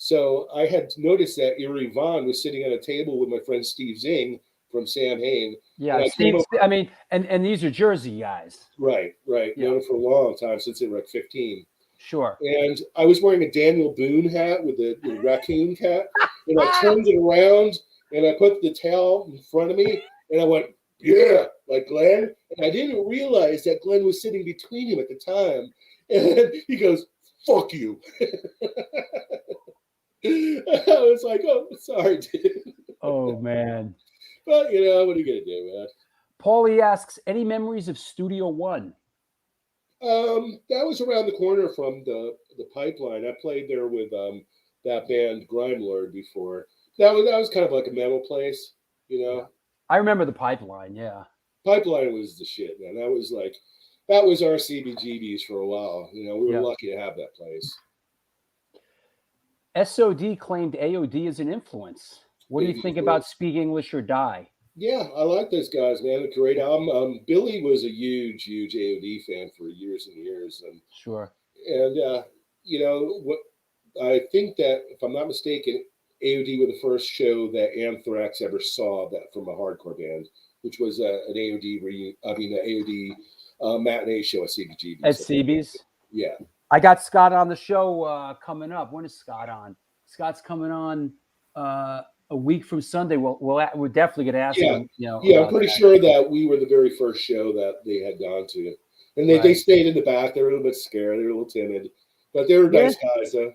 So I had noticed that Erie Vaughn was sitting at a table with my friend Steve Zing from Sam Hain. Yeah, And I Steve. came over- I mean, and these are Jersey guys. Right. Yeah. Known him for a long time, since they were like 15. Sure. And I was wearing a Daniel Boone hat with the raccoon cat. And I turned it around and I put the towel in front of me and I went, yeah, like Glenn. And I didn't realize that Glenn was sitting between him at the time. And he goes, fuck you. I was like, oh, sorry, dude. Oh man. But you know, what are you gonna do, man? Paulie asks, any memories of Studio One? That was around the corner from the Pipeline. I played there with that band Grime Lord before. That was kind of like a metal place, you know. I remember the Pipeline. Yeah. Pipeline was the shit, man. That was our CBGBs for a while. You know, we were lucky to have that place. SOD claimed AOD as an influence. What do you think about Speak English or Die? Yeah, I like those guys, man. A great album. Billy was a huge AOD fan for years and years, and Sure. And you know what? I think that if I'm not mistaken, AOD were the first show that Anthrax ever saw that from a hardcore band, which was an AOD matinee show at CBGB. At CB's? Yeah. I got Scott on the show coming up. When is Scott on? Scott's coming on a week from Sunday. We're definitely going to ask him. You know, yeah, I'm pretty sure that we were the very first show that they had gone to. And they stayed in the back. They were a little bit scared. They were a little timid. But they were nice guys, though.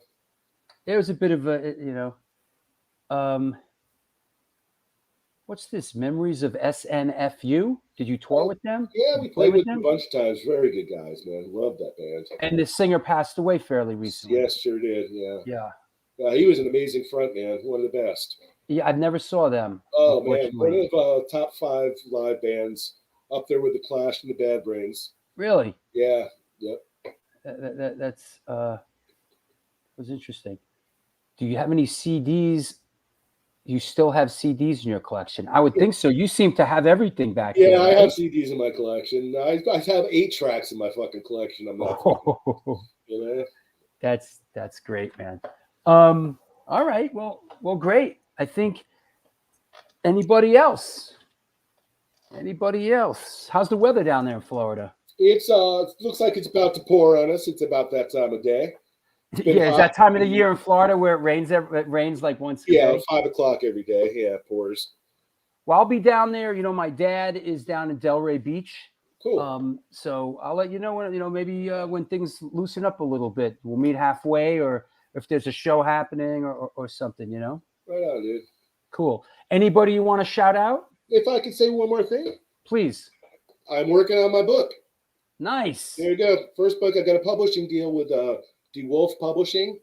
There was a bit of a, what's this? Memories of SNFU? Did you tour with them? Yeah, we played with them a bunch of times. Very good guys, man. Love that band. And the singer passed away fairly recently. Yes, sure did. Yeah. Yeah. He was an amazing front man. One of the best. Yeah, I never saw them. Oh, man. One of top 5 live bands, up there with the Clash and the Bad Brains. Really? Yeah. Yep. That's was interesting. Do you have any CDs? You still have CDs in your collection? I would think so. You seem to have everything back there. Yeah, I have CDs in my collection. I have 8 tracks in my fucking collection. I'm not, you know. That's great, man. All right. Well, great. I think anybody else? How's the weather down there in Florida? It's looks like it's about to pour on us. It's about that time of day. Yeah, is that time of the year in Florida where it rains like once a day? Yeah, 5 o'clock every day. Yeah, it pours. Well, I'll be down there. You know, my dad is down in Delray Beach. Cool. So I'll let you know when, maybe when things loosen up a little bit. We'll meet halfway, or if there's a show happening or something, Right on, dude. Cool. Anybody you want to shout out? If I could say one more thing. Please. I'm working on my book. Nice. There you go. First book, I got a publishing deal with DeWolf Publishing,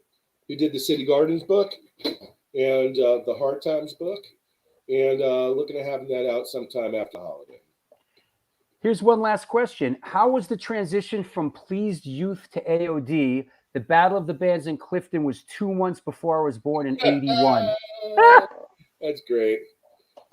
who did the City Gardens book and the Hard Times book, and looking at having that out sometime after the holiday. Here's one last question. How was the transition from Pleased Youth to AOD? The Battle of the Bands in Clifton was 2 months before I was born in 81. That's great.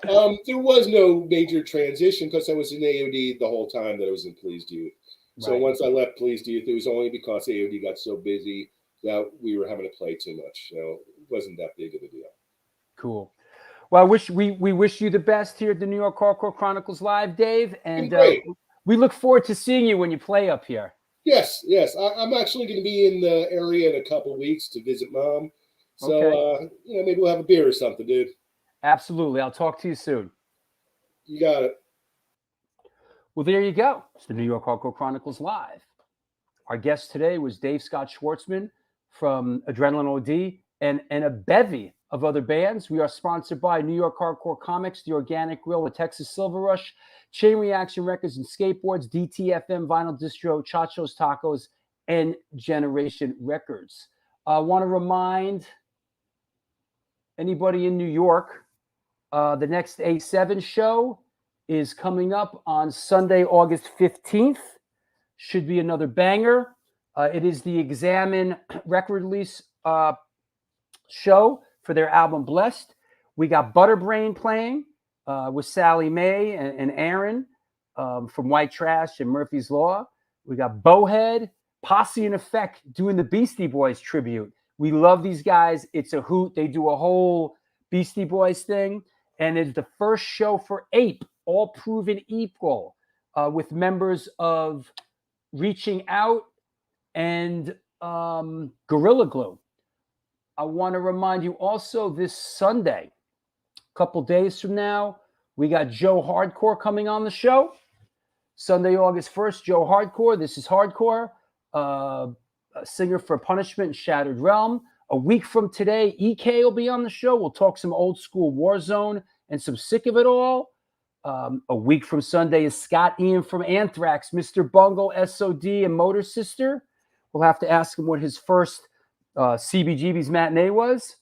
There was no major transition because I was in AOD the whole time that I was in Pleased Youth. So once I left Pleased Youth, it was only because AOD got so busy that we were having to play too much. So it wasn't that big of a deal. Cool. Well, we wish you the best here at the New York Hardcore Chronicles Live, Dave. And we look forward to seeing you when you play up here. Yes. I'm actually going to be in the area in a couple of weeks to visit Mom. So, maybe we'll have a beer or something, dude. Absolutely. I'll talk to you soon. You got it. Well, there you go. It's the New York Hardcore Chronicles Live. Our guest today was Dave Scott Schwartzman from Adrenalin OD and a bevy of other bands. We are sponsored by New York Hardcore Comics, The Organic Grill, the Texas Silver Rush, Chain Reaction Records and Skateboards, DTFM Vinyl Distro, Chacho's Tacos, and Generation Records. I want to remind anybody in New York, the next A7 show is coming up on Sunday, August 15th. Should be another banger. It is the Examine record release show for their album Blessed. We got Butterbrain playing with Sally Mae and Aaron from White Trash and Murphy's Law. We got Bowhead, Posse in Effect doing the Beastie Boys tribute. We love these guys. It's a hoot. They do a whole Beastie Boys thing. And it's the first show for Ape, All Proven Equal, with members of Reaching Out and Gorilla Glue. I want to remind you also this Sunday, a couple days from now, we got Joe Hardcore coming on the show. Sunday, August 1st, Joe Hardcore. This is Hardcore, a singer for Punishment and Shattered Realm. A week from today, EK will be on the show. We'll talk some old school Warzone and some Sick of It All. A week from Sunday is Scott Ian from Anthrax, Mr. Bungle, SOD, and Motor Sister. We'll have to ask him what his first CBGB's matinee was.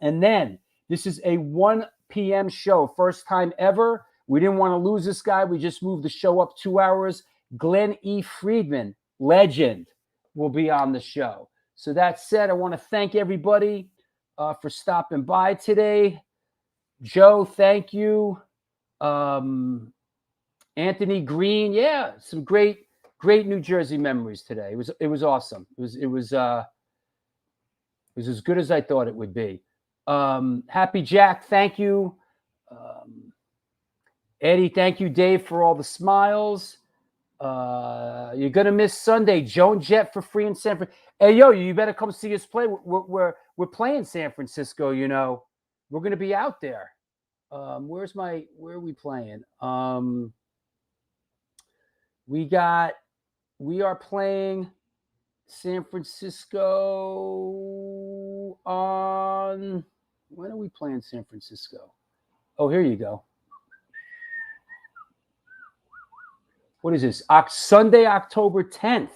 And then this is a 1 p.m. show, first time ever. We didn't want to lose this guy. We just moved the show up 2 hours. Glenn E. Friedman, legend, will be on the show. So that said, I want to thank everybody for stopping by today. Joe, thank you. Anthony Green, yeah, some great New Jersey memories today. It was awesome. It was as good as I thought it would be. Happy Jack, thank you. Eddie, thank you. Dave, for all the smiles. You're gonna miss Sunday. Joan Jett for free in San Francisco. Hey, yo, you better come see us play. We're playing San Francisco. You know, we're gonna be out there. Where are we playing? We are playing San Francisco on, when are we playing San Francisco? Oh, here you go. What is this? Sunday, October 10th.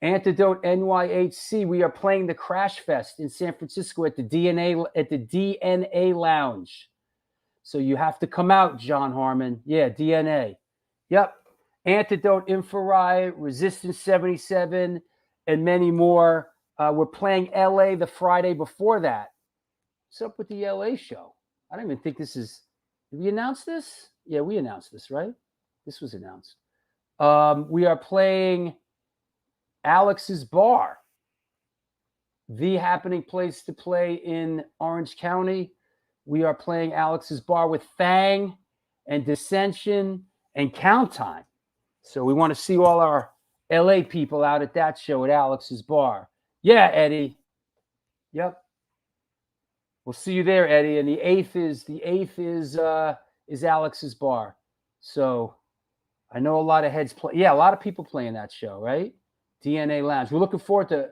Antidote NYHC. We are playing the Crash Fest in San Francisco at the DNA Lounge. So you have to come out, John Harmon. Yeah, DNA. Yep. Antidote, Infrared, Resistance 77, and many more. We're playing LA the Friday before that. What's up with the LA show? I don't even think this is. Did we announce this? Yeah, we announced this, right? This was announced. We are playing Alex's Bar, the happening place to play in Orange County. We are playing Alex's Bar with Fang and Dissension and Count Time. So we want to see all our LA people out at that show at Alex's Bar. Yeah, Eddie. Yep. We'll see you there, Eddie. And the 8th is Alex's Bar. So I know a lot of heads play. Yeah, a lot of people playing that show, right? DNA Lounge. We're looking forward to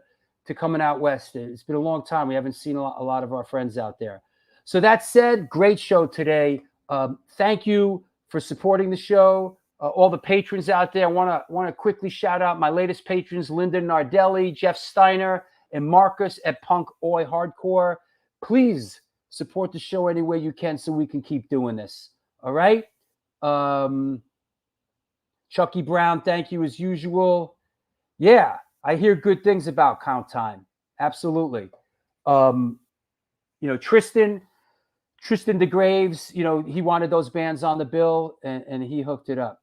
coming out west. It's been a long time. We haven't seen a lot of our friends out there. So that said, great show today. Thank you for supporting the show. All the patrons out there. I want to quickly shout out my latest patrons, Linda Nardelli, Jeff Steiner, and Marcus at Punk Oi Hardcore. Please support the show any way you can so we can keep doing this. All right? Chucky Brown, thank you as usual. Yeah, I hear good things about Count Time. Absolutely. Tristan DeGraves, he wanted those bands on the bill and he hooked it up.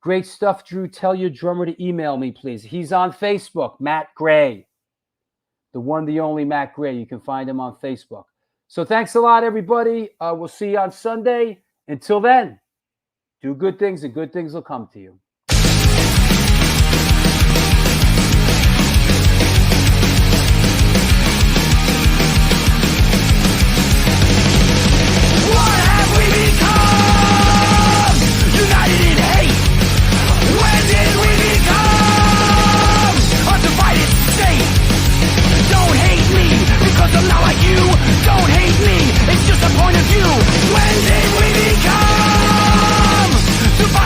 Great stuff, Drew. Tell your drummer to email me, please. He's on Facebook, Matt Gray. The one, the only Matt Gray. You can find him on Facebook. So thanks a lot, everybody. We'll see you on Sunday. Until then, do good things and good things will come to you.